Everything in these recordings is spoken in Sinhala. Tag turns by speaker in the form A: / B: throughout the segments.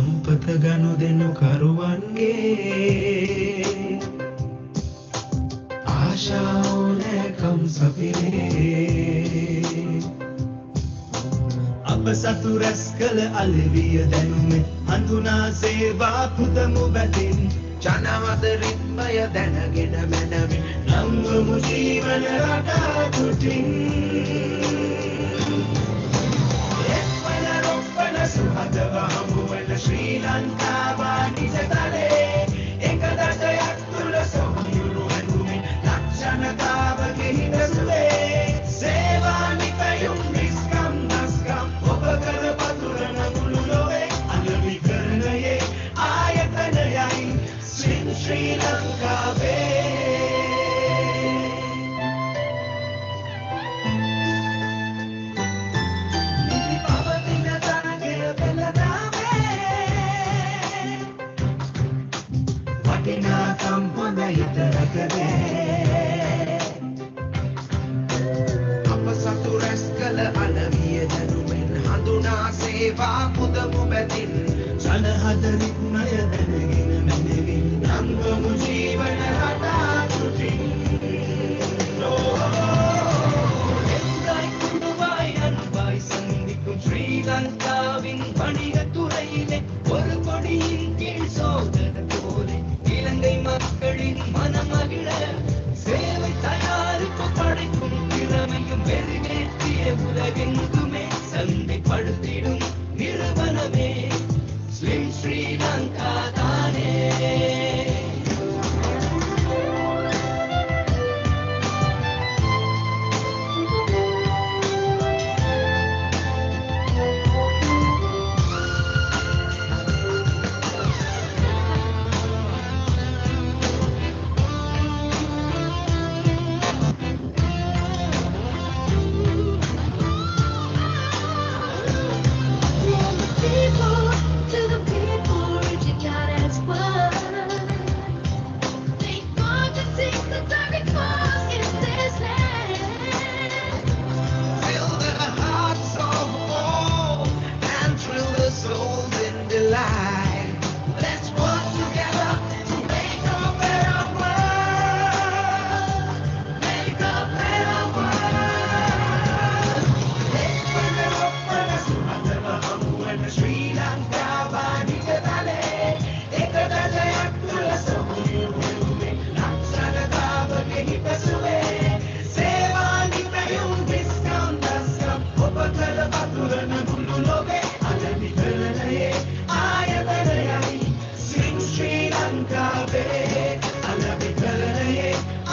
A: සම්පත ගනුදෙනු කරුවන්ගේ ආශා ඕනෑකම් සපිරේ අප සතු රැස් කළ අලෙවිය දැනුමෙන් හඳුනා සේවා පුදමු බැතින් ජනමත රිද්මය දැනගෙන මැනවින් නංවමු ජීවන රටා තුටින් එක්වන රොක්වන සුහදව හමුවන ශ්‍රී ලංකාවා නිසතලේ එක දශයක් තුළ සොහයුරු හැඳුමින් ලක්ෂණතාවගේ හිතසුවේ සේවා නිපැයුම් නිස්කම් නස්කම් ඔබ කර පතුරන මුළු ලොවේ අලවිකරණයේ ආයතනයයි ශ්‍රී ලංකාවේ නිදි පවතින තරගය පෙළදාවේ වටිනාකම් හොඳ හිතරකදේ අප සතු රැස් කළ අලවිය දැනුමෙන් හඳුනා සේවා පුදමු බැතින් ජනහද රිද්මය දැනගෙන මැනවින් නංවමු ජීවන රටා තුටින් එක්දයි කුඩුවයි අනුවයි සන්දිකුම් ශ්‍රී ලංකාවින් වනිග තුරයිலே ஒரு கொடியின் கீழ் சோதன போலே இலங்கை மக்களின் மனமகிழ சேவை தயாரிப்பு படைக்கும் திறமையும் வெறிவேற்றிய உலகெங்குமே சந்தைப்படுத்திடும் நிறுவனமே ஸ்லிம் ஸ்ரீலங்கா தானே
B: To the people, reaching out as one. They want to see the target cause in this land.
A: Fill their hearts of awe and thrill their souls in delight. Let's work together to make a better world. Make a better world. Ekwana suhadava hamuwana Sri Lanka vanikadale. Ekadalayak tula samuyume laksanatavage hitasuve. Seva nipayum discount daskam opakala paturana mulu loge alavikaranaye ayatanayai Slim Sri Lanka ve alavikaranaye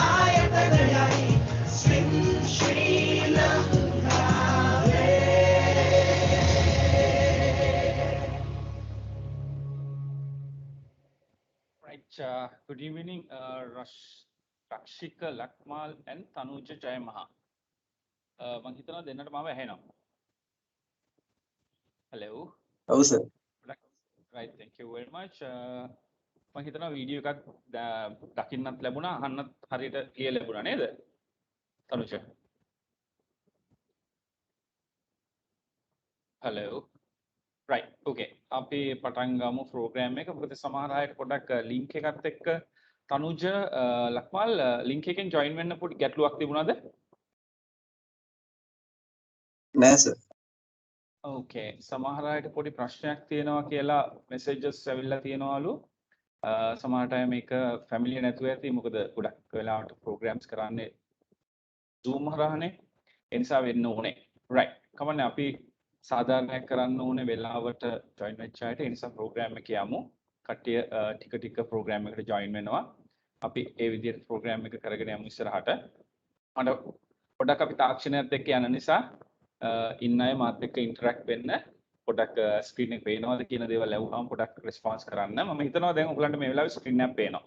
A: ayatanayai Slim Sri Lanka ve.
C: Right. Good evening, Rakshika Lakmal and Tanuja Jayamaha. මං හිතනවා දෙන්නට මාව ඇහෙනවා. Hello.
D: ඔව් sir.
C: Right. Thank you very much. මං හිතනවා වීඩියෝ එකක් දකින්නත් ලැබුණා, අහන්නත් හරියට ක්ලියර් ලැබුණා නේද? තනුජ. Hello. Right. Okay. අපි පටන් ගමු ප්‍රෝග්‍රෑම් එක. මොකද සමහර අයට පොඩ්ඩක් ලින්ක් එකත් එක්ක තනුජ ලක්මල් ලින්ක් එකෙන් ජොයින් වෙන්න පොඩි ගැටලුවක් තිබුණාද?
D: නෑ සර්.
C: ඕකේ. සමහර අයට පොඩි ප්‍රශ්නයක් තියෙනවා කියලා මෙසේජස් ඇවිල්ලා තියෙනවලු. සමහරට අය මේක ෆැමිලිය නැතුව ඇති. මොකද ගොඩක් වෙලාවට ප්‍රෝග්‍රෑම්ස් කරන්නේ Zoom හරහානේ. ඒ නිසා වෙන්න ඕනේ. right. කමන්නේ අපි සාධාරණයක් කරන්න ඕනේ වෙලාවට ජොයින් වෙච්ච අයට. ඒ නිසා ප්‍රෝග්‍රෑම් එක යමු. කට්ටිය ටික ටික ප්‍රෝග්‍රෑම් එකට ජොයින් වෙනවා. අපි ඒ විදිහට ප්‍රෝග්‍රෑම් එක කරගෙන යමු ඉස්සරහට. මට පොඩක් අපි තාක්ෂණයත් එක්ක යන නිසා ඉන්න අය මාත් එක්ක ඉන්ටරැක්ට් වෙන්න පොඩක් ස්ක්‍රීන් එක පේනවද කියන දේවල් අහුවාම පොඩක් රෙස්පොන්ස් කරන්න. මම හිතනවා දැන් ඔයගලන්ට මේ වෙලාවේ ස්ක්‍රීන් එක පේනවා.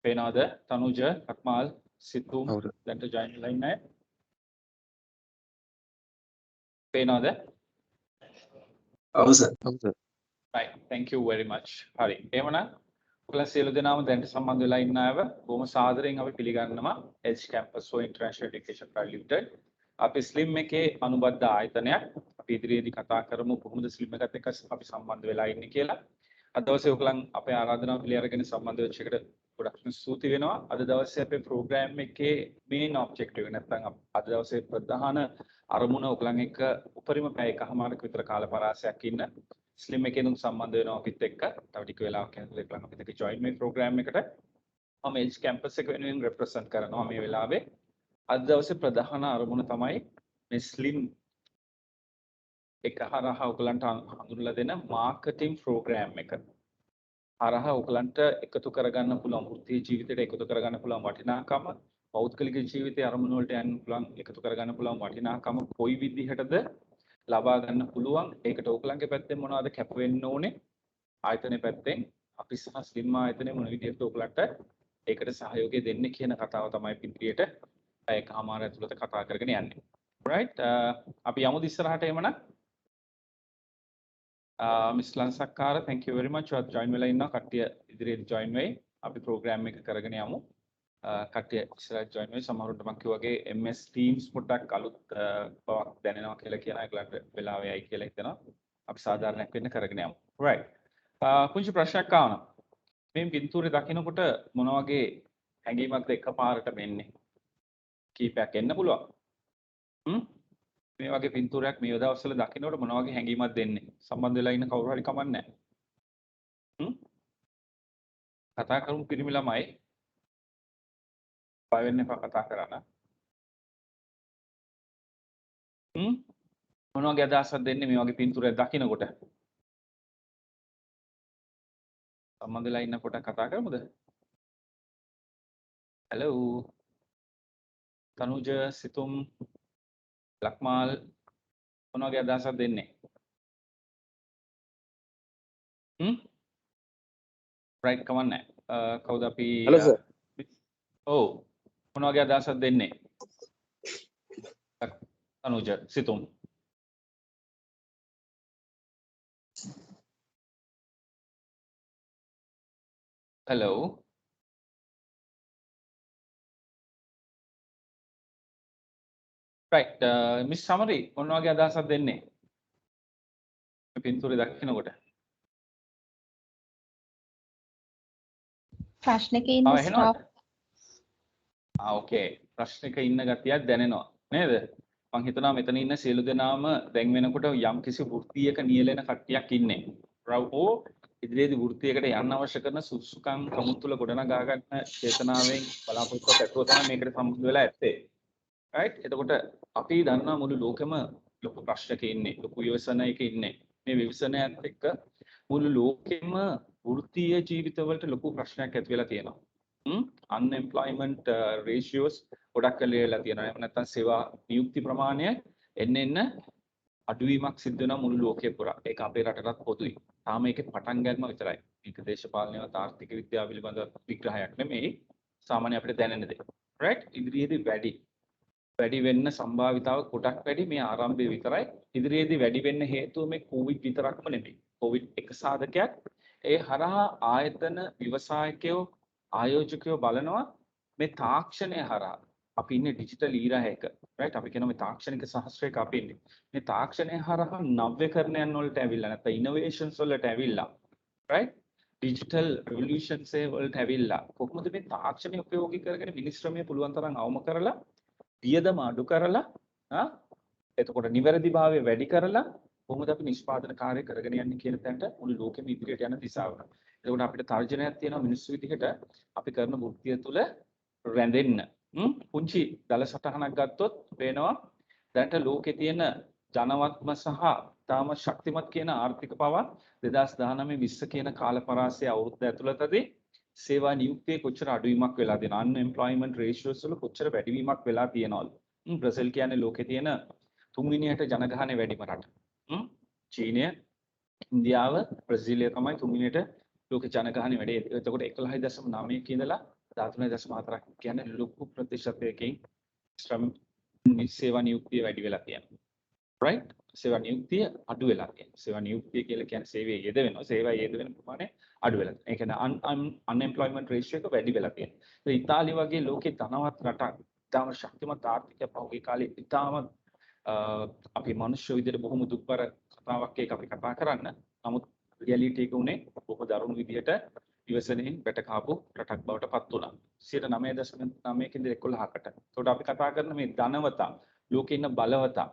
C: පේනවද? තනුජ, අක්මාල්, සිතුම් දැන්ට ජොයින් වෙලා ඉන්නේ. පේනවද?
D: ඔව් sir.
C: right. Thank you very much. හරි. එහෙමනම් ඔයගලන් සියලු දෙනාම දැන්ට සම්බන්ධ වෙලා ඉන්න අයව බොහොම සාදරයෙන් අපි පිළිගන්නවා Edge Campus for International Education Private Limited. අපි ස්ලිම් එකේ අනුබද්ධ ආයතනයක් අපි ඉදිරියේදී කතා කරමු කොහොමද ස්ලිම් එකත් එක්ක අපි සම්බන්ධ වෙලා ඉන්නේ කියලා. අද දවසේ ඔයගලන් අපේ ආරාධනාව පිළි අරගෙන සම්බන්ධ වෙච්ච එකට ගොඩක් ස්තුති වෙනවා. අද දවසේ අපේ ප්‍රෝග්‍රෑම් එකේ මේන් ඔබ්ජෙක්ටිව් එක නැත්නම් අද දවසේ ප්‍රධාන අරමුණ ඔයගලන් එක්ක උපරිම පැය එකමාරක විතර කාල පරාසයක් ඉන්න ස්ලිම් එකෙනුත් සම්බන්ධ වෙනවා අපිත් එක්ක. තව ටික වෙලාවක් යනකොට ඔයගලන් අපිත් එක්ක ජොයින් මේ ප්‍රෝග්‍රෑම් එකට. මම එජ් කැම්පස් එක වෙනුවෙන් රෙප්‍රසන්ට් කරනවා මේ වෙලාවේ. අද දවසේ ප්‍රධාන අරමුණ තමයි මේ ස්ලිම් එක හරහා ඔයගලන්ට හඳුන්වලා දෙන මාකටිං ප්‍රෝග්‍රෑම් එක. හරහා ඔයගලන්ට එකතු කරගන්න පුළුවන් වෘත්තීය ජීවිතයට එකතු කරගන්න පුළුවන් වටිනාකම, පෞද්ගලික ජීවිතයේ අරමුණු වලට යන්න පුළුවන් එකතු කරගන්න පුළුවන් වටිනාකම කොයි විදිහටද ලබා ගන්න පුළුවන්. ඒකට ඔයගලන්ගේ පැත්තෙන් මොනවද කැප වෙන්න ඕනේ? ආයතනයේ පැත්තෙන් අපි සහ ස්ලිම් ආයතනයේ මොන විදිහට ඔයගලන්ට ඒකට සහයෝගය දෙන්නේ කියන කතාව තමයි පිටියට එකමාර ඇතුළත කතා කරගෙන යන්නේ. right අපි යමු ඉස්සරහට එමනම් miss ලංසක්කාර thank you very much ඔයත් join වෙලා ඉන්නවා. කට්ටිය ඉදිරියට join වෙයි. අපි program එක කරගෙන යමු. කට්ටිය ඉස්සරහට join වෙයි. සමහරවිට මම කිව්වාගේ MS Teams පොඩ්ඩක් අලුත් බවක් දැනෙනවා කියලා කියන ඒගොල්ලන්ට වෙලාව යයි කියලා හිතනවා. අපි සාධාරණයක් වෙන්න කරගෙන යමු. right පුංචි ප්‍රශ්නයක් ආවනම් මේ පින්තූරේ දකින්නකොට මොන වගේ හැඟීමක්ද එකපාරට මෙන්නේ? කීපයක් එන්න පුළුවන්. මේ වගේ පින්තූරයක් මේ දවස්වල දකින්නකොට මොන වගේ හැඟීමක් දෙන්නේ? සම්බන්ධ වෙලා ඉන්න කවුරු හරි කමක් නැහැ. කතා කරමු පිරිමි ළමයි. බය වෙන්න එපා කතා කරන්න. මොන වගේ අදහසක් දෙන්නේ මේ වගේ පින්තූරයක් දකින්නකොට? සම්බන්ධ වෙලා ඉන්න කොට කතා කරමුද? hello තනුජ සිතුම් ලක්මාල් මොන වගේ අදහසක් දෙන්නේ? right කමන්නේ. කවුද අපි
D: hello sir
C: ඔව් මොන වගේ අදහසක් දෙන්නේ? තනුජ සිතුම් hello right මිස් සමරි මොන වගේ අදහසක් දෙන්නේ? පින්තූරේ දකින්නකොට
E: ප්‍රශ්නක ඉන්න ස්ටාෆ්
C: ඕකේ ප්‍රශ්නක ඉන්න ගතියක් දැනෙනවා නේද? මං හිතනවා මෙතන ඉන්න සියලු දෙනාම දැන් වෙනකොට යම් කිසි වෘත්තියක නියැලෙන කට්ටියක් ඉන්නේ. රවෝ ඉදිරියේදී වෘත්තියකට යන්න අවශ්‍ය කරන සුසුකම් කමුතුල ගොඩනගා ගන්න චේතනාවෙන් බලාපොරොත්තු පැතුව තමයි මේකට සම්බන්ධ වෙලා ඇත්තේ. right එතකොට අපි දන්නා මුළු ලෝකෙම ලොකු ප්‍රශ්නක ඉන්නේ. ලොකු විවසනයක ඉන්නේ. මේ විවසනයත් එක්ක මුළු ලෝකෙම වෘත්තීය ජීවිතවලට ලොකු ප්‍රශ්නයක් ඇති වෙලා තියෙනවා. unemployment ratios ගොඩක් වෙලා තියෙනවා. එහෙම නැත්නම් සේවා නියුක්ති ප්‍රමාණය එන්න අඩුවීමක් සිද්ධ වෙනවා මුළු ලෝකෙ පුරා. ඒක අපේ රටටත් පොදුයි. තාම ඒකේ පටන් ගන්න විතරයි. මේක දේශපාලනයවත් ආර්ථික විද්‍යාව පිළිබඳ විග්‍රහයක් නෙමෙයි. සාමාන්‍ය අපිට දැනෙන දේ. right ඉදිරියේදී වැඩි වෙන්න සම්භාවිතාව ගොඩක් වැඩි මේ ආරම්භය විතරයි. ඉදිරියේදී වැඩි වෙන්න හේතුව මේ කොවිඩ් විතරක්ම නෙමෙයි. කොවිඩ් එක සාධකයක්. ඒ හරහා ආයතන ව්‍යවසායකයෝ ආයෝජකයෝ බලනවා මේ තාක්ෂණය හරහා අපි ඉන්නේ ඩිජිටල් ඊරා එක. right අපි කියනවා මේ තාක්ෂණික සහස්‍රයක අපි ඉන්නේ. මේ තාක්ෂණය හරහා නව්‍යකරණයන් වලට ඇවිල්ලා නැත්නම් ඉනෝවේෂන්ස් වලට ඇවිල්ලා right ඩිජිටල් රෙවොලුෂන්ස් වලට ඇවිල්ලා කොහොමද මේ තාක්ෂණය උපයෝගී කරගෙන මිනිස්ත්‍රමය පුළුවන් තරම් අවම කරලා වියදම අඩු කරලා එතකොට නිවැරදිභාවය වැඩි කරලා කොහොමද අපි නිෂ්පාදන කාර්ය කරගෙන යන්නේ කියන තැනට මුළු ලෝකෙම ඉදිරියට යන දිශාව. එතකොට අපිට තර්ජනයක් තියෙනවා මිනිස්සු විදිහට අපි කරන වෘත්තිය තුළ රැඳෙන්න. පුංචි දල සටහනක් ගත්තොත් පේනවා දැනට ලෝකේ තියෙන ජනවත්ම සහ තාම ශක්තිමත් කියන ආර්ථික පවා 2019-20 කියන කාල පරාසය අවුරුද්ද ඇතුළතදී සේවා නියුක්තියේ කොච්චර අඩුවීමක් වෙලා තියෙනවද? unemployment ratios වල කොච්චර වැඩිවීමක් වෙලා තියෙනවද? බ්‍රසීල් කියන්නේ ලෝකේ තියෙන තුන්වෙනියට ජනගහනය වැඩිම රට. චීනය, ඉන්දියාව, බ්‍රසීලය තමයි තුන්වෙනියට ලෝක ජනගහනය වැඩි. එතකොට 11.9 ඉඳලා 13.4ක් කියන්නේ ලොකු ප්‍රතිශතයකින් සේවා නියුක්තිය වැඩි වෙලා තියෙනවා. right සේවා නියුක්තිය අඩු වෙලා තියෙනවා. සේවා නියුක්තිය කියලා කියන්නේ සේවයේ යෙදවෙනවා. සේවයේ යෙදවෙන ප්‍රමාණය අඩු වෙලා තියෙනවා. ඒ කියන්නේ unemployment ratio එක වැඩි වෙලා තියෙනවා. ඒ ඉතාලිය වගේ ලෝකේ ධනවත් රටක් ඉතාම ශක්තිමත් ආර්ථිකයක් පහුගිය කාලේ ඉතාම අපි මනුෂ්‍ය විදිහට බොහොම දුක්බර කතාවක් ඒක අපි කතා කරන්න. නමුත් රියැලිටි එක උනේ බොහෝ දරුණු විදිහට ඉවසනෙන් වැට කාපු රටක් බවට පත් වුණා. 9.9කින් 11කට. ඒකට අපි කතා කරන මේ ධනවතා, ලෝකේ ඉන්න බලවතා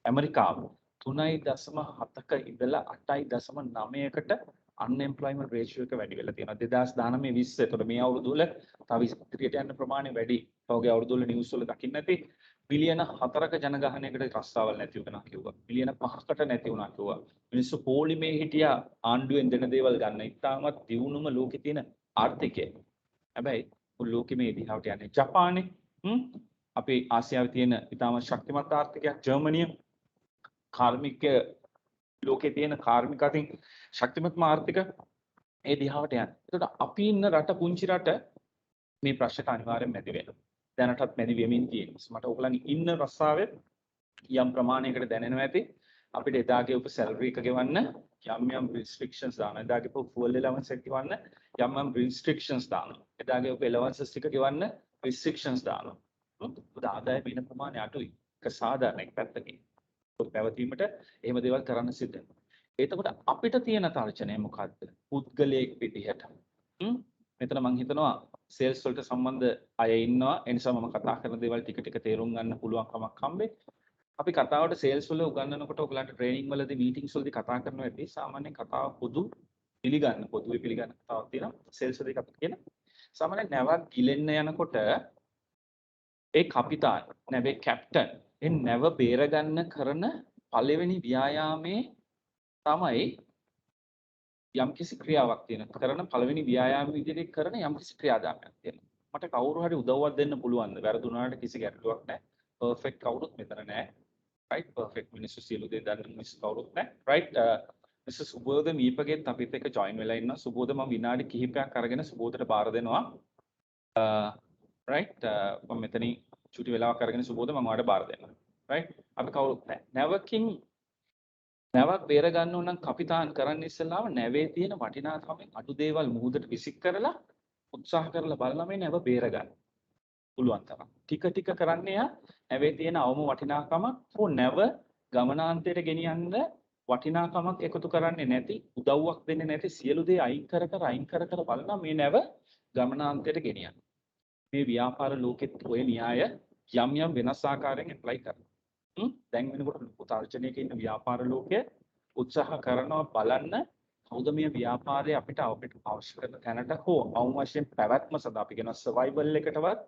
C: ඇමරිකාව 3.7ක ඉඳලා 8.9කට අන්එම්ප්ලොයිමන්ට් රේෂියෝ එක වැඩි වෙලා තියෙනවා 2019 20. ඒතකොට මේ අවුරුදු වල තව ඉදිරියට යන ප්‍රමාණය වැඩි. පහුගිය අවුරුදු වල නිවුස් වල දකින්න ඇති මිලියන 4ක ජනගහනයකට රස්සාවල් නැති වුණා කිව්වා. මිලියන 5කට නැති වුණා කිව්වා. මිනිස්සු පොලිමේ හිටියා ආණ්ඩුවෙන් දෙන දේවල් ගන්න. ඉතාමත් දියුණුම ලෝකේ තියෙන ආර්ථිකය. හැබැයි ලෝකෙ මේ දිහාවට යන්නේ ජපානේ අපේ ආසියාවේ තියෙන ඉතාමත් ශක්තිමත් ආර්ථිකයක් ජර්මනිය කාර්මික ලෝකේ තියෙන කාර්මික අතින් ශක්තිමත්ම ආර්ථික ඒ දිහාවට යන්නේ. ඒකට අපි ඉන්න රට පුංචි රට මේ ප්‍රශ්නට අනිවාර්යෙන් මැදි වෙනවා. දැනටත් මැදි වෙමින් තියෙනවා. මට ඔයගලන් ඉන්න රස්සාවේ යම් ප්‍රමාණයකට දැනෙනවා ඇති අපිට එදාගේ උප සැලරි එක ගෙවන්න යම් restrictions දානවා. එදාගේ උප fuel allowance එක ගෙවන්න යම් restrictions දානවා. එදාගේ උප allowances ටික ගෙවන්න restrictions දානවා. මොකද ආදායම වෙන ප්‍රමාණය අඩුයි. ඒක සාධාරණ එක පැත්තකින්. පැවතීමට එහෙම දේවල් කරන්න සිද්ධ වෙනවා. එතකොට අපිට තියෙන තර්ජනය මොකද්ද? පුද්ගලයෙක් විදිහට. මෙතන මම හිතනවා සේල්ස් වලට සම්බන්ධ අය ඉන්නවා. ඒ නිසා මම කතා කරන දේවල් ටික ටික තේරුම් ගන්න පුළුවන් කමක් හම්බෙයි. අපි කතාවට සේල්ස් වල උගන්වනකොට ඔයගලන්ට ට්‍රේනින් වලදී මීටින්ග්ස් වලදී කතා කරනවා ඇති. සාමාන්‍යයෙන් කතාව පොදුවේ පිළිගන්න කතාවක් තියෙනවා. සේල්ස් වලදී කතා කියන. සාමාන්‍යයෙන් නැවක් ගිලෙන්න යනකොට ඒ කපිතාන් නැවේ කැප්ටන් ඒ නැව බේරගන්න කරන පළවෙනි ව්‍යායාමයේ තමයි යම්කිසි ක්‍රියාවක් තියෙනවා. කරන පළවෙනි ව්‍යායාම විදිහට කරන යම්කිසි ක්‍රියාදාමයක් තියෙනවා. මට කවුරු හරි උදව්වක් දෙන්න පුළුවන්ද? වැරදුනාට කිසි ගැටලුවක් නැහැ. පර්ෆෙක්ට් කවුරුත් මෙතන නැහැ. right? පර්ෆෙක්ට් මිනිස්සු සියලු දේ දන්න මිනිස්සු කවුරුත් නැහැ. right? මිස්ටර් සුබෝධ මීපගෙත් අපිත් එක්ක ජොයින් වෙලා ඉන්නවා. සුබෝධ මම විනාඩි කිහිපයක් අරගෙන සුබෝධට බාර දෙනවා. right? මම මෙතනින් චුටි වෙලාවක් අරගෙන සුබෝධ මම ඔයාලට බාර දෙන්නම්. right? අපි කවුරුත් නැහැ. නැවක් බේර ගන්න ඕන නම් කපිතාන් කරන්න ඉස්සෙල්ලාම නැවේ තියෙන වටිනාකමෙන් අඩු දේවල් මුහුදට විසික් කරලා උත්සාහ කරලා බලලා මේ නැව බේර ගන්න. පුළුවන් තරම්. ටික ටික කරන්නේ නැවේ තියෙන අවම වටිනාකමක් හෝ නැව ගමනාන්තයට ගෙනියන්න වටිනාකමක් එකතු කරන්නේ නැති උදව්වක් දෙන්නේ නැති සියලු දේ අයින් කර බලලා මේ නැව ගමනාන්තයට ගෙනියන්න. මේ ව්‍යාපාර ලෝකෙත් ඔය න්‍යාය යම් වෙනස් ආකාරයෙන් ඇප්ලයි කරනවා. දැන් වෙනකොට ලොකු තර්ජනයක ඉන්න ව්‍යාපාර ලෝකයේ උත්සාහ කරනවා බලන්න කවුද මේ ව්‍යාපාරය අපිට අවශ්‍ය කරන තැනට හෝ අවම වශයෙන් පැවැත්ම සඳහා අපි කියන සර්වයිවල් එකටවත්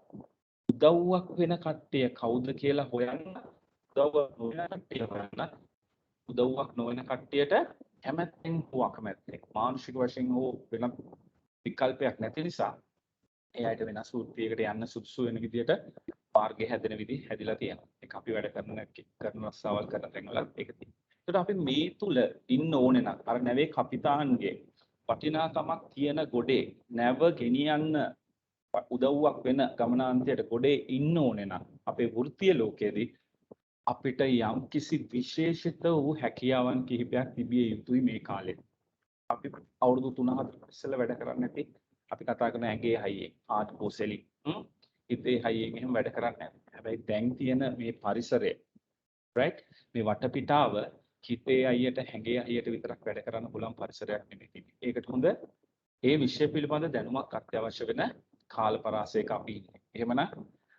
C: උදව්වක් වෙන කට්ටිය කවුද කියලා හොයන්න උදව්වක් නොවන කට්ටියට කැමැත්තෙන් හෝ අකමැත්තෙන් මානසික වශයෙන් හෝ වෙන විකල්පයක් නැති නිසා ඒ අයට වෙනස් වෘත්තියකට යන්න සුදුසු වෙන විදියට මාර්ගය හැදෙන විදිහ හැදිලා තියෙනවා. ඒක අපි වැඩ කරන රස්සාවල් කරන තැන්වල ඒක තියෙනවා. ඒකට අපි මේ තුල ඉන්න ඕනේ නම් අර නැවේ කපිතාන්ගේ වටිනාකමක් තියෙන ගොඩේ නැව ගෙනියන්න උදව්වක් වෙන ගමනාන්තයට ගොඩේ ඉන්න ඕනේ නම් අපේ වෘත්තීය ලෝකයේදී අපිට යම් කිසි විශේෂිත වූ හැකියාවන් කිහිපයක් තිබිය යුතුයි මේ කාලේ. අපි අවුරුදු 3-4 ඉස්සෙල්ලා වැඩ කරන්නේ නැති අපි කතා කරන ඇඟේ හයියෙන් ආට් පොසෙලි ඉතේ හයියෙන් එහෙම වැඩ කරන්නේ නැහැ. හැබැයි දැන් තියෙන මේ පරිසරය right මේ වටපිටාව හිතේ අයියට හැඟේ අයියට විතරක් වැඩ කරන්න පුළුවන් පරිසරයක් නෙමෙයි. ඒකට හොඳ ඒ විෂය පිළිබඳ දැනුමක් අත්‍යවශ්‍ය වෙන කාල පරාසයක අපි ඉන්නේ. එහෙමනම්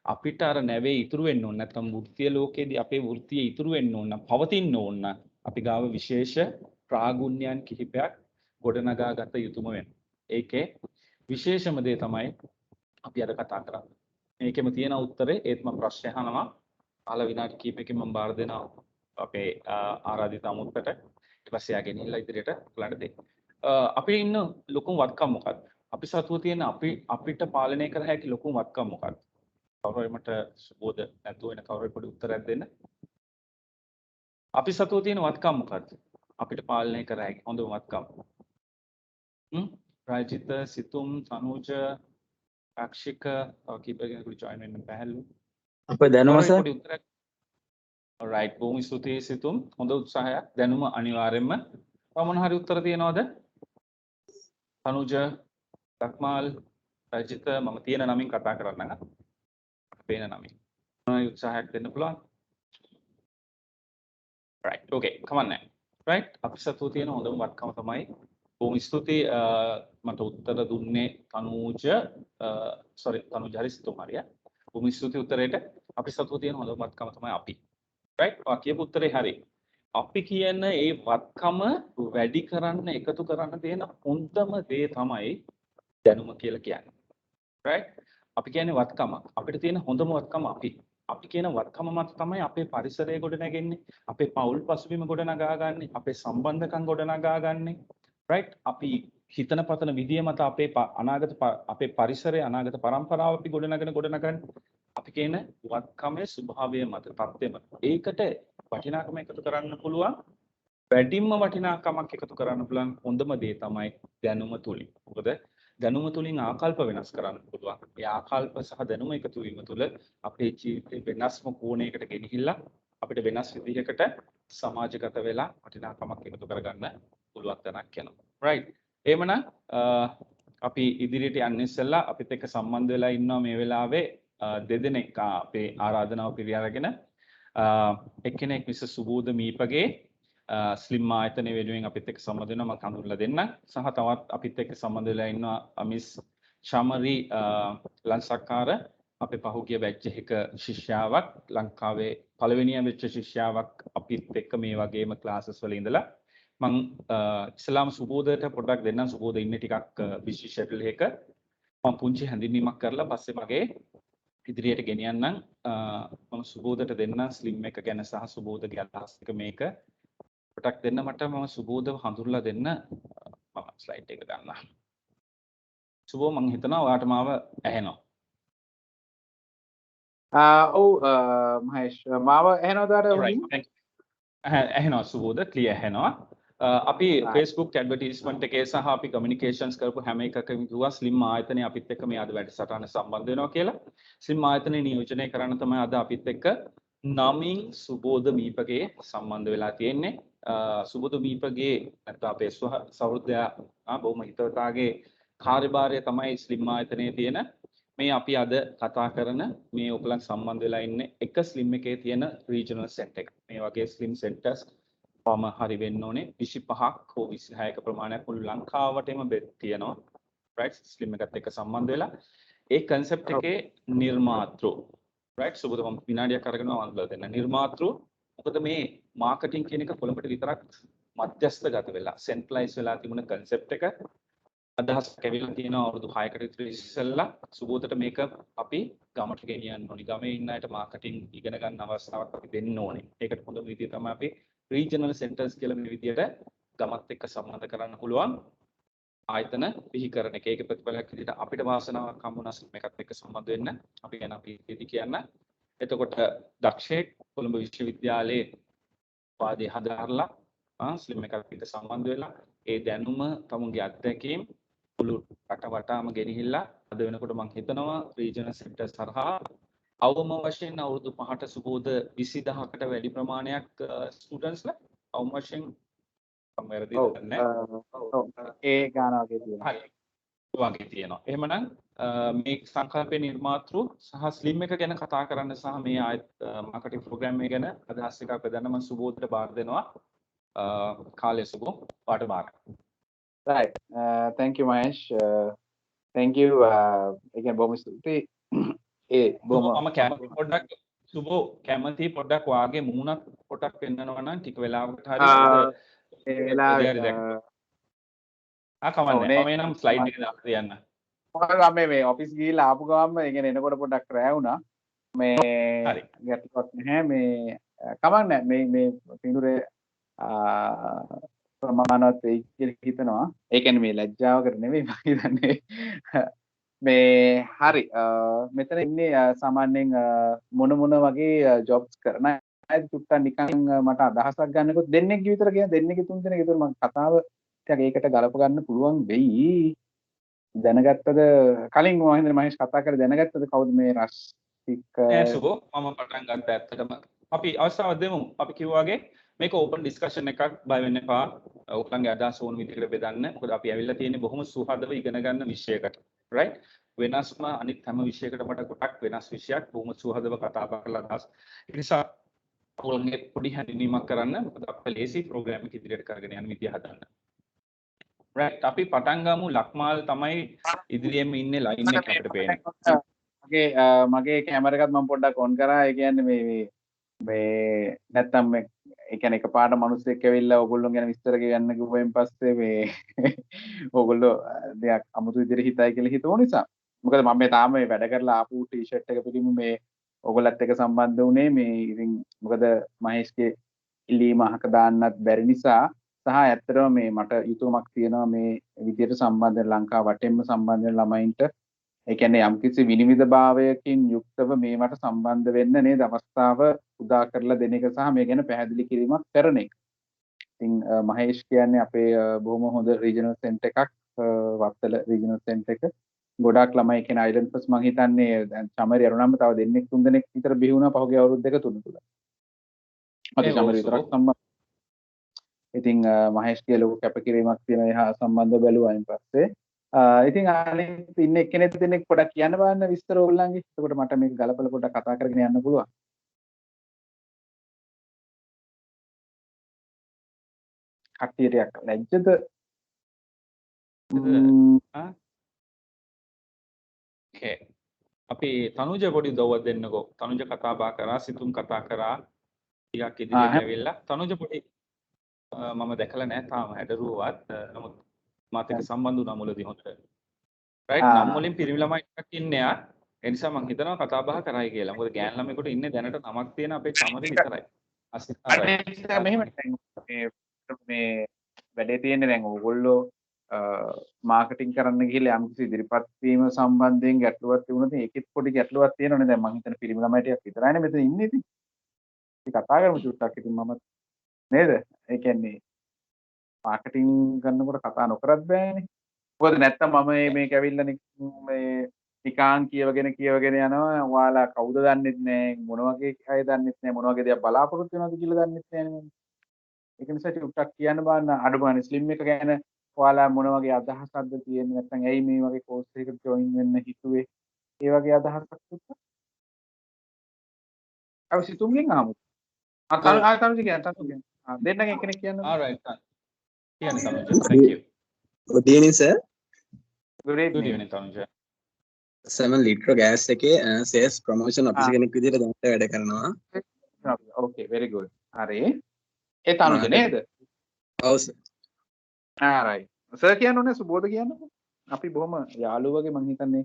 C: අපිට අර නැවේ ඉතුරු වෙන්න ඕන නැත්නම් වෘත්තීය ලෝකයේදී අපේ වෘත්තිය ඉතුරු වෙන්න ඕන පවතින්න ඕන අපි ගාව විශේෂ ප්‍රාගුණ්‍යයන් කිහිපයක් ගොඩනගා ගත යුතුම වෙනවා. ඒකේ විශේෂම දේ තමයි අපි අද කතා කරන්නේ. මේකෙම තියෙන උත්තරේ ඒත් මම ප්‍රශ්න අහනවා. අහලා විනාඩි කිහිපයකින් මම බාර දෙනවා අපේ ආරාධිත අමුත්තට. ඊට පස්සේ යාගෙන ඉල්ල ඉදිරියට බලන්න දෙන්න. අපේ ඉන්න ලොකුම වත්කම් මොකක්ද? අපි සතුව තියෙන අපිට පාලනය කර හැකි ලොකුම වත්කම් මොකක්ද? කවුරුහරි මට සුබෝධ නැතුව වෙන කවුරුහරි පොඩි උත්තරයක් දෙන්න. අපි සතුව තියෙන වත්කම් මොකක්ද? අපිට පාලනය කර හැකි හොඳම වත්කම්. රාජිත සිතුම් තනුජ අක්ෂික කීපගෙනෙකුට ජොයින් වෙන්න බැහැලු.
D: අපේ දැනුම සර්.
C: right බොහොම ස්තුතියි සිතුම්. හොඳ උත්සාහයක්. දැනුම අනිවාර්යෙන්ම. මොන හරි උත්තර තියනවද? තනුජ ලක්මාල් රාජිත මම තියෙන නමින් කතා කරන්නම්. පේන නමින්. උත්සාහයක් දෙන්න පුළුවන්. right okay come on now right අපි සතු තියෙන හොඳම වත්කම තමයි බොහොම ස්තුතියි මට උත්තර දුන්නේ තනූජ sorry තනූජ හරි සිතුමාරිය බොහොම ස්තුතියි උත්තරේට අපි සතු තියෙන හොඳම වත්කම තමයි අපි right ඔයා කියපු උත්තරේ හරි අපි කියන ඒ වත්කම වැඩි කරන්න එකතු කරන්න තියෙන හොඳම දේ තමයි දැනුම කියලා කියන්නේ right අපි කියන්නේ වත්කම අපිට තියෙන හොඳම වත්කම අපි කියන වත්කම මත තමයි අපේ පරිසරය ගොඩ නැගෙන්නේ අපේ පෞල් පසුබිම ගොඩ නගා ගන්න අපේ සම්බන්ධකම් ගොඩ නගා ගන්න right අපි හිතන පතන විදිය මත අපේ අනාගත අපේ පරිසරය අනාගත පරම්පරාව අපි ගොඩ නගන අපි කියන වත්කමේ ස්වභාවය මත තත්ත්වෙම ඒකට වටිනාකම එකතු කරන්න පුළුවන් වැඩිම වටිනාකමක් එකතු කරන්න පුළුවන් හොඳම දේ තමයි දැනුම තුලින් මොකද දැනුම තුලින් ආකල්ප වෙනස් කරන්න පුළුවන්. ඒ ආකල්ප සහ දැනුම එකතු වීම තුළ අපේ ජීවිතේ වෙනස්ම කෝණයකට ගෙනහිල්ලා අපිට වෙනස් විදිහකට සමාජගත වෙලා වටිනාකමක් එකතු කරගන්න පුළුවන් තැනක් යනවා. right. එහෙමනම් අපි ඉදිරියට යන්න ඉස්සෙල්ලා අපිත් එක්ක සම්බන්ධ වෙලා ඉන්නවා මේ වෙලාවේ දෙදෙනෙක් අපේ ආරාධනාව පිළිඅරගෙන එක්කෙනෙක් මිසස් සුබෝධ මීපගේ ස්ලිම් ආයතනය වෙනුවෙන් අපිත් එක්ක සම්බන්ධ වෙනවා මම හඳුන්වලා දෙන්නම් සහ තවත් අපිත් එක්ක සම්බන්ධ වෙලා ඉන්නවා මිස් ශමරි ලංසක්කාර අපේ පහුගිය බැච් එකක ශිෂ්‍යාවක් ලංකාවේ පළවෙනිය වෙච්ච ශිෂ්‍යාවක් අපිත් එක්ක මේ වගේම ක්ලාසස් වල ඉඳලා මම ඉස්ලාම් සුබෝධයට පොඩ්ඩක් දෙන්නම් සුබෝධ ඉන්නේ ටිකක් බිසි ෂෙඩියුල් එක මම පුංචි හැඳින්වීමක් කරලා පස්සේ මගේ ඉදිරියට ගෙනියන්නම් මම සුබෝධට දෙන්නම් ස්ලිම් එක ගැන සහ සුබෝධගේ අදහස් එක මේක පොඩක් දෙන්න මට මම සුබෝධව හඳුන්ලා දෙන්න මම ස්ලයිඩ් එක ගන්නවා. සුබෝ මම හිතනවා ඔයාට මාව ඇහෙනවා.
E: ඔව් මහේෂ් මාව ඇහෙනවද ඔයාලට?
C: ඇහෙනවා සුබෝධ ක්ලියර් ඇහෙනවා. අපි Facebook ඇඩ්වර්ටයිස්මන්ට් එකේ සහ අපි කමියුනිකේෂන්ස් කරපු හැම එකකම කිව්වා ස්ලිම් ආයතනය අපිත් එක්ක මේ අද වැඩසටහන සම්බන්ධ වෙනවා කියලා. ස්ලිම් ආයතනය නියෝජනය කරන්න තමයි අද අපිත් එක්ක නමින් සුබෝධ මීපගේ සම්බන්ධ වෙලා තියෙන්නේ. සුබෝධ මීපගේ නැත්නම් අපේ සහෘදයා බොහොම හිතවතාගේ කාර්යභාරය තමයි ස්ලිම් ආයතනයේ තියෙන මේ අපි අද කතා කරන මේ ඔයගලන් සම්බන්ධ වෙලා ඉන්නේ එක ස්ලිම් එකේ තියෙන රීජනල් සෙන්ටර් එක. මේ වගේ ස්ලිම් සෙන්ටර්ස් වම හරි වෙන්න ඕනේ 25ක් හෝ 26ක ප්‍රමාණයක් මුළු ලංකාවටම තියෙනවා. right ස්ලිම් එකත් එක්ක සම්බන්ධ වෙලා ඒ concept එකේ නිර්මාතෘ right සුබෝධ මම විනාඩියක් අරගෙන වන්දලා දෙන්න. නිර්මාතෘ මොකද මේ මාකටිං කියන එක කොළඹට විතරක් මධ්‍යස්ථගත වෙලා සෙන්ට්‍රලයිස් වෙලා තිබුණ concept එක අදහස් කැවිලා තියෙනවා අවුරුදු 6කට විතර ඉස්සෙල්ලා සුබෝධට මේක අපි ගමට ගෙනියන්න ඕනි. ගමේ ඉන්න අයට මාකටිං ඉගෙන ගන්න අවස්ථාවක් අපි දෙන්න ඕනේ. ඒකට හොඳ විදිය තමයි අපි රීජනල් සෙන්ටර්ස් කියලා මේ විදියට ගමත් එක්ක සම්බන්ධ කරන්න පුළුවන් ආයතන බිහි කරන එක. ඒක ප්‍රතිඵලයක් විදියට අපිට වාසනාවක් හම්බුණා මේකත් එක්ක සම්බන්ධ වෙන්න. අපි ගැන අපි ඉතින් කියන්න. එතකොට දක්ෂයෙක් කොළඹ විශ්වවිද්‍යාලයේ පාදේ හදාarලා ස්ලිම් එකක් එක්ක සම්බන්ධ වෙලා ඒ දැනුම තමුන්ගේ අත්දැකීම් මුළු රට වටාම ගෙනහිල්ලා අද වෙනකොට මම හිතනවා රීජනල් සෙන්ටර්ස් හරහා අවම වශයෙන් අවුරුදු 5ට සුබෝධ 20000කට වැඩි ප්‍රමාණයක් ස්ටුඩන්ට්ස්ලා අවම වශයෙන් මම වැරදිද නැහැ
E: ඒ ගාන වගේ තියෙනවා.
C: හරි වගේ තියෙනවා. එහෙමනම් මේ සංකල්පේ නිර්මාතෘ සහ ස්ලිම් එක ගැන කතා කරන්න සහ මේ මාකටිං ප්‍රෝග්‍රෑම් එක ගැන අදහස් එකක් බෙදන්න මම සුබෝධට බාර දෙනවා. කාලය සුබෝ පාට බාර.
E: right thank you Mahesh thank you again බොහොම ස්තුතියි.
C: මම කැමති පොඩ්ඩක් සුබෝ කැමති පොඩ්ඩක් වාගේ මූණක් පොඩක් පෙන්නනවා නම් ටික වෙලාවකට හරි
E: ඒ වෙලාවේ
C: කමන්නේ මම එනම් ස්ලයිඩ් එක දාලා තියන්න.
E: මම මේ ඔෆිස් ගිහිල්ලා ආපු ගමන් ඒ කියන්නේ එනකොට පොඩ්ඩක් රෑ වුණා. මේ
C: හරි
E: ගැටලුවක් නැහැ මේ කමන්නේ මේ පිටුරේ ප්‍රමාණවත් වෙයි කියලා හිතනවා. ඒ කියන්නේ මේ ලැජ්ජාවකට නෙමෙයි මම හිතන්නේ. මේ හරි මෙතන ඉන්නේ සාමාන්‍යයෙන් මොන වගේ ජොබ්ස් කරන අය චුට්ටක් නිකන් මට අදහසක් ගන්නකොත් දෙන්නෙක් විතර කියන දෙන්නෙක් තුන් දෙනෙක් විතර මම කතාව ටිකක් ඒකට ගලප ගන්න පුළුවන් වෙයි. දැනගත්තද කලින් මම හිතන්නේ මහේෂ් කතා කරලා දැනගත්තද කවුද මේ රස්තික්
C: නෑ සුබෝ මම පටන් ගත්ත ඇත්තටම අපි අවස්ථාවක් දෙමු. අපි කිව්වාගේ මේක ඕපන් ඩිස්කෂන් එකක් බය වෙන්න එපා. ඔයගොල්ලන්ගේ අදහස් ඕන විදිහට බෙදන්න. මොකද අපි ඇවිල්ලා තියෙන්නේ බොහොම සුහදව ඉගෙන ගන්න විෂයකට. right වෙනස්ම අනිත් හැම විෂයකට මට ගොඩක් වෙනස් විෂයක් බොහොම සුහදව කතා බහ කරලා දාස් ඒ නිසා ඔයගොල්ලන්ගේ පොඩි හැඳින්වීමක් කරන්න මොකද අපේ ලේසි ප්‍රෝග්‍රෑම් එක ඉදිරියට කරගෙන යන විදිය හදන්න right අපි පටන් ගමු ලක්මාල් තමයි ඉදිරියෙම ඉන්නේ ලයින් එක අපිට පේන්නේ
E: මගේ කැමරා එකත් මම පොඩ්ඩක් ඔන් කරා ඒ කියන්නේ මේ නැත්තම් මේ ඒ කියන්නේ එකපාරට මිනිස්සෙක් ඇවිල්ලා ඕගොල්ලෝ ගැන විස්තර කියන්න කිව්වෙන් පස්සේ මේ ඕගොල්ලෝ දෙයක් අමුතු විදිහට හිතයි කියලා හිතුව නිසා මොකද මම මේ තාම මේ වැඩ කරලා ආපු ටී-ෂර්ට් එක පිටින් මේ ඕගොල්ලත් එක්ක සම්බන්ධ වුණේ මේ ඉතින් මොකද මහේෂ්ගේ ඉල්ලීම අහක දාන්නත් බැරි නිසා සහ ඇත්තටම මේ මට යුතුයමක් තියෙනවා මේ විදිහට සම්බන්ධ ලංකාව වටෙන්ම සම්බන්ධ වෙන ළමයින්ට ඒ කියන්නේ යම්කිසි විනිවිද භාවයකින් යුක්තව මේවට සම්බන්ධ වෙන්න නේද අවස්ථාව උදා කරලා දෙන එක සහ මේ ගැන පැහැදිලි කිරීමක් කරන එක. ඉතින් මහේෂ් කියන්නේ අපේ බොහොම හොඳ රීජනල් සෙන්ටර් එකක් වත්තල රීජනල් සෙන්ටර් එක. ගොඩාක් ළමයි කියන අයිලන්ඩ් පස් මම හිතන්නේ දැන් චමරි අරුණම්ම තව දෙන්නෙක් තුන් දෙනෙක් විතර බිහි වුණා පහුගිය අවුරුදු දෙක තුන තුල. අද චමරි විතරක් සම්බන්ධ. ඉතින් මහේෂ්ගේ ලොකු කැපකිරීමක් තියෙන එහා සම්බන්ධ බැලුවායින් පස්සේ ඉතින් අනිත් ඉන්න එක්කෙනෙක් දෙන්නෙක් පොඩක් කියන්න බලන්න විස්තර ඕගොල්ලන්ගේ. එතකොට මට මේක ගලපලා පොඩක් කතා කරගෙන යන්න පුළුවන්. කට්ටියට ලැජ්ජද?
C: okay අපි තනුජ පොඩි දවස් දෙන්නකෝ. තනුජ කතා බහ කරා, සිතුම් කතා කරා. ටිකක් ඉදිරියට ඇවිල්ලා තනුජ පොඩි මම දැකලා නැහැ තාම හැඩරුවවත්. නමුත් මාත් එක්ක සම්බන්ධ වුණා මුලදී හොඳට. right නම් වලින් පිරිමි ළමයි ටිකක් ඉන්නේ ආ. ඒ නිසා මම හිතනවා කතා බහ කරයි කියලා. මොකද ගෑන් ළමයෙකුට ඉන්නේ දැනට නමක් තියෙන අපේ චමරි විතරයි.
E: මෙහෙම මේ වැඩේ තියෙන්නේ දැන් ඕගොල්ලෝ මාකටිං කරන්න ගිහලා යම්කිසි ඉදිරිපත් වීම සම්බන්ධයෙන් ගැටලුවක් තිබුණොත් ඒකෙත් පොඩි ගැටලුවක් තියෙනවනේ. දැන් මම හිතන්නේ පිරිමි ළමයි ටිකක් විතරයිනේ මෙතන ඉන්නේ ඉතින්. අපි කතා කරමු චුට්ටක් ඉතින් මම නේද? ඒ කියන්නේ මාකටිං කරනකොට කතා නොකරත් බෑනේ. මොකද නැත්තම් මම මේක ඇවිල්ලා මේ නිකාන් කියවගෙන යනවා. ඔයාලා කවුද දන්නෙත් නෑ, මොන වගේ අය දන්නෙත් නෑ, මොන වගේ දේවල් බලාපොරොත්තු වෙනවද කියලා දන්නෙත් නෑනේ මම. ඒක නිසා ටිකක් කියන්න බලන්න අඩුමනේ ස්ලිම් එක ගැන ඔයාලා මොන වගේ අදහසක්ද තියෙන්නේ නැත්නම් ඇයි මේ වගේ කෝස් එකකට ජොයින් වෙන්න හිතුවේ? ඒ වගේ අදහසක් තිබ්බා. අපි සිතුම්ගෙන් ආමු. අතන කියන්නේ දෙන්නගෙන් එක්කෙනෙක් කියන්න.
C: all right කියන්න Thanuja. thank you.
D: good evening sir.
E: good
C: good evening Thanuja.
D: Saman Litro gas එකේ සේල්ස් ප්‍රොමෝෂන් ඔෆිස් කෙනෙක් විදිහට දැන් වැඩ කරනවා.
E: okay very good. හරි. ඒ තනුජ නේද?
D: ඔව් සර්.
E: right. සර් කියන්න ඕනේ සුබෝධ කියන්නකෝ. අපි බොහොම යාළුවෝ වගේ මම හිතන්නේ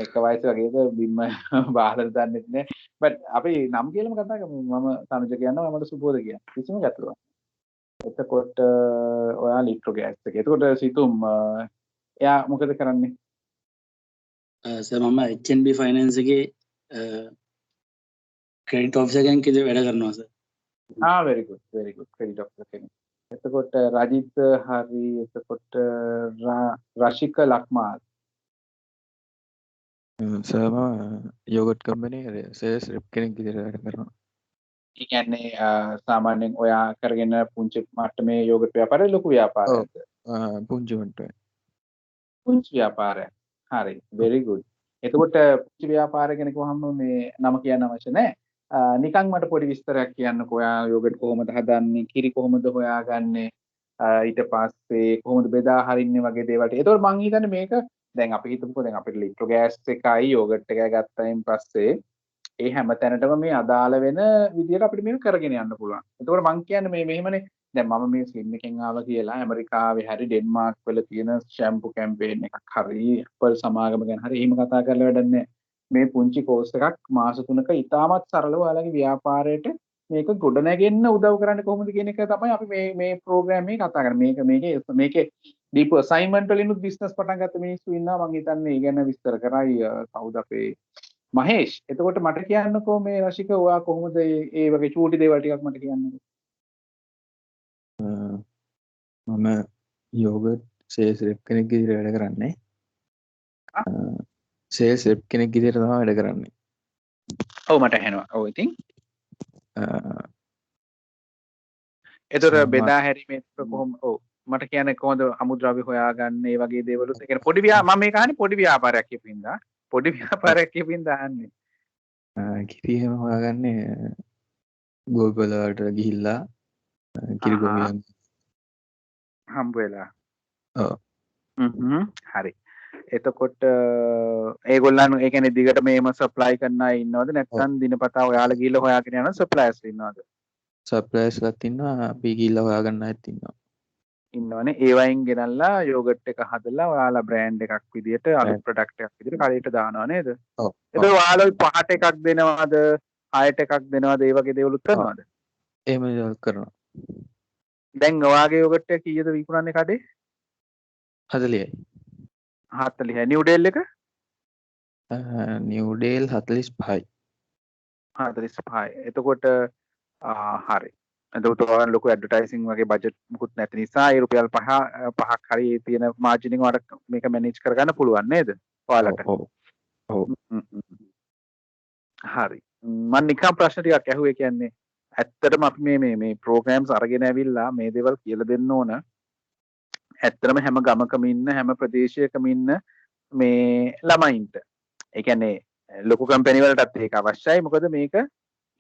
E: එක වයස වගේද බිම්ම බාහිර දන්නෙත් නෑ. but අපි නම් කියලාම කතා කරමු. මම තනුජ කියනවා මමට සුබෝධ කියනවා. කිසිම ගැටලුවක්. එතකොට ඔයා ලිට්‍රෝ ගෑස් එක. එතකොට සිතුම් එයා මොකද කරන්නේ?
F: සර් මම HNB ෆයිනෑන්ස් එකේ ක්‍රෙඩිට් ඔෆිසර් කෙනෙක් විදිහට වැඩ කරනවා sir.
E: very good credit officer කෙනෙක්. එතකොට රජිත් හරි එතකොට රශික Lakmal
G: සර්ම yoghurt company sales rep කෙනෙක් විදිහට වැඩ කරනවා.
E: ඒ කියන්නේ සාමාන්‍යයෙන් ඔයා කරගෙන පුංචි මට්ටමේ යෝගට් ව්‍යාපාරය ලොකු ව්‍යාපාරයක්ද?
G: පුංචි වන්ට.
E: පුංචි ව්‍යාපාරයක්. හරි very good. එතකොට පුංචි ව්‍යාපාරය ගැන කොහොම මේ නම කියන්න අවශ්‍ය නැහැ. නිකන් මට පොඩි විස්තරයක් කියන්නකෝ. ඔයා යෝගට් කොහොමද හදන්නේ? කිරි කොහොමද හොයාගන්නේ? ඊට පස්සේ කොහොමද බෙදා හරින්නේ වගේ දේවල්. ඒතකොට මං හිතන්නේ මේක දැන් අපි හිතමුකෝ දැන් අපිට ලිට්‍රෝ ගෑස් එකයි යෝගට් එකයි ගත්තායින් පස්සේ ඒ හැම තැනටම මේ අදාළ වෙන විදියට අපිට මේක කරගෙන යන්න පුළුවන්. එතකොට මං කියන්නේ මේ මෙහෙමනේ දැන් මම මේ ස්ලිම් එකෙන් ආවා කියලා ඇමරිකාවේ හරි ඩෙන්මාර්ක් වල තියෙන ෂැම්පු කැම්පේන් එකක් හරි අපල් සමාගම ගැන හරි එහෙම කතා කරලා වැඩක් නැහැ. මේ පුංචි කෝස් එකක් මාස 3ක ඉතාමත් සරලව ඔයාලගේ ව්‍යාපාරයට මේක ගොඩනැගෙන්න උදව් කරන්නේ කොහොමද කියන එක තමයි අපි මේ ප්‍රෝග්‍රෑම් එකේ කතා කරන්නේ. මේකේ දීපු අසයින්මන්ට් වලිනුත් බිස්නස් පටන් ගත්ත මිනිස්සු ඉන්නවා. මම හිතන්නේ ඒ ගැන විස්තර කරයි කවුද අපේ මහේෂ්. එතකොට මට කියන්නකෝ මේ රශික ඔයා කොහොමද ඒ වගේ චූටි දේවල් ටිකක් මට කියන්නකෝ.
G: මම යෝගට් සේල්ස් රෙප් කෙනෙක් විදිහට වැඩ කරන්නේ. සේල්ස් රෙප් කෙනෙක් විදිහට තමයි වැඩ කරන්නේ.
E: ඔව් මට ඇහෙනවා. ඔව් ඉතින් එතකොට බෙදා හැරීමේ කොහොම ඔව් මට කියන්නේ කොහොමද අමුද්‍රව්‍ය හොයාගන්න ඒ වගේ දේවලුත්. ඒ කියන්නේ පොඩි මම මේක අහන්නේ පොඩි ව්‍යාපාරයක් කියපින්දා. පොඩි ව්‍යාපාරයක් කියපින්දා අහන්නේ.
G: කිරි එහෙම හොයාගන්නේ ගෝපලවට ගිහිල්ලා කිරි ගොවියන්
E: හම්බ වෙලා.
G: ඔව්.
E: හරි. එතකොට ඒගොල්ලන් ඒ කියන්නේ දිගට මේම සප්ලයි කරන්න අය ඉන්නවද නැත්නම් දිනපතා ඔයාලා ගිහිල්ලා හොයාගෙන යන සප්ලයර්ස් ඉන්නවද?
G: සප්ලයර්ස්ලාත් ඉන්නවා අපි ගිහිල්ලා හොයාගන්න අයත් ඉන්නවා.
E: ඉන්නවනේ. ඒ වයින් ගෙනල්ලා යෝගට් එක හදලා ඔයාලා බ්‍රෑන්ඩ් එකක් විදියට අලුත් ප්‍රොඩක්ට් එකක් විදියට කඩේට දානවා නේද?
G: ඔව්.
E: එතකොට ඔයාලා පහට එකක් දෙනවද? හයට එකක් දෙනවද? ඒ වගේ දේවලුත් කරනවද?
G: එහෙම දේවල් කරනවා.
E: දැන් ඔයාගේ යෝගට් එක කීයද විකුණන්නේ කඩේ?
G: 40යි.
E: 40. නිව් ඩේල් එක?
G: නිව් ඩේල් 45යි.
E: 45. එතකොට හරි. එතකොට ඔයාලා ලොකු ඇඩ්වර්ටයිසින් වගේ බජට් මුකුත් නැති නිසා ඒ රුපියල් 5ක් හරි තියෙන මාර්ජින් එක ඔයාලට මේක මැනේජ් කරගන්න පුළුවන් නේද? ඔයාලට.
G: ඔව්. ඔව්.
E: හරි. මම නිකන් ප්‍රශ්න ටිකක් ඇහුවේ කියන්නේ ඇත්තටම අපි මේ ප්‍රෝග්‍රෑම්ස් අරගෙන ඇවිල්ලා මේ දේවල් කියලා දෙන්න ඕන. ඇත්තටම හැම ගමකම ඉන්න හැම ප්‍රදේශයකම ඉන්න මේ ළමයින්ට. ඒ කියන්නේ ලොකු කම්පැනි වලටත් ඒක අවශ්‍යයි. මොකද මේක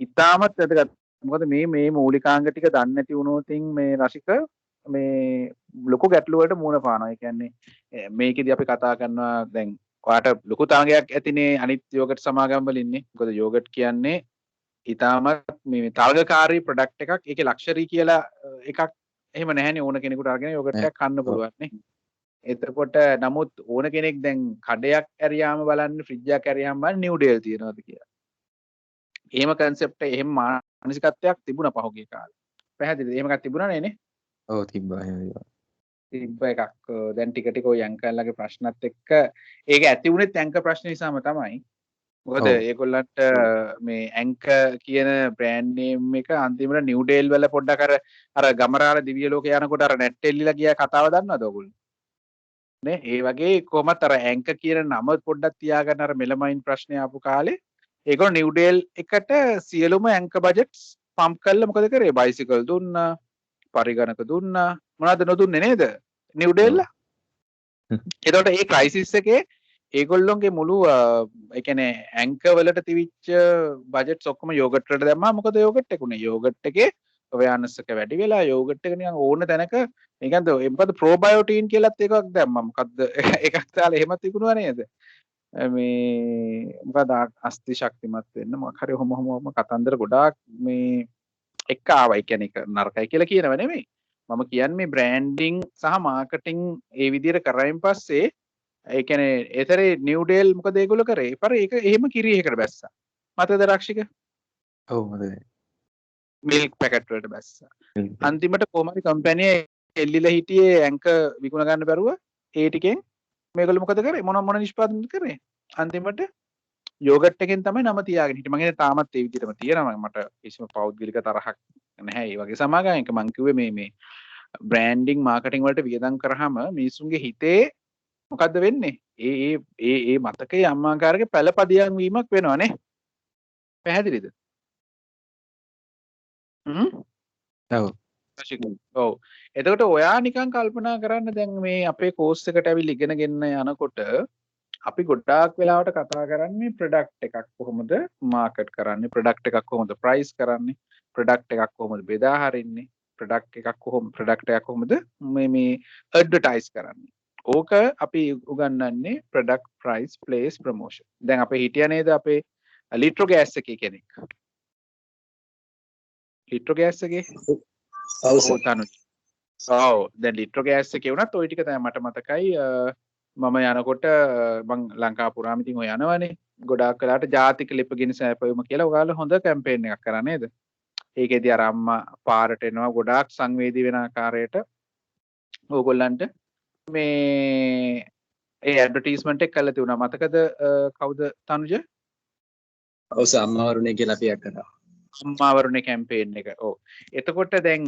E: ඉතාමත් වැදගත්. මොකද මේ මූලිකාංග ටික දන්නේ නැති වුණොත් මේ රසික මේ ලොකු ගැටලු වලට මුහුණ පානවා. ඒ කියන්නේ මේකෙදි අපි කතා කරනවා දැන් ඔයාට ලොකු තරගයක් ඇතිනේ අනිත් යෝගට් සමාගම් වල ඉන්නේ. මොකද යෝගට් කියන්නේ ඉතාමත් මේ තරගකාරී ප්‍රොඩක්ට් එකක්. ඒකේ ලක්ෂරි කියලා එකක් එහෙම නැහැනේ ඕන කෙනෙකුට අරගෙන යෝගට් එකක් කන්න පුළුවන් නේ. එතකොට නමුත් ඕන කෙනෙක් දැන් කඩයක් ඇරියාම බලන්න ෆ්‍රිජ් එකක් ඇරියාම බලන්න නිව් ඩේල් තියෙනවද කියලා. එහෙම කන්සෙප්ට් එහෙම මානසිකත්වයක් තිබුණා පහුගිය කාලේ. පැහැදිලිද? එහෙම එකක් තිබුණා නේ නේ?
G: ඔව් තිබ්බා එහෙම දේවල්.
E: තිබ්බ එකක්. දැන් ටික ටික ඔය යංකල්ලාගේ ප්‍රශ්නත් එක්ක ඒක ඇති වුණේ ඇංක ප්‍රශ්න නිසාම තමයි. මොකද ඒගොල්ලන්ට මේ ඇංක කියන බ්‍රෑන්ඩ් නේම් එක අන්තිමට නිව් ඩේල් වල පොඩ්ඩක් අර ගමරාල දිව්‍ය ලෝකේ යනකොට අර නැට්ටෙල්ලිලා ගියා කතාව දන්නවද ඔයගොල්ලෝ? නේ ඒ වගේ කොහමත් අර ඇංක කියන නම පොඩ්ඩක් තියාගන්න අර මෙලමයින් ප්‍රශ්නේ ආපු කාලේ ඒගොල්ලෝ නිව් ඩේල් එකට සියලුම ඇංක බජට්ස් පම්ප් කළා මොකද කරේ බයිසිකල් දුන්නා පරිගණක දුන්නා මොනවද නොදුන්නේ නේද නිව් ඩේල්ලා එතකොට මේ ක්‍රයිසිස් එකේ ඒගොල්ලොන්ගේ මුළු ඒ කියන්නේ ඇංක වලට තිවිච්ච බජට්ස් ඔක්කොම යෝගට් වලට දැම්මා මොකද යෝගට් එකුනේ යෝගට් එකේ අවයානස් එක වැඩි වෙලා යෝගට් එක නිකන් ඕන තැනක නිකන්ද මොකද ප්‍රෝබයෝටින් කියලාත් එකක් දැම්මා මොකද්ද එකක් දාලා එහෙමත් විකුණුවා නේද මේ මොකද අස්ති ශක්තිමත් වෙන්න මොකක් හරි ඔහොම කතන්දර ගොඩාක් මේ එක ආවා. ඒ කියන්නේ ඒක නරකයි කියලා කියනව නෙමෙයි. මම කියන්නේ මේ බ්‍රෑන්ඩින් සහ මාකටිං ඒ විදිහට කරායින් පස්සේ ඒ කියන්නේ ඒතරේ නිව් ඩේල් මොකද ඒගොල්ලෝ කරේ? පර ඒක එහෙම කිරියකට බැස්සා. මතකද රක්ෂික?
G: ඔව් මතකයි.
E: මිල්ක් පැකට් වලට බැස්සා. අන්තිමට කොහොම හරි කම්පැනි එල්ලිලා හිටියේ ඇංක විකුණ ගන්න බැරුව ඒ ටිකෙන් මේගොල්ලෝ මොකද කරේ? මොන නිෂ්පාදනය කරේ? අන්තිමට යෝගට් එකෙන් තමයි නම තියාගෙන හිටියේ. මම හිතන්නේ තාමත් ඒ විදිහටම තියෙනවා. මට කිසිම පෞද්ගලික තරහක් නැහැ. ඒ වගේ සමාගමයක මම කිව්වේ මේ බ්‍රෑන්ඩින් මාකටිං වලට වියදම් කරාම මිනිසුන්ගේ හිතේ මොකද්ද වෙන්නේ? ඒ මතකයේ අම්මාකාරගේ පළපදියම් වීමක් වෙනවනේ. පැහැදිලිද?
G: ඔව්.
E: ඔව්. එතකොට ඔයා නිකන් කල්පනා කරන්න දැන් මේ අපේ කෝස් එකට ඇවිල්ලා ඉගෙනගෙන යනකොට අපි ගොඩාක් වෙලාවට කතා කරන්නේ ප්‍රොඩක්ට් එකක් කොහොමද මාකට් කරන්නේ, ප්‍රොඩක්ට් එකක් කොහොමද ප්‍රයිස් කරන්නේ, ප්‍රොඩක්ට් එකක් කොහොමද බෙදා හරින්නේ, ප්‍රොඩක්ට් එකක් කොහොමද මේ ඇඩ්වර්ටයිස් කරන්නේ. ඕක අපි උගන්වන්නේ ප්‍රොඩක්ට් ප්‍රයිස් ප්ලේස් ප්‍රොමෝෂන්. දැන් අපේ හිටියා නේද අපේ ලිට්‍රෝ ගෑස් එකේ කෙනෙක්. ලිට්‍රෝ ගෑස් එකේ
D: ඔව් සර්.
E: ඔව් දැන් ලිට්‍රෝ ගෑස් එකේ වුණත් ওই ටික තමයි මට මතකයි මම යනකොට මං ලංකා පුරාම ඉතින් ඔය යනවනේ ගොඩාක් වෙලාවට ජාතික ලිපගිනි සෑපයුම කියලා ඔයාලා හොඳ කැම්පේන් එකක් කරා නේද? ඒකෙදී අර අම්මා පාරට එනවා ගොඩාක් සංවේදී වෙන ආකාරයට ඕගොල්ලන්ට මේ ඒ ඇඩ්වර්ටයිස්මන්ට් එක කළා තියුණා. මතකද කවුද තනුජ?
D: ඔව් සර් අම්මා වරුනේ කියලා අපි එකක් කරා.
E: අම්මා වරුනේ කැම්පේන් එක. ඔව්. එතකොට දැන්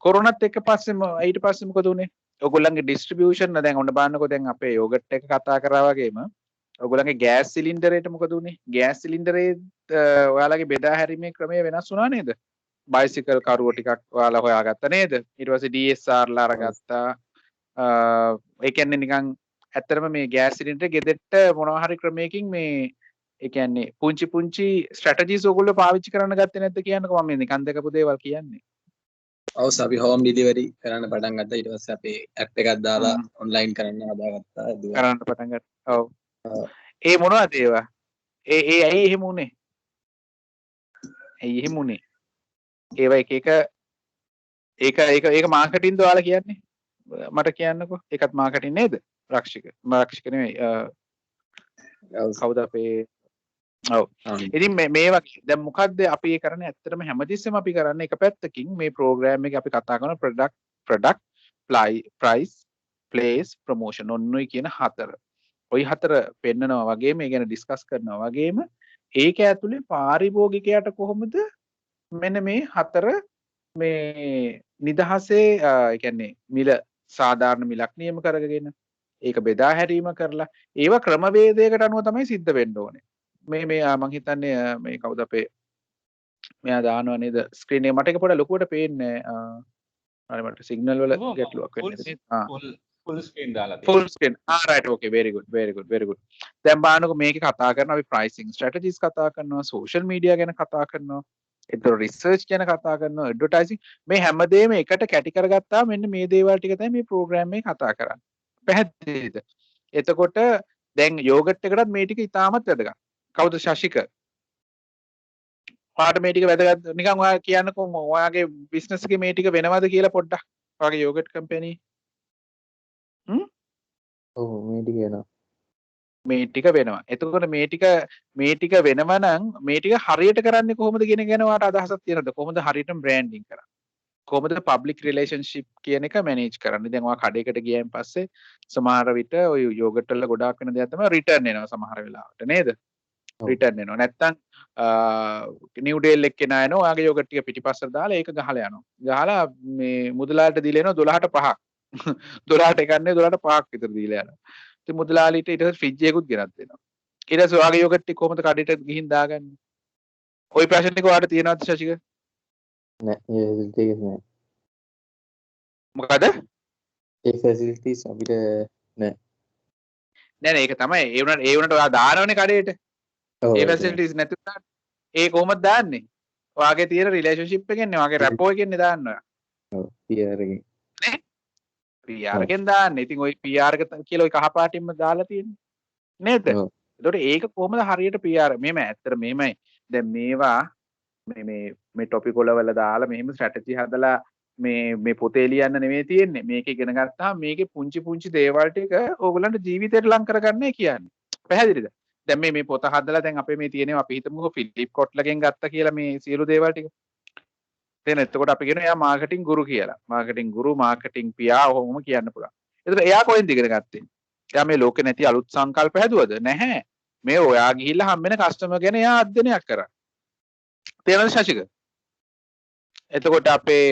E: කොරෝනාත් එක්ක පස්සේ ඊට පස්සේ මොකද උනේ? ඔයගොල්ලන්ගේ ඩිස්ට්‍රිබියුෂන් දැන් ඔන්න බලන්නකෝ දැන් අපේ යෝගට් එක කතා කරා වගේම ඔයගොල්ලන්ගේ ගෑස් සිලින්ඩරේට මොකද උනේ? ගෑස් සිලින්ඩරේ ඔයාලගේ බෙදා හැරීමේ ක්‍රමය වෙනස් වුණා නේද? බයිසිකල් කරුවෝ ටිකක් ඔයාලා හොයාගත්තා නේද? ඊට පස්සේ DSR ලා අරගත්තා. ඒ කියන්නේ නිකන් ඇත්තටම මේ ගෑස් සිලින්ඩරේ ගෙදෙට්ට මොනවා හරි ක්‍රමයකින් මේ ඒ කියන්නේ පුංචි පුංචි ස්ට්‍රැටජිස් ඔයගොල්ලෝ පාවිච්චි කරන්න ගත්තේ නැද්ද කියන්නකෝ මම මේ නිකන් දැකපු දේවල් කියන්නේ.
D: ඔව් අපි හෝම් ඩිලිවරි කරන්න පටන් ගත්තා. ඊට පස්සේ අපි ඇප් එකක් දාලා ඔන්ලයින් කරන්න හදාගත්තා.
E: කරන්න පටන් ගත්තා. ඔව්. ඒ මොනවද ඒවා? ඒ ඇයි එහෙම උනේ? ඇයි එහෙම උනේ? ඒවා ඒක මාකටින්ද ඔයාලා කියන්නේ? මට කියන්නකෝ. ඒකත් මාකටින් නේද? රක්ෂික නෙමෙයි. කවුද අපේ ඔව්. ඉතින් මේ වගේ දැන් මොකද්ද අපි ඒ කරන්නේ? ඇත්තටම හැමතිස්සෙම අපි කරන්නේ එක පැත්තකින් මේ ප්‍රෝග්‍රෑම් එකේ අපි කතා කරන ප්‍රොඩක්ට් ප්‍රයිස් ප්ලේස් ප්‍රොමෝෂන් ඔන්නෝයි කියන හතර. ওই හතර පෙන්නනවා වගේම මේ ගැන ඩිස්කස් කරනවා වගේම ඒක ඇතුලේ පාරිභෝගිකයාට කොහොමද මෙන්න මේ හතර මේ නිදහසේ ඒ කියන්නේ මිල සාධාරණ මිලක් නියම කරගෙන ඒක බෙදා හැරීම කරලා ඒව ක්‍රමවේදයකට අනුව තමයි සිද්ධ වෙන්න ඕනේ. මේ මම හිතන්නේ මේ කවුද අපේ මෙයා දානවා නේද ස්ක්‍රීන් එක මට ඒක පොඩ්ඩක් ලොකුවට පේන්නේ හරි මට සිග්නල් වල ගැටලුවක් වෙන්නේ
C: ෆුල් ස්ක්‍රීන් දාලා
E: full screen right okay very good දැන් බලන්නකො මේකේ කතා කරනවා අපි ප්‍රයිසිං ස්ට්‍රැටජිස් කතා කරනවා සෝෂල් මීඩියා ගැන කතා කරනවා ඒතර රිසර්ච් ගැන කතා කරනවා ඇඩ්වර්ටයිසිං මේ හැමදේම එකට කැටි කරගත්තා මෙන්න මේ දේවල් ටික තමයි මේ ප්‍රෝග්‍රෑම් එකේ කතා කරන්නේ පැහැදිලිද එතකොට දැන් යෝගට් එකටත් මේ ටික ඉතාමත් වැදගත් කවුද ශශික පාට මේ ටික වැදගත් නිකන් ඔයා කියන්නකෝ ඔයාගේ බිස්නස් එකේ මේ ටික වෙනවද කියලා පොඩ්ඩක් ඔයාගේ යෝගට් කම්පැනි
G: ඔව් මේ ටික වෙනවා.
E: මේ ටික වෙනවා. එතකොට මේ ටික වෙනවා නම් මේ ටික හරියට කරන්නේ කොහොමද කියන ගැන ඔයාට අදහසක් තියෙනවද? කොහොමද හරියටම බ්‍රෑන්ඩින් කරන්නේ? කොහොමද පබ්ලික් රිලේෂන්ෂිප් කියන එක මැනේජ් කරන්නේ? දැන් ඔයා කඩේකට ගියයින් පස්සේ සමහර විට ඔය යෝගට් වල ගොඩාක් වෙන දේක් තමයි රිටර්න් එනවා සමහර වෙලාවට නේද? රිටර්න් එනවා. නැත්තම් නිව් ඩේල් එක්කේ නා එනවා. ඔයාගේ යෝගට් ටික පිටිපස්සට දාලා ඒක ගහලා යනවා. ගහලා මේ මුදලාලට දීලා එනවා 12ට 5ක්. 12ට එකන්නේ 12ට 5ක් විතර දීලා යනවා. ඉතින් මුදලාලිට ඊට පස්සේ ෆ්‍රිජ් එකකුත් ගෙනත් දෙනවා. ඊට පස්සේ ඔයාගේ යෝගට් ටික කොහොමද කඩේට ගිහින් දාගන්නේ? ওই ප්‍රශ්න ටික ඔයාලට තියෙනවද ශශික?
G: නෑ ඒ facilities නෑ.
E: මොකද?
G: ඒ facilities අපිට නෑ.
E: නෑ ඒක තමයි ඒ වුණාට ඔයා දානවනේ කඩේට. ඒ facilities නැතුව දාන්න. ඒ කොහොමද දාන්නේ? ඔයාගේ තියෙන රිලේෂන්ෂිප් එකෙන්නේ ඔයාගේ රැපෝ එකෙන්නේ දාන්න ඔයා.
G: ඔව් PR එකෙන්.
E: නේ? PR එකෙන් දාන්න. ඉතින් ওই PR එක කියලා ওই කහ පාටින්ම දාලා තියෙන්නේ. නේද? ඒතකොට ඒක කොහොමද හරියට PR මෙහෙම ඇත්තට මෙහෙමයි. දැන් මේවා මේ ටොපික් වල දාලා මෙහෙම ස්ට්‍රැටජි හදලා මේ පොතේ ලියන්න නෙමෙයි තියෙන්නේ. මේක ඉගෙන ගත්තාම මේකේ පුංචි දේවල් ටික ඕගොල්ලන්ට ජීවිතේට ලං කරගන්නයි කියන්නේ. පැහැදිලිද? දැන් මේ පොත හදලා දැන් අපේ මේ තියෙනවා අපි හිතමුකෝ ෆිලිප් කොට්ලගෙන් ගත්තා කියලා මේ සියලු දේවල් ටික. දැන් එතකොට අපි කියනවා එයා මාකටිං ගුරු කියලා. මාකටිං ගුරු, මාකටිං පියා ඔහොම කියන්න පුළුවන්. එතකොට එයා කොහෙන්ද ඉගෙන ගත්තේ? එයා මේ ලෝකේ නැති අලුත් සංකල්ප හැදුවද? නැහැ. මේ ඔයා ගිහිල්ලා හම්බෙන කස්ටමර් ගැන එයා අධ්‍යයනයක් කරා. තේරෙනවද ශශික? එතකොට අපේ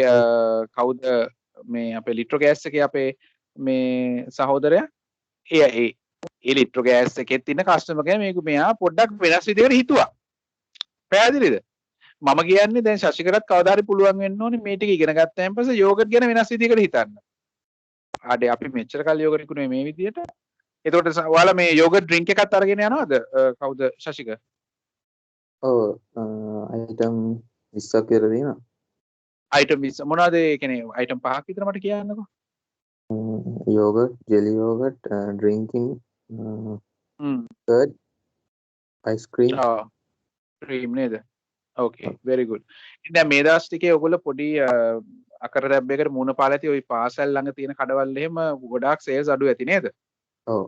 E: කවුද මේ අපේ ලිට්‍රෝ ගෑස් එකේ අපේ මේ සහෝදරයා ඒ ලිට්‍රෝ ගෑස් එකේ තියෙන කස්ටමර් ගැන මේක මෙයා පොඩ්ඩක් වෙනස් විදිහකට හිතුවා. පැහැදිලිද? මම කියන්නේ දැන් ශශිකරත් කවදා හරි පුළුවන් වෙන්න ඕනේ මේ ටික ඉගෙන ගත්තාන් පස්සේ යෝගට් ගැන වෙනස් විදිහකට හිතන්න. ආඩේ අපි මෙච්චර කල් යෝගට් ඉක්ුණේ මේ විදිහට. එතකොට ඔයාලා මේ යෝගට් ඩ්‍රින්ක් එකක් අරගෙන යනවද? කවුද ශශික?
G: ඔව් අයිටම් 20ක් විතර තියෙනවා.
E: අයිටම් 20 මොනවද ඒ කියන්නේ අයිටම් 5ක් විතර මට කියන්නකෝ.
G: yogurt, jelly yogurt, drinking, curd, ice cream.
E: Cream නේද? okay very good. ඉතින් මේ දවස් ටිකේ ඔයගොල්ලෝ පොඩි අකරදැබ්බයකට මුණ පාලා ඇති ওই පාසල් ළඟ තියෙන කඩවල් එහෙම ගොඩාක් සේල්ස් අඩු ඇති නේද?
G: ඔව්.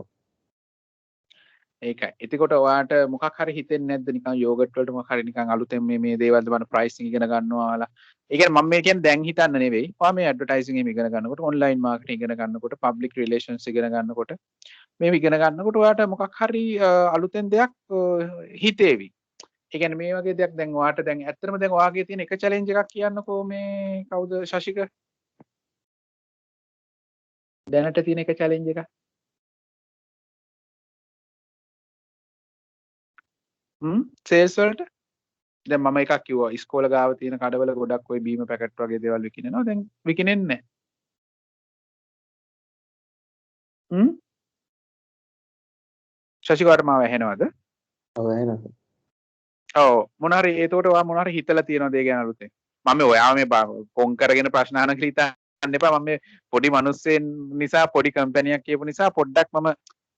E: ඒකයි. එතකොට ඔයාට මොකක් හරි හිතෙන්නේ නැද්ද නිකන් යෝගට් වලට මොකක් හරි නිකන් අලුතෙන් මේ දේවල් බලන ප්‍රයිසිං ඉගෙන ගන්නවා වලා. ඒ කියන්නේ මම මේ කියන්නේ දැන් හිතන්න නෙවෙයි. ඔයා මේ ඇඩ්වර්ටයිසිං එහෙම ඉගෙන ගන්නකොට, ඔන්ලයින් මාකටිං ඉගෙන ගන්නකොට, පබ්ලික් රිලේෂන්ස් ඉගෙන ගන්නකොට මේ ඉගෙන ගන්නකොට ඔයාට මොකක් හරි අලුතෙන් දෙයක් හිතේවි. ඒ කියන්නේ මේ වගේ දෙයක් දැන් ඔයාට දැන් ඇත්තටම දැන් ඔයාගේ තියෙන එක චැලෙන්ජ් එකක් කියන්නකෝ මේ කවුද ශශික? දැනට තියෙන එක චැලෙන්ජ් එක. සේල්ස් වලට දැන් මම එකක් කිව්වා ඉස්කෝල ගාව තියෙන කඩවල ගොඩක් ওই බීම පැකට් වගේ දේවල් විකිනෙනවා. දැන් විකිනෙන්නේ නැහැ. ශෂිකාට මාව ඇහෙනවද?
G: ඔව් එහෙනම්
E: ඔව් මොන හරි ඒතකොට ඔයා මොන හරි හිතලා තියෙනවද ඒ ගැන අලුතෙන්? මම ඔයාව මේ කොන් කරගෙන ප්‍රශ්න අහන කියලා හිතන්න එපා. මම මේ පොඩි මිනිස්සෙන් නිසා පොඩි කම්පැනියක් කියපු නිසා පොඩ්ඩක් මම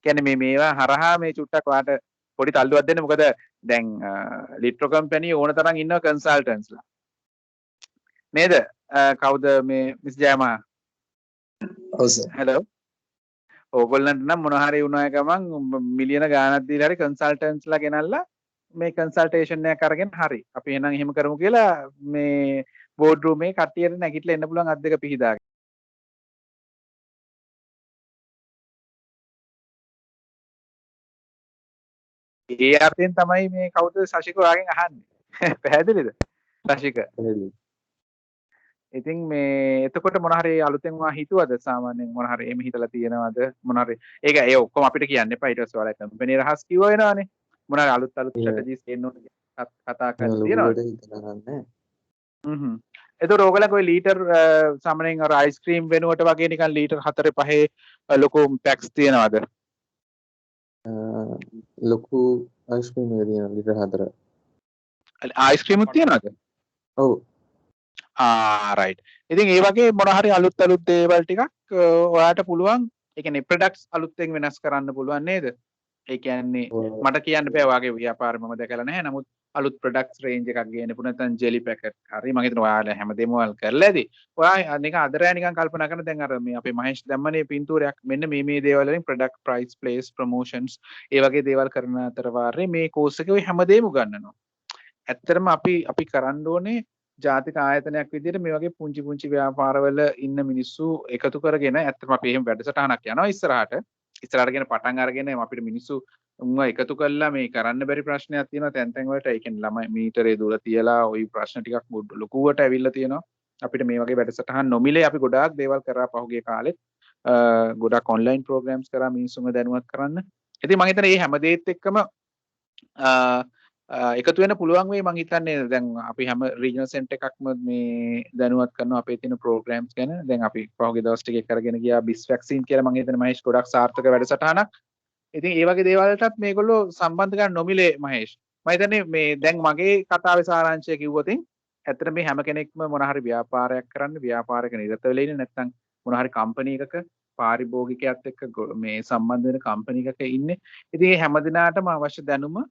E: කියන්නේ මේවා හරහා මේ චුට්ටක් ඔයාට පොඩි තල්ලුවක් දෙන්න. මොකද දැන් ලිට්‍රෝ කම්පැනි ඕන තරම් ඉන්නවා කන්සල්ටන්ට්ස්ලා. නේද? කවුද මේ මිස් ජයමා?
D: ඔව් සර්.
E: හෙලෝ. ඕගොල්ලන්ට නම් මොන හරි වුණා ගමන් මිලියන ගාණක් දීලා හරි කන්සල්ටන්ට්ස්ලා ගෙනල්ලා මේ කන්සල්ටේෂන් එකක් අරගෙන හරි අපි එහෙනම් එහෙම කරමු කියලා මේ බෝඩ් රූම් එකේ කට්ටියට නැගිටලා එන්න පුළුවන් අත් දෙක පිහිදාගෙන. ඒ අර්ථයෙන් තමයි මේ කවුද ශශික ඔයාගෙන් අහන්නේ. පැහැදිලිද? ශශික. ඉතින් මේ එතකොට මොන හරි අලුතෙන් ඔයා හිතුවද සාමාන්‍යයෙන් මොන හරි එහෙම හිතලා තියෙනවද මොන හරි ඒක ඒ ඔක්කොම අපිට කියන්න එපා ඊට පස්සේ ඔයාලා කම්පැනි රහස් කිව්ව වෙනවනේ මොන හරි අලුත් ස්ට්‍රැටජිස් එන්න ඕන කතා කරන්න තියෙනවද එතකොට ඕගොල්ලෝ කොයි ලීටර් සාමාන්‍යයෙන් අර අයිස්ක්‍රීම් වෙනුවට වගේ නිකන් ලීටර් 4 5 ලොකු පැක්ස් තියෙනවද
G: ලොකු අයිස්ක්‍රීම් එක තියෙනවා ලිටර් 4.
E: අයිස්ක්‍රීමුත් තියෙනවද?
G: ඔව්.
E: රයිට්. ඉතින් ඒ වගේ මොන හරි අලුත් දේවල් ටිකක් ඔයාට පුළුවන් ඒ කියන්නේ ප්‍රොඩක්ට්ස් අලුත්ෙන් වෙනස් කරන්න පුළුවන් නේද? ඒ කියන්නේ මට කියන්න බෑ ඔයාගේ ව්‍යාපාරෙ මම දැකලා නැහැ. නමුත් අලුත් ප්‍රොඩක්ට්ස් රේන්ජ් එකක් ගේන්න පුළුවන්. නැත්නම් ජෙලි පැකට් හරි මම හිතනවා ඔයාලා හැමදේම වල් කරලා ඇති. ඔයා නිකන් අදරෑ නිකන් කල්පනා කරන දැන් අර මේ අපේ මහේෂ් දැම්මනේ පින්තූරයක් මෙන්න මේ දේවල් වලින් ප්‍රොඩක්ට් ප්‍රයිස් ප්ලේස් ප්‍රොමෝෂන්ස් ඒ වගේ දේවල් කරන අතර වාරේ මේ කෝස් එකේ ඔය හැමදේම උගන්වනවා. ඇත්තටම අපි කරන්න ඕනේ ජාතික ආයතනයක් විදිහට මේ වගේ පුංචි ව්‍යාපාරවල ඉන්න මිනිස්සු එකතු කරගෙන ඇත්තටම අපි එහෙම වැඩසටහනක් යනවා ඉස්සරහට ගෙන පටන් අරගෙන අපිට මිනිස්සු උන්ව එකතු කරලා මේ කරන්න බැරි ප්‍රශ්නයක් තියෙනවා තැන් වලට ඒ කියන්නේ ළමයි මීටරේ දුර තියලා ওই ප්‍රශ්න ටිකක් ලොකුවට ඇවිල්ලා තියෙනවා අපිට මේ වගේ වැඩසටහන් නොමිලේ අපි ගොඩාක් දේවල් කරා පහුගිය කාලෙත් ගොඩාක් ඔන්ලයින් ප්‍රෝග්‍රෑම්ස් කරා මිනිස්සුන්ව දැනුවත් කරන්න ඉතින් මම හිතන්නේ මේ හැම දෙයත් එක්කම එකතු වෙන්න පුළුවන් වෙයි මම හිතන්නේ දැන් අපි හැම රීජනල් සෙන්ටර් එකක්ම මේ දැනුවත් කරනවා අපේ තියෙන ප්‍රෝග්‍රෑම්ස් ගැන දැන් අපි පහුගිය දවස් ටිකේ කරගෙන ගියා බිස් වැක්සින් කියලා මම හිතන්නේ මහේෂ් ගොඩක් සාර්ථක වැඩසටහනක් ඉතින් ඒ වගේ දේවල් වලටත් මේගොල්ලෝ සම්බන්ධ කරන්න නොමිලේ මහේෂ් මම හිතන්නේ මේ දැන් මගේ කතාවේ සාරාංශය කිව්වොත් ඇත්තට මේ හැම කෙනෙක්ම මොන හරි ව්‍යාපාරයක් කරන්න ව්‍යාපාරයක නිරත වෙලා ඉන්නේ නැත්නම් මොන හරි කම්පැනි එකක පාරිභෝගිකයත් එක්ක මේ සම්බන්ධ වෙන කම්පැනි එකක ඉන්නේ ඉතින් මේ හැම දිනාටම අවශ්‍ය දැනුම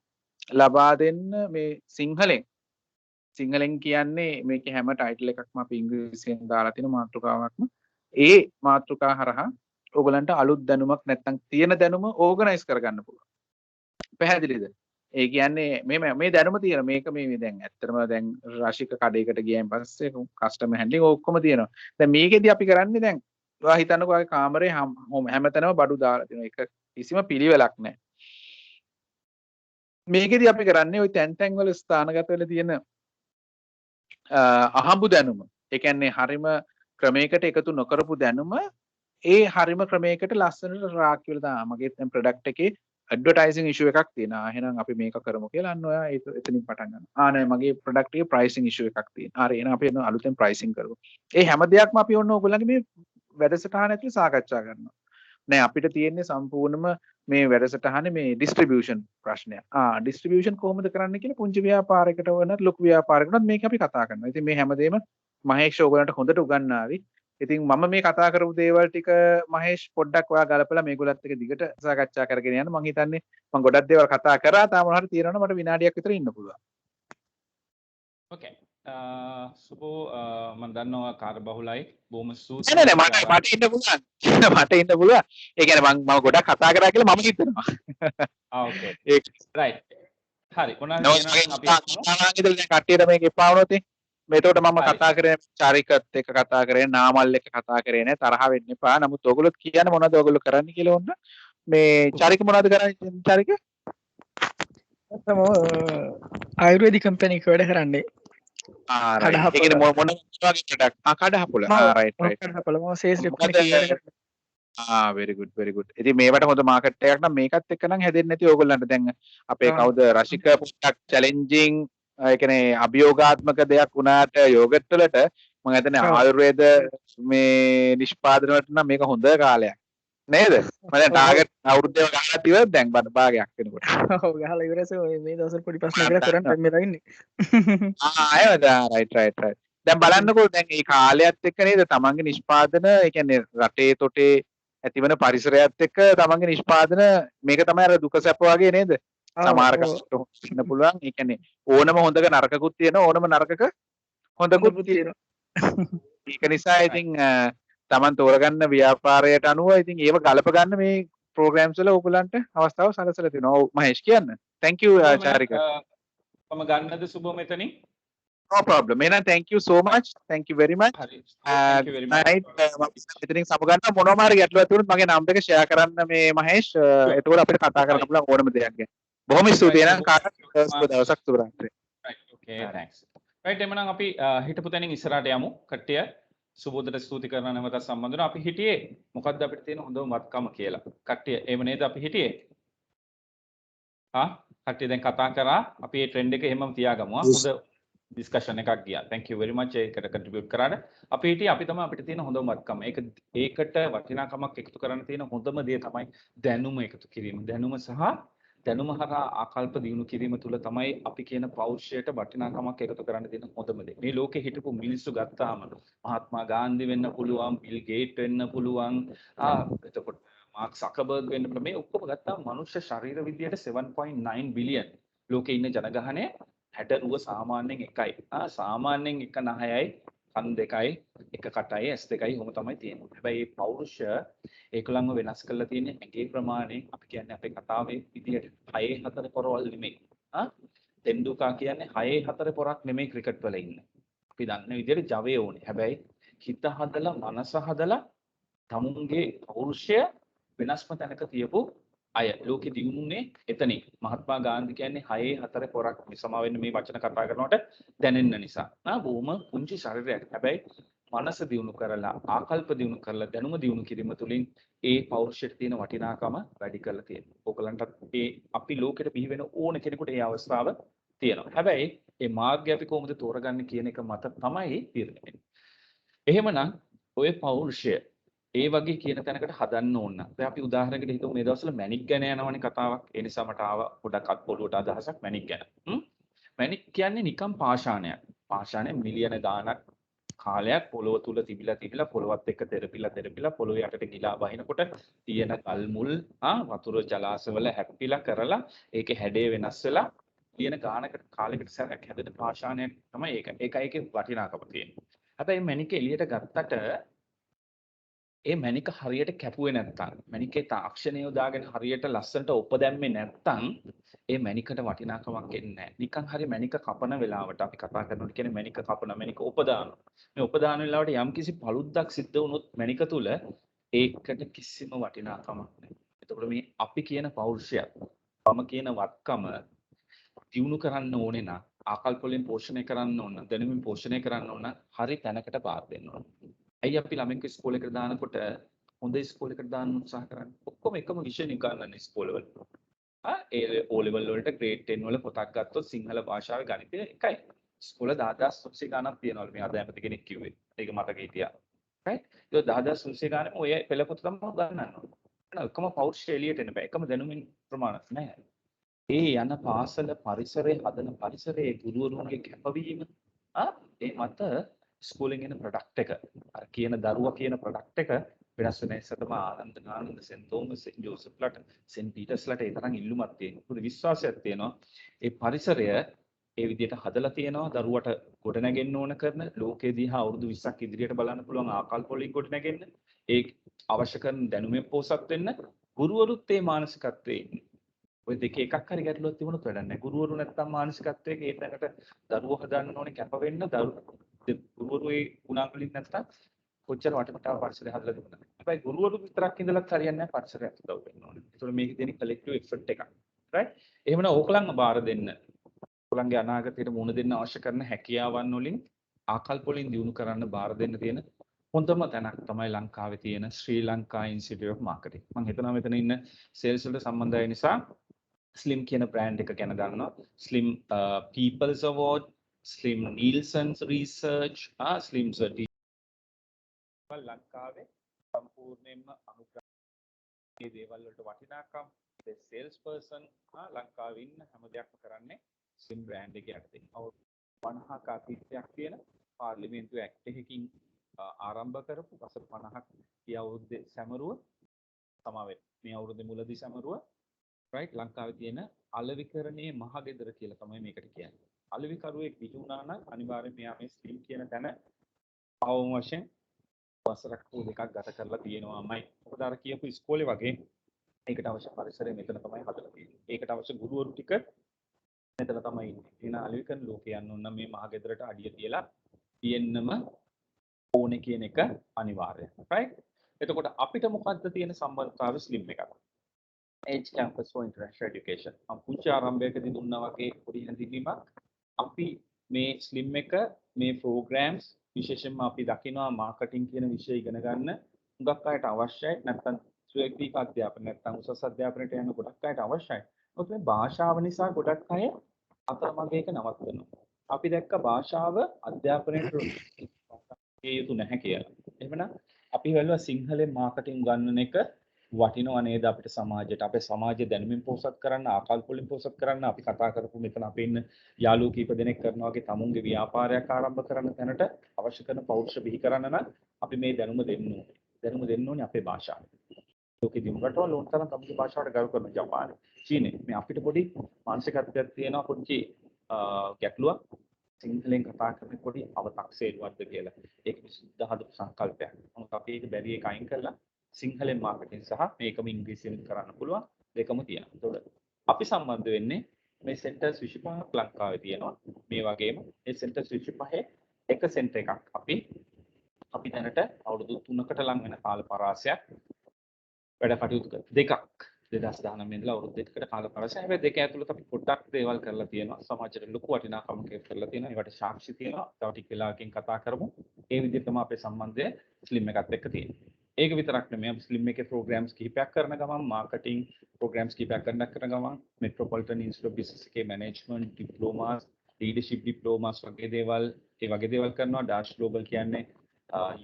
E: ලබා දෙන්න මේ සිංහලෙන් කියන්නේ මේකේ හැම ටයිටල් එකක්ම අපි ඉංග්‍රීසියෙන් දාලා තියෙන මාතෘකාවක්ම ඒ මාතෘකා හරහා ඕගලන්ට අලුත් දැනුමක් නැත්නම් තියෙන දැනුම ඕගනයිස් කරගන්න පුළුවන්. පැහැදිලිද? ඒ කියන්නේ මේ දැනුම තියෙන මේක මේ දැන් ඇත්තටම දැන් රාශික කඩේකට ගියන් පස්සේ කස්ටමර් හැන්ඩලින් ඔක්කොම තියෙනවා. දැන් මේකෙදි අපි කරන්නේ දැන් ඔයා හිතන්නකෝ ඔයාගේ කාමරේ හැමතැනම බඩු දාලා තියෙනවා. ඒක කිසිම පිළිවෙලක් නැහැ. මේකෙදි අපි කරන්නේ ওই තැන් වල ස්ථානගත වෙලා තියෙන අහඹු දැනුම. ඒ කියන්නේ හරිම ක්‍රමයකට එකතු නොකරපු දැනුම ඒ හරිම ක්‍රමයකට ලස්සනට රාක් කියලා දානවා. මගේ දැන් ප්‍රොඩක්ට් එකේ ඇඩ්වර්ටයිසින් ඉෂුව එකක් තියෙනවා. එහෙනම් අපි මේක කරමු කියලා අන්න ඔයා එතනින් පටන් ගන්නවා. නෑ මගේ ප්‍රොඩක්ට් එකේ ප්‍රයිසින් ඉෂුව එකක් තියෙනවා. හරි එහෙනම් අපි අලුතෙන් ප්‍රයිසින් කරමු. ඒ හැම දෙයක්ම අපි ඔන්න ඕගොල්ලන්ගේ මේ වැඩසටහන ඇතුලේ සාකච්ඡා කරනවා. නෑ අපිට තියෙන්නේ සම්පූර්ණම මේ වැඩසටහනේ මේ ඩිස්ට්‍රිබියුෂන් ප්‍රශ්නයක්. ඩිස්ට්‍රිබියුෂන් කොහොමද කරන්න කියලා පුංචි ව්‍යාපාරයකට වුණත් ලොකු ව්‍යාපාරයකට මේක අපි කතා කරනවා. ඉතින් මේ හැමදේම මහේෂ් ඕගලන්ට හොඳට උගන්වාවි. ඉතින් මම මේ කතා කරපු දේවල් ටික මහේෂ් පොඩ්ඩක් ඔයා ගලපලා මේගොල්ලත් එක්ක දිගට සාකච්ඡා කරගෙන යන්න. මම හිතන්නේ මම ගොඩක් දේවල් කතා කරා. තාම මොනවා හරි තියෙනවනම් මට විනාඩියක් විතර ඉන්න පුළුවන්.
C: ඕකේ. සුබෝ මම දන්නවා කාර්ය බහුලයි බොහොම සූත්
E: නෑ මට ඉන්න පුළුවන්. මට ඉන්න පුළුවන්. ඒ කියන්නේ මම ගොඩක් කතා කරා කියලා මම හිතනවා.
C: ඕකේ.
E: ඒක
C: රයිට්. හරි. මොනවා
E: කියනවා අපි ආනාගිතල දැන් කට්ටියට මේක එපා වුණොත් මේතකොට මම කතා කරේ චාරිකත් එක්ක කතා කරේ නාමල් එක්ක කතා කරේ නෑ තරහ වෙන්න එපා. නමුත් ඔයගොල්ලෝ කියන්නේ මොනවද ඔයගොල්ලෝ කරන්නේ කියලා ඕන්න. මේ චාරික මොනවද කරන්නේ චාරික?
H: ආයුර්වේදික කම්පැනි එක වැඩ කරන්නේ.
E: ඒකේ මොන වගේ ප්‍රොඩක්ට් කඩහපොළ රයිට්
H: කඩහපොළ මම සේල්ස් රෙප්
E: very good ඉතින් මේවට හොඳ මාකට් එකක් නම් මේකත් එක්ක නම් හැදෙන්නේ නැති ඕගොල්ලන්ට දැන් අපේ කවුද රසික පොඩ්ඩක් චැලෙන්ජින් ඒ කියන්නේ අභියෝගාත්මක දෙයක් වුණාට යෝගට් වලට මම හිතන්නේ
H: ඔව්.
E: ආයුර්වේද මේ නිෂ්පාදන වලට නම් මේක හොඳ කාලයක් නේද? මම දැන්
H: ඔව්.
E: ටාගට් අවුරුද්දේ ගහලා තියුවා දැන් බඩ භාගයක් වෙනකොට.
H: ඔව් ගහලා ඉවරසේ ඔය මේ දවස්වල පොඩි ප්‍රශ්න විතර කරන් දැන් මෙතන ඉන්නේ.
E: ආයෙත් රයිට්. දැන් බලන්නකෝ දැන් මේ කාලයත් එක්ක නේද තමන්ගේ නිෂ්පාදන ඒ කියන්නේ රටේ තොටේ ඇතිවන පරිසරයත් එක්ක තමන්ගේ නිෂ්පාදන මේක තමයි අර දුක සැප වගේ නේද? සමහර කස්ට ඉන්න පුළුවන්. ඒ කියන්නේ ඕනම හොඳක නරකකුත් තියෙනවා ඕනම නරකක හොඳකුත් තියෙනවා. ඒක නිසා ඉතින් තමන් තෝරගන්න ව්‍යාපාරයට අනුව ඉතින් ඒව ගලප ගන්න මේ ප්‍රෝග්‍රෑම්ස් වල ඕගලන්ට අවස්ථාව සලසලා තියෙනවා. ඔව් මහේෂ් කියන්න. Thank you චාරික.
C: මම ගන්නද සුබ මෙතනින්?
E: No problem. එහෙනම් thank you so much. Thank you very much.
C: හරි. Thank you very much.
E: right. මෙතනින් සමගන්න මොනවම හරි ගැටලුවක් තිබුණොත් මගේ නම්බර් එක share කරන්න මේ මහේෂ්. එතකොට අපිට කතා කරන්න පුළුවන් ඕනම දෙයක් ගැන. බොහොම ස්තුතියි එහෙනම් කාටත් සුබ දවසක් සුබ රාත්‍රියක්.
C: right okay thanks right එමනම් අපි හිටපු තැනින් ඉස්සරහට යමු කට්ටිය සුබෝදට ස්තුති කරන නැවත සම්බන්ධ වෙනවා අපි හිටියේ මොකද්ද අපිට තියෙන හොඳම වත්කම කියලා කට්ටිය එහෙම නේද අපි හිටියේ කට්ටිය දැන් කතා කරා අපි මේ ට්‍රෙන්ඩ් එක එහෙමම තියාගමු හොඳ ඩිස්කෂන් එකක් ගියා thank you very much ඒකට contribute කරාට අපි හිටියේ අපි තමයි අපිට තියෙන හොඳම වත්කම ඒකට වටිනාකමක් එකතු කරන්න තියෙන හොඳම දේ තමයි දැනුම එකතු කිරීම දැනුම සහ දැනුම හරහා ආකල්ප දියුණු කිරීම තුළ තමයි අපි කියන පෞරුෂයට වටිනාකමක් එකතු කරන්න දෙන හොඳම දේ. මේ ලෝකේ හිටපු මිනිස්සු ගත්තාම මහත්මා ගාන්ධි වෙන්න පුළුවන්, බිල් ගේට් වෙන්න පුළුවන්, එතකොට මාර්ක් සකර්බර්ග් වෙන්න පුළුවන්. මේ ඔක්කොම ගත්තාම මනුෂ්‍ය ශරීර විද්‍යාවට 7.9 බිලියන් ලෝකේ ඉන්න ජනගහනය 60 සාමාන්‍යයෙන් එකයි. සාමාන්‍යයෙන් 1.9යි කන් දෙකයි එක කටයි ඇස් දෙකයි ඔහොම තමයි තියෙන්නේ. හැබැයි මේ පෞරුෂය ඒකලංගව වෙනස් කරලා තියෙන්නේ ඇගේ ප්‍රමාණයෙන් අපි කියන්නේ අපේ කතාවේ විදිහට 6-4 පොරවල් නෙමෙයි. තෙන්ඩුල්කර් කියන්නේ 6-4 පොරක් නෙමෙයි ක්‍රිකට් වල ඉන්නේ. අපි දන්න විදිහට ජවය ඕනේ. හැබැයි හිත හදලා මනස හදලා තමුන්ගේ පෞරුෂය වෙනස්ම තැනක තියපු අය ලෝකෙ දියුණුනේ එතනින්. මහත්මා ගාන්ධි කියන්නේ 6-4 පොරක් සමා වෙන්න මේ වචන කතා කරනකොට දැනෙන්න නිසා. බොහොම පුංචි ශරීරයක්. හැබැයි මනස දියුණු කරලා ආකල්ප දියුණු කරලා දැනුම දියුණු කිරීම තුළින් ඒ පෞරුෂයට තියෙන වටිනාකම වැඩි කරලා තියෙනවා. ඕකලන්ටත් ඒ අපි ලෝකෙට බිහි වෙන ඕන කෙනෙකුට ඒ අවස්ථාව තියෙනවා. හැබැයි මේ මාර්ගය අපි කොහොමද තෝරගන්නේ කියන එක මත තමයි තීරණය වෙන්නේ. එහෙමනම් ඔය පෞරුෂය ඒ වගේ කියන තැනකට හදන්න ඕන. දැන් අපි උදාහරණයකට හිතමු මේ දවස්වල මැණික් ගැන යනවනේ කතාවක්. ඒ නිසා මට ආව පොඩක් අත් පොළුවට අදහසක් මැණික් ගැන. මැණික් කියන්නේ නිකම් පාෂාණයක්. පාෂාණය මිලියන ගාණක් කාලයක් පොළොව තුල තිබිලා පොළොවත් එක්ක තෙරපිලා පොළොව යටට ගිලා වහිනකොට තියෙන කල් මුල් වතුර ජලාශවල හැප්පිලා කරලා ඒකේ හැඩය වෙනස් වෙලා තියෙන ගානකට කාලයකට සැරයක් හැදෙන පාෂාණයක් තමයි ඒක. ඒකයි ඒකේ වටිනාකම තියෙන්නේ. හැබැයි මැණික එළියට ගත්තට ඒ මැණික හරියට කැපුවේ නැත්තම් මැණිකේ තාක්ෂණය යොදාගෙන හරියට ලස්සනට ඔප දැම්මේ නැත්තම් ඒ මැණිකට වටිනාකමක් එන්නේ නැහැ. නිකන් හරි මැණික කපන වෙලාවට අපි කතා කරනකොට කියන්නේ මැණික කපන මැණික ඔප දානවා. මේ ඔප දාන වෙලාවට යම්කිසි පළුද්දක් සිද්ධ වුණොත් මැණික තුල ඒකට කිසිම වටිනාකමක් නැහැ. එතකොට මේ අපි කියන පෞරුෂයත් මම කියන වත්කම දියුණු කරන්න ඕනේ නම් ආකල්ප වලින් පෝෂණය කරන්න ඕන දැනුමින් පෝෂණය කරන්න ඕන හරි තැනකට පාර දෙන්න ඕන. ඇයි අපි ළමෙක් ඉස්කෝලේකට දානකොට හොඳ ඉස්කෝලේකට දාන්න උත්සාහ කරන්නේ? ඔක්කොම එකම විෂය නිකන් ඉස්කෝලවල. ඒ O level වලට grade 10 වල පොතක් ගත්තොත් සිංහල භාෂාවේ ගණිතය එකයි. ඉස්කෝල 10000 ගණන් තියනවලු මේ අද ඇමති කෙනෙක් කිව්වේ. ඒක මතක හිටියා. right? ඒ 10000 ගණන් ඔය පෙළ පොත තමයි ගන්නන්න. එකම පෞරුෂය එළියට එන්න බෑ. එකම දැනුමින් ප්‍රමාණයක් නැහැ. ඒ යන පාසල පරිසරයේ හදන පරිසරයේ ගුරුවරුන්ගේ කැපවීම ඒ මත ස්කූලෙන් එන ප්‍රොඩක්ට් එක අර කියන දරුවා කියන ප්‍රොඩක්ට් එක වෙනස් වෙන ඉස්සතම ආනන්ද සෙන් තෝමස් සෙන් ජෝසප්ලාට සෙන් පීටර්ස්ලාට ඒ තරම් ඉල්ලුමක් තියෙනවා. පුදු විශ්වාසයක් තියෙනවා. ඒ පරිසරය ඒ විදිහට හදලා තියෙනවා දරුවට ගොඩනගෙන්න ඕන කරන ලෝකයේ දිහා අවුරුදු 20ක් ඉදිරියට බලන්න පුළුවන් ආකල්ප වලින් ගොඩනගෙන්න ඒ අවශ්‍ය කරන දැනුමෙන් පෝසත් වෙන්න ගුරුවරුත් ඒ මානසිකත්වයේ ඉන්නේ. ඔය දෙකේ එකක් හරි ගැටලුවක් තිබුණොත් වැඩක් නැහැ. ගුරුවරු නැත්තම් මානසිකත්වයේ ඒ තැනකට දරුවෝ හදන්න ඕනේ කැප වෙන්න ගුරුවරු ඒ ගුණාංග වලින් නැත්තම් කොච්චර වටපිටාව පරිසරය හදලා තිබුණාද. හැබැයි ගුරුවරු විතරක් ඉඳලත් හරියන්නේ නැහැ පරිසරයක් උදව් වෙන්න ඕනේ. ඒතකොට මේකේ තියෙන කලෙක්ටිව් එෆර්ට් එකක්. right? එහෙමනම් ඕකලංග බාර දෙන්න. ඕකලංගේ අනාගතයට මුහුණ දෙන්න අවශ්‍ය කරන හැකියාවන් වලින් ආකල්ප වලින් දියුණු කරන්න බාර දෙන්න තියෙන හොඳම තැනක් තමයි ලංකාවේ තියෙන ශ්‍රී ලංකා ඉන්ස්ටිටියුට් ඔෆ් මාකටිං. මම හිතනවා මෙතන ඉන්න සේල්ස් වලට සම්බන්ධ අය නිසා ස්ලිම් කියන බ්‍රෑන්ඩ් එක ගැන දන්නවා. Slim People's Award, slim Nielsen's Research, slim ලංකාවේ සම්පූර්ණයෙන්ම අනුග්‍රහයේ දේවල් වලට වටිනාකම් බෙස්ට් සේල්ස් පර්සන් ලංකාවේ ඉන්න හැම දෙයක්ම කරන්නේ ස්ලිම් බ්‍රෑන්ඩ් එක යටතේ. අවුරුදු 50ක අතීතයක් තියෙන පාර්ලිමේන්තු ඇක්ට් එකකින් ආරම්භ කරපු වසර 50ක් මේ අවුරුද්දේ සැමරුව සමාවෙත් මේ අවුරුද්දේ මුලදී සැමරුව රයිට් ලංකාවේ තියෙන අලෙවිකරණයේ මහගෙදර කියලා තමයි මේකට කියන්නේ. අලෙවිකරුවෙක් පිටු වුණා නම් අනිවාර්යයෙන් මෙයා මේ ස්ලිම් කියන තැන අවම වශයෙන් වසරක් හෝ දෙකක් ගත කරලා තියෙනවාමයි. මොකද අර කියපු ඉස්කෝලේ වගේ ඒකට අවශ්‍ය පරිසරය මෙතන තමයි හදලා තියෙන්නේ. ඒකට අවශ්‍ය ගුරුවරු ටික මෙතන තමයි ඉන්නේ. එන අලෙවිකරණ ලෝකේ යන්න ඕන නම් මේ මහගෙදරට අඩිය තියලා තියෙන්නම ඕනේ කියන එක අනිවාර්යයි. රයිට්? එතකොට අපිට මොකද්ද තියෙන සම්බන්ධතාවය ස්ලිම් එකට? Edge Campus for International Education. මම පුංචි ආරම්භයකදී දුන්නා වගේ පොඩි හැඳින්වීමක්. අපි මේ ස්ලිම් එක මේ programs විශේෂයෙන්ම අපි දකිනවා මාකටිං කියන විෂය ඉගෙන ගන්න හුඟක් අයට අවශ්‍යයි. නැත්නම් ස්වේක්ෂික අධ්‍යාපන නැත්නම් උසස් අධ්‍යාපනයට යන ගොඩක් අයට අවශ්‍යයි. මොකද මේ භාෂාව නිසා ගොඩක් අය අතරමඟ එක නවත්වනවා. අපි දැක්ක භාෂාව අධ්‍යාපනයට යුතු නැහැ කියලා. එහෙමනම් අපි වැළුවා සිංහලෙන් මාකටිං ගන්නන එක වටිනව නේද අපිට සමාජයට. අපේ සමාජය දැනුමින් පොහොසත් කරන්න, ආකල්ප වලින් පොහොසත් කරන්න අපි කතා කරපු මෙතන අපේ ඉන්න යාළුවෝ කීප දෙනෙක් කරනවා වගේ තමුන්ගේ ව්‍යාපාරයක් ආරම්භ කරන්න තැනට අවශ්‍ය කරන පෞරුෂ බිහි කරන්න නම් අපි මේ දැනුම දෙන්න ඕනේ. දැනුම දෙන්න ඕනේ අපේ භාෂාවෙන්. ලෝකෙ දිනු රටවල ඕන තරම් අපේ භාෂාවට ගරු කරන ජපානය, චීනය මේ අපිට පොඩි මානසිකත්වයක් තියෙනවා පොඩි ගැටලුවක්. සිංහලෙන් කතා කරන පොඩි අව탁සේරුවක්ද කියලා. ඒක විසුද්ධ හදපු සංකල්පයක්. මොකද අපි ඒක බැරි එක අයින් කරලා සිංහලෙන් මාකටිං සහ මේකම ඉංග්‍රීසියෙන් කරන්න පුළුවන් දෙකම තියෙනවා. ඒතකොට අපි සම්බන්ධ වෙන්නේ මේ සෙන්ටර්ස් 25ක් ලංකාවේ තියෙනවා. මේ වගේම මේ සෙන්ටර්ස් 25 එක සෙන්ටර් එකක් අපි දැනට අවුරුදු 3කට ලං වෙන කාල පරාසයක් වැඩ කටයුතු දෙකක් 2019 ඉඳලා අවුරුදු දෙකකට කාල පරාසය. හැබැයි දෙක ඇතුළත අපි පොඩ්ඩක් දේවල් කරලා තියෙනවා. සමාජයට ලොකු වටිනාකමක් කරලා තියෙනවා. ඒවට සාක්ෂි තියෙනවා. තව ටික වෙලාවකින් කතා කරමු. ඒ විදිහට තමයි අපේ සම්බන්ධය ස්ලිම් එකත් එක්ක තියෙන්නේ. ඒක විතරක් නෙමෙයි අපි ස්ලිම් එකේ ප්‍රෝග්‍රෑම්ස් කිහිපයක් කරන ගමන් මාකටිං ප්‍රෝග්‍රෑම්ස් කිහිපයක් කරන ගමන් මෙට්‍රොපොලිටන් ඉන්ස්ටිටියුට් ඔෆ් බිස්නස් එකේ මැනේජ්මන්ට් ඩිප්ලෝමාස් ලීඩර්ෂිප් ඩිප්ලෝමාස් වගේ දේවල් කරනවා. ඩාෂ් ග්ලෝබල් කියන්නේ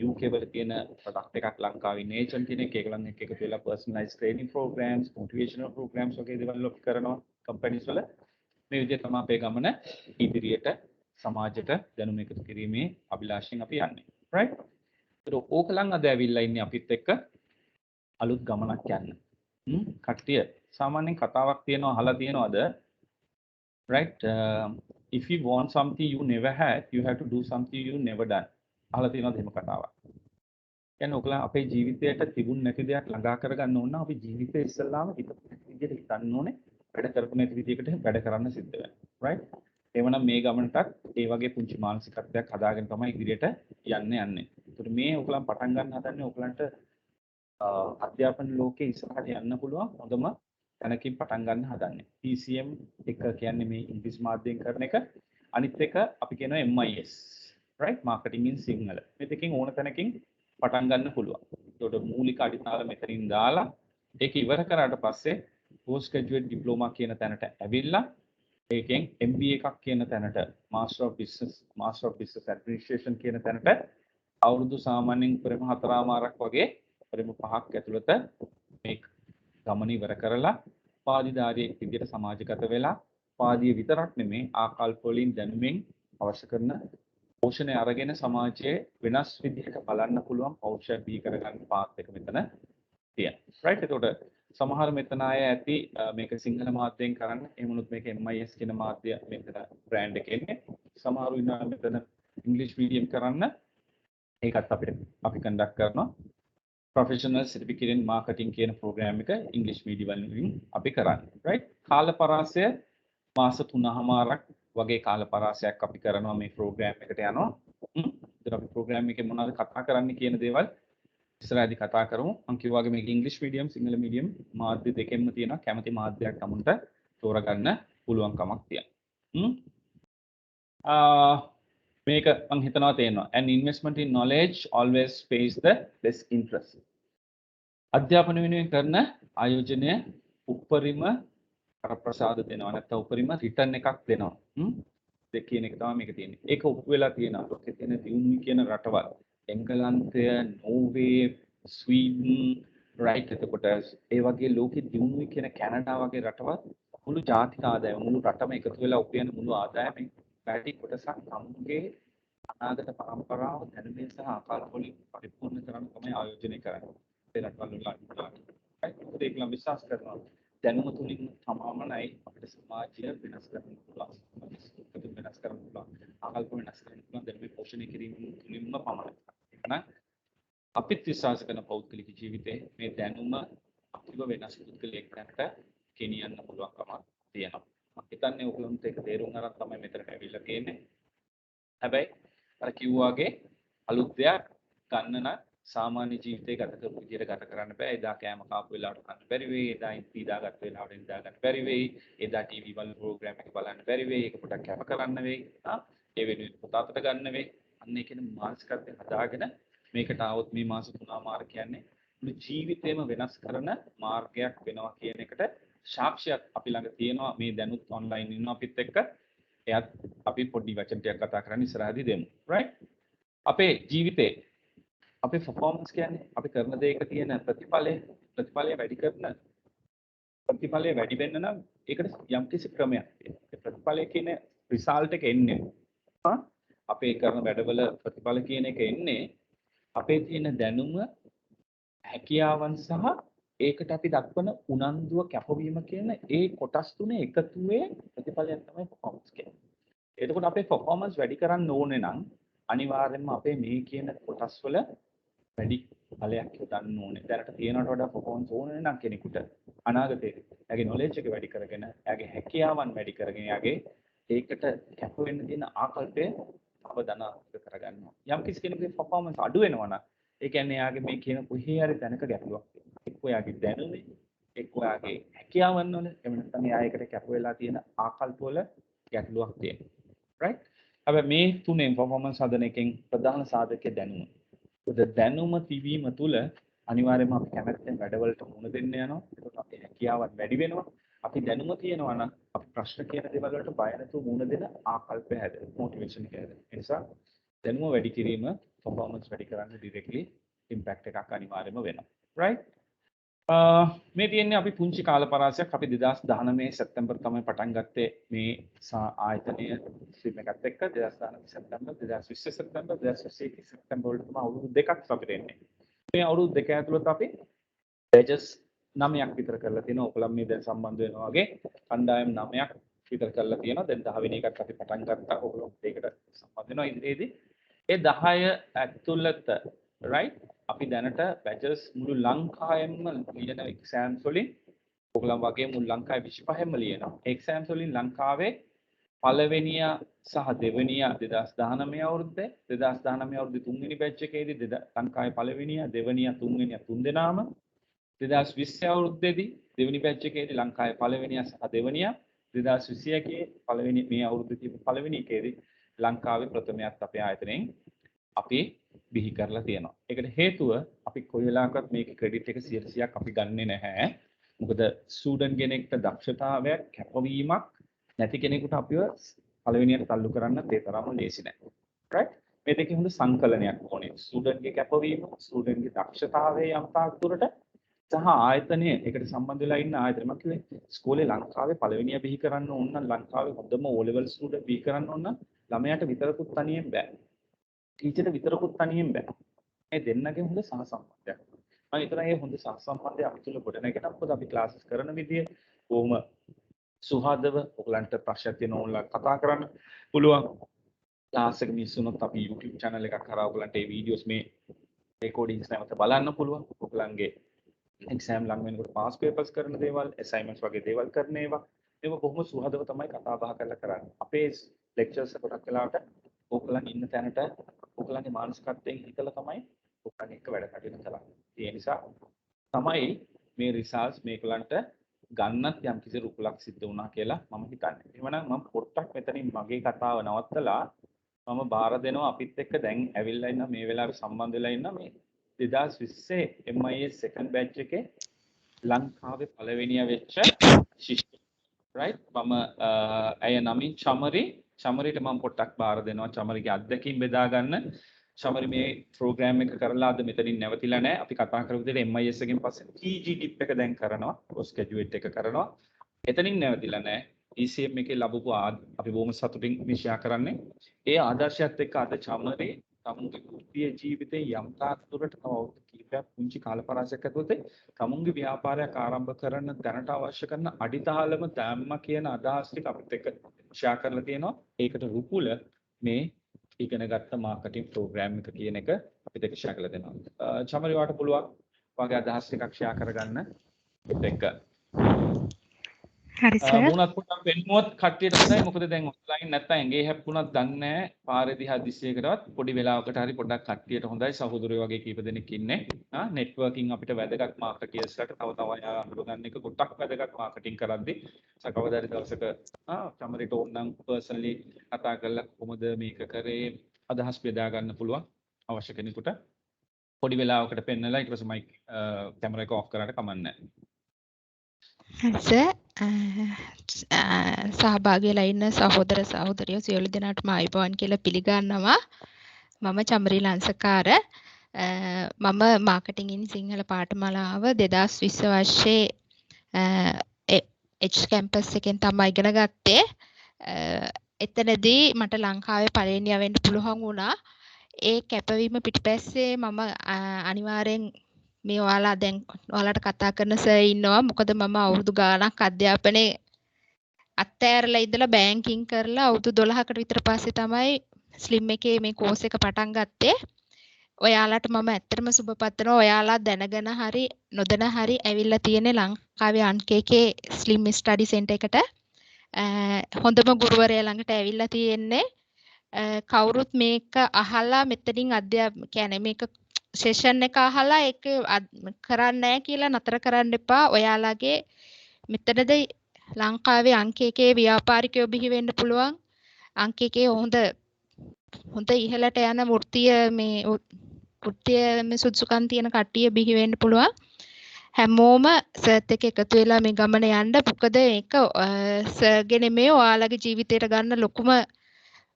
C: UK වල තියෙන ප්‍රොඩක්ට් එකක් ලංකාවේ ඉන්න ඒජන්ට් කෙනෙක් ඒගොල්ලන් එක්ක එකතු වෙලා personalise training programmes motivational programmes වගේ දේවල් අපි කරනවා කම්පැනිස් වල. මේ විදිහට තමයි අපේ ගමන ඉදිරියට සමාජයට දැනුම එකතු කිරීමේ අභිලාෂයෙන් අපි යන්නේ. right? ඒක ඕකලන් අද ඇවිල්ලා ඉන්නේ අපිත් එක්ක අලුත් ගමනක් යන්න. කට්ටිය සාමාන්‍යයෙන් කතාවක් තියෙනවා අහලා තියෙනවද? right? If you want something you never had, you have to do something you never done. අහලා තියෙනවද එහෙම කතාවක්? කියන්නේ ඔයගොල්ලෝ අපේ ජීවිතයට තිබුණ නැති දෙයක් ළඟා කරගන්න ඕන නම් අපි ජීවිතේ ඉස්සල්ලාම හිතපු විදිහට හිතන්න ඕනේ. වැඩ කරපු නැති විදිහකට වැඩ කරන්න සිද්ධ වෙනවා. right? එවනම් මේ ගමනටත් ඒ වගේ පුංචි මානසිකත්වයක් හදාගෙන තමයි ඉදිරියට යන්නේ. ඒකට මේ ඔයගොල්ලන් පටන් ගන්න හදන්නේ ඔයගොල්ලන්ට අධ්‍යාපන ලෝකේ ඉස්සරහට යන්න පුළුවන් හොඳම තැනකින් පටන් ගන්න හදන්නේ. PCM එක කියන්නේ මේ ඉංග්‍රීසි මාධ්‍යයෙන් කරන එක. අනිත් එක අපි කියනවා MIS. right? Marketing in Sinhala. මේ දෙකෙන් ඕන තැනකින් පටන් ගන්න පුළුවන්. ඒකට මූලික අඩිතාල මෙතනින් දාලා ඒක ඉවර කරාට පස්සේ post graduate diploma කියන තැනට ඇවිල්ලා ඒකෙන් MBA එකක් කියන තැනට Master of Business Administration කියන තැනට අවුරුදු සාමාන්‍යයෙන් උපරිම 4මාරක් වගේ උපරිම 5ක් ඇතුළත මේ ගමන ඉවර කරලා පාදිදාරියෙක් විදිහට සමාජගත වෙලා පාදිය විතරක් නෙමේ ආකල්ප වලින් දැනුමින් අවශ්‍ය කරන පෝෂණය අරගෙන සමාජයේ වෙනස් විදිහට බලන්න පුළුවන් පෞෂ්‍ය බිහි කරගන්න පාත් එක මෙතන තියෙනවා. right? ඒකට සමහර මෙතන අය ඇති මේක සිංහල මාධ්‍යයෙන් කරන්න. එහෙමනොත් මේක MIS කියන මාධ්‍ය මෙතන බ්‍රෑන්ඩ් එකේ ඉන්නේ. සමහරු ඉන්නවා මෙතන ඉංග්‍රීසි මීඩියම් කරන්න. ඒකත් අපි කන්ඩක්ට් කරනවා. ප්‍රොෆෙෂනල් සර්ටිෆිකේට් ඉන් මාකටිං කියන ප්‍රෝග්‍රෑම් එක ඉංග්‍රීසි මීඩියම් වලින් අපි කරන්නේ. right? කාල පරාසය මාස 3මාරක් වගේ කාල පරාසයක් අපි කරනවා මේ ප්‍රෝග්‍රෑම් එකට යනවා. ඉතින් අපි ප්‍රෝග්‍රෑම් එකේ මොනවද කතා කරන්න කියන දේවල් ඉස්සරහදී කතා කරමු. මම කිව්වා වගේ මේක ඉංග්‍රීසි මීඩියම් සිංහල මීඩියම් මාධ්‍ය දෙකෙන්ම තියෙනවා. කැමති මාධ්‍යයක් අමුන්ට තෝරගන්න පුළුවන්කමක් තියෙනවා. මේක මම හිතනවා තේරෙනවා. An investment in knowledge always pays the best interest. අධ්‍යාපන වෙනුවෙන් කරන ආයෝජනය උපරිම ප්‍රසාද දෙනවා නැත්නම් උපරිම රිටර්න් එකක් දෙනවා. දෙක කියන එක තමයි මේක තියෙන්නේ. ඒක ඔප්පු වෙලා තියෙනවා. ලෝකේ තියෙන දියුණුව කියන රටවල් එංගලන්තය, නෝර්වේ, ස්වීඩන්, රයිට් එතකොට ඒ වගේ ලෝකෙ දියුණුව කියන කැනඩා වගේ රටවල් මුළු ජාතික ආදායම මුළු රටම එකතු වෙලා උපයන මුළු ආදායමෙන් වැඩි කොටසක් තමුන්ගේ අනාගත පරම්පරාව දැනුමේ සහ ආකාර වලින් පරිපූර්ණ කරන්න තමයි ආයෝජනය කරන්නේ. ඒ රටවල් වල අනිවාර්යයෙන්ම ඒක නම් විශ්වාස කරනවා. දැනුම තුලින් තමමනයි අපිට සමාජය වෙනස් කරන්න පුළුවන්. ඒක වෙනස් කරන්න පුළුවන්. ආකල්ප වෙනස් කරන්න පුළුවන්. දැනුමේ පෝෂණය කිරීම තුලින්ම පමණයි. ඒක නම් අපිත් විශ්වාස කරන පෞද්ගලික ජීවිතේ මේ දැනුම අපිව වෙනස් පුද්ගලයෙක්ට ගෙනියන්න පුළුවන්කම තියෙනවා. මම හිතන්නේ ඔයගොල්ලන්ට ඒක තේරුම් අරන් තමයි මෙතනට ඇවිල්ලා තියෙන්නේ. හැබැයි අර කිව්වාගේ අලුත් දෙයක් ගන්න නම් සාමාන්‍ය ජීවිතේ ගත කරපු විදිහට ගත කරන්න බෑ. එදා කෑම කාපු වෙලාවට කන්න බැරි වෙයි. එදා ඉඳාගත් වෙලාවට ඉඳා ගන්න බැරි වෙයි. එදා ටීවී වල ප්‍රෝග්‍රෑම් එක බලන්න බැරි වෙයි. ඒක පොඩක් කැප කරන්න වෙයි. ඒ වෙනුවෙන් පොත අතට ගන්න වෙයි. අන්න ඒ කියන්නේ මානසිකත්වය හදාගෙන මේකට આવොත් මේ මාස 3 මාර්ග කියන්නේ මුළු ජීවිතේම වෙනස් කරන මාර්ගයක් වෙනවා කියන එකට සාක්ෂියක් අපි ළඟ තියෙනවා. මේ දැනුත් ඔන්ලයින් ඉන්නවා අපිත් එක්ක. එයත් අපි පොඩි වචන ටිකක් කතා කරන්න ඉස්සරහදී දෙමු. right? අපේ ජීවිතේ අපේ performance කියන්නේ අපි කරන දේක තියෙන ප්‍රතිඵලය වැඩි කරන ප්‍රතිඵලය වැඩි වෙන්න නම් ඒකට යම්කිසි ක්‍රමයක් තියෙනවා. ඒ ප්‍රතිඵලය කියන result එක එන්නේ අපේ කරන වැඩවල ප්‍රතිඵල කියන එක එන්නේ අපේ තියෙන දැනුම හැකියාවන් සහ ඒකට අපි දක්වන උනන්දුව කැපවීම කියන ඒ කොටස් තුනේ එකතුවේ ප්‍රතිඵලයක් තමයි performance කියන්නේ. එතකොට අපේ performance වැඩි කරන්න ඕනේ නම් අනිවාර්යයෙන්ම අපේ මේ කියන කොටස් වල වැඩි ඵලයක් යොදන්න ඕනේ. දැනට තියෙනවට වඩා performance ඕනේ නම් කෙනෙකුට අනාගතේ එයාගේ knowledge එක වැඩි කරගෙන, එයාගේ හැකියාවන් වැඩි කරගෙන, එයාගේ ඒකට කැප වෙන්න තියෙන ආකල්පය අවධානය කරගන්නවා. යම් කිසි කෙනෙකුගේ performance අඩු වෙනවා නම් ඒ කියන්නේ එයාගේ මේ කියන කොහේ හරි තැනක ගැටලුවක් තියෙනවා. එක්ක එයාගේ දැනුමේ, එක්ක එයාගේ හැකියාවන් වල, එහෙම නැත්නම් එයායකට කැප වෙලා තියෙන ආකල්ප වල ගැටලුවක් තියෙනවා. right? හැබැයි මේ තුනෙන් performance හදන එකෙන් ප්‍රධාන සාධකය දැනුම. දැනුම තිබීම තුළ අනිවාර්යයෙන්ම අපි කැමැත්තෙන් වැඩවලට මුහුණ දෙන්න යනවා. ඒකට අපේ හැකියාවන් වැඩි වෙනවා. අපි දැනුම තියෙනවා නම් අපි ප්‍රශ්න කියන දේවල් වලට බය නැතුව මුහුණ දෙන ආකල්පය හැදෙනවා. මොටිවේෂන් එක හැදෙනවා. ඒ නිසා දැනුම වැඩි කිරීම performance වැඩි කරන්න directly impact එකක් අනිවාර්යයෙන්ම වෙනවා. right? මේ තියෙන්නේ අපි පුංචි කාල පරාසයක්. අපි 2019 සැප්තැම්බර් තමයි පටන් ගත්තේ මේ ආයතනය ස්ට්‍රීම් එකත් එක්ක. 2019 සැප්තැම්බර්, 2020 සැප්තැම්බර්, 2021 සැප්තැම්බර් වලට තමයි අවුරුදු දෙකක් අපිට එන්නේ. මේ අවුරුදු දෙක ඇතුළත අපි batches 9ක් විතර කරලා තියෙනවා. ඔයගොල්ලන් මේ දැන් සම්බන්ධ වෙනවා වගේ කණ්ඩායම් 9ක් විතර කරලා තියෙනවා. දැන් 10 වෙනි එකත් අපි පටන් ගත්තා. ඔයගොල්ලෝ ඒකට සම්බන්ධ වෙනවා ඉදිරියේදී. ඒ 10 ඇතුළත right අපි දැනට batches මුළු ලංකාවෙම ලියන exams වලින් ඔයගොල්ලන් වගේ මුළු ලංකාවේ 25ම ලියනවා. exams වලින් ලංකාවේ පළවෙනියා සහ දෙවෙනියා 2019 අවුරුද්දේ 2019 අවුරුද්දේ තුන්වෙනි batch එකේදී ලංකාවේ පළවෙනියා දෙවෙනියා තුන්වෙනියා තුන් දෙනාම 2020 අවුරුද්දේදී දෙවෙනි batch එකේදී ලංකාවේ පළවෙනියා සහ දෙවෙනියා 2021 පළවෙනි මේ අවුරුද්දේ තිබු පළවෙනි එකේදී ලංකාවේ ප්‍රථමයාත් අපේ ආයතනයෙන් අපි බිහි කරලා තියෙනවා. ඒකට හේතුව අපි කොයි වෙලාවකවත් මේකේ ක්‍රෙඩිට් එක 100%ක් අපි ගන්නෙ නැහැ. මොකද ස්ටුඩන්ට් කෙනෙක්ට දක්ෂතාවයක් කැපවීමක් නැති කෙනෙකුට අපිව පළවෙනියට තල්ලු කරන්න ඒ තරම්ම ලේසි නැහැ. right? මේ දෙකේ හොඳ සංකලනයක් ඕනේ. ස්ටුඩන්ට්ගේ කැපවීම, ස්ටුඩන්ට්ගේ දක්ෂතාවයේ යම් තාක් දුරට සහ ආයතනය ඒකට සම්බන්ධ වෙලා ඉන්න ආයතන මම කිව්වේ ඉස්කෝලේ ලංකාවේ පළවෙනිය බිහි කරන්න ඕන නම් ලංකාවේ හොඳම O level ස්ටුඩන්ට් බිහි කරන්න ඕන නම් ළමයාට විතරකුත් තනියෙන් බෑ. ටීචර්ට විතරකුත් තනියෙන් බෑ. මේ දෙන්නගේ හොඳ සහසම්බන්ධයක්. මම හිතනවා මේ හොඳ සහසම්බන්ධය අපි තුල ගොඩනගෙන මොකද අපි ක්ලාසස් කරන විදිය කොහොම සුහදව ඔයගලන්ට ප්‍රශ්න තියෙන ඕනලා කතා කරන්න පුළුවන්. ක්ලාස් එක මිස් වුණොත් අපි YouTube channel එකක් කරා ඔයගලන්ට මේ වීඩියෝස් මේ රෙකෝඩින්ග්ස් නැවත බලන්න පුළුවන්. ඔයගලන්ගේ exam ලඟ වෙනකොට past papers කරන දේවල්, assignments වගේ දේවල් කරන ඒවා බොහොම සුහදව තමයි කතා බහ කරලා කරන්නේ. අපේ lectures ගොඩක් වෙලාවට ඔයගලන් ඉන්න තැනට ඔයගලන්ගේ මානසිකත්වයෙන් හිතලා තමයි ඔයගලන් එක්ක වැඩ කටයුතු කරන්නේ. ඒ නිසා තමයි මේ results මේකලන්ට ගන්නත් යම් කිසි රුකුලක් සිද්ධ වුණා කියලා මම හිතන්නේ. එහෙමනම් මම පොඩ්ඩක් මෙතනින් මගේ කතාව නවත්තලා මම බාර දෙනවා අපිත් එක්ක දැන් ඇවිල්ලා ඉන්න මේ වෙලාවේ සම්බන්ධ වෙලා ඉන්න මේ 2020 MIS second batch එකේ ලංකාවේ පළවෙනිය වෙච්ච ශිෂ්‍ය right මම ඇය නමින් චමරිට මම පොට්ටක් බාර දෙනවා චමරිගේ අත්දැකීම් බෙදා ගන්න චමරි මේ ප්‍රෝග්‍රෑම් එක කරලා අද මෙතනින් නැවතිලා නැහැ අපි කතා කරපු විදිහට MIS එකෙන් පස්සේ PG ටිප් එක දැන් කරනවා පොස්ට් ග්‍රැජුවේට් එක කරනවා එතනින් නැවතිලා නැහැ ECM එකේ ලැබපු අපි බොහොම සතුටින් මේ ෂෙයා කරන්නේ ඒ ආදර්ශයත් එක්ක අද චමරි තමුන්ගේ වෘත්තීය ජීවිතේ යම් තාක් දුරට තව කීපයක් පුංචි කාලපරාසයක් ඇතුළත තමුන්ගේ ව්‍යාපාරයක් ආරම්භ කරන්න දැනට අවශ්‍ය කරන අඩිතාලම දැම්ම කියන අදහස් ටික අපිත් එක්ක ෂෙයා කරලා තියෙනවා. ඒකට රුකුල මේ ඉගෙනගත්ත මාකටිං ප්‍රෝග්‍රෑම් එක කියන එක අපිත් එක්ක ෂෙයා කරලා දෙනවා. චමරි වාට පුළුවන් වගේ අදහස් ටිකක් ෂෙයා කරගන්න අපිත් එක්ක.
I: හරි සර්.
C: මොනක් පොඩ්ඩක් වෙනමුවත් කට්ටියට හොඳයි. මොකද දැන් ඔන්ලයින් නැත්තම් ඇඟේ හැප්පුණත් දන්නේ නැහැ. පාරේ දිහා දිස්සයකටවත් පොඩි වෙලාවකට හරි පොඩ්ඩක් කට්ටියට හොඳයි. සහෝදරයෝ වගේ කීප දෙනෙක් ඉන්නේ. නෙට්වර්කින් අපිට වැදගත් මාකටියර්ස්ලට තව තව අඳුරගන්න එක ගොඩක් වැදගත් මාකටිං කරද්දී සකවදාරි දවසක චමරිට ඕනනම් පර්සනලි කතා කරලා කොහොමද මේක කරේ අදහස් බෙදා ගන්න පුළුවන් අවශ්‍ය කෙනෙකුට පොඩි වෙලාවකට පෙන්නලා ඊට පස්සේ මයික් කැමරා එක ඔෆ් කරාට කමක් නැහැ.
I: සහභාගී වෙලා ඉන්න සහෝදර සහෝදරියෝ සියලු දෙනාටම ආයුබෝවන් කියලා පිළිගන්නවා. මම චමරි ලංසකාර. මම මාකටිං ඉන් සිංහල පාඨමාලාව 2020 වර්ෂයේ H කැම්පස් එකෙන් තමයි ඉගෙන ගත්තේ. එතනදී මට ලංකාවේ පළවෙනියා වෙන්න පුළුවන් වුණා. ඒ කැපවීම පිටිපස්සේ මම අනිවාර්යෙන් මේ ඔයාලට කතා කරන සර් ඉන්නවා. මොකද මම අවුරුදු ගාණක් අධ්‍යාපනයේ අත්හැරලා ඉඳලා බැංකින් කරලා අවුරුදු 12කට විතර පස්සේ තමයි ස්ලිම් එකේ මේ කෝස් එක පටන් ගත්තේ. ඔයාලට මම ඇත්තටම සුබ පතනවා. ඔයාලා දැනගෙන හරි නොදැන හරි ඇවිල්ලා තියෙන්නේ ලංකාවේ අන්කේකේ ස්ලිම් ස්ටඩි සෙන්ටර් එකට. හොඳම ගුරුවරයා ළඟට ඇවිල්ලා තියෙන්නේ. කවුරුත් මේක අහලා මෙතනින් කියන්නේ මේක සෙෂන් එක අහලා ඒක කරන්නේ නැහැ කියලා නතර කරන්න එපා. ඔයාලගේ මෙතනද ලංකාවේ අංකයකේ ව්‍යාපාරිකයෝ බිහි වෙන්න පුළුවන්. අංකයකේ හොඳ ඉහළට යන වෘත්තීය සුදුසුකම් තියෙන කට්ටිය බිහි වෙන්න පුළුවන්. හැමෝම සර්ත් එක එකතු වෙලා මේ ගමන යන්න. මොකද මේක සර්ගෙන මේ ඔයාලගේ ජීවිතයට ගන්න ලොකුම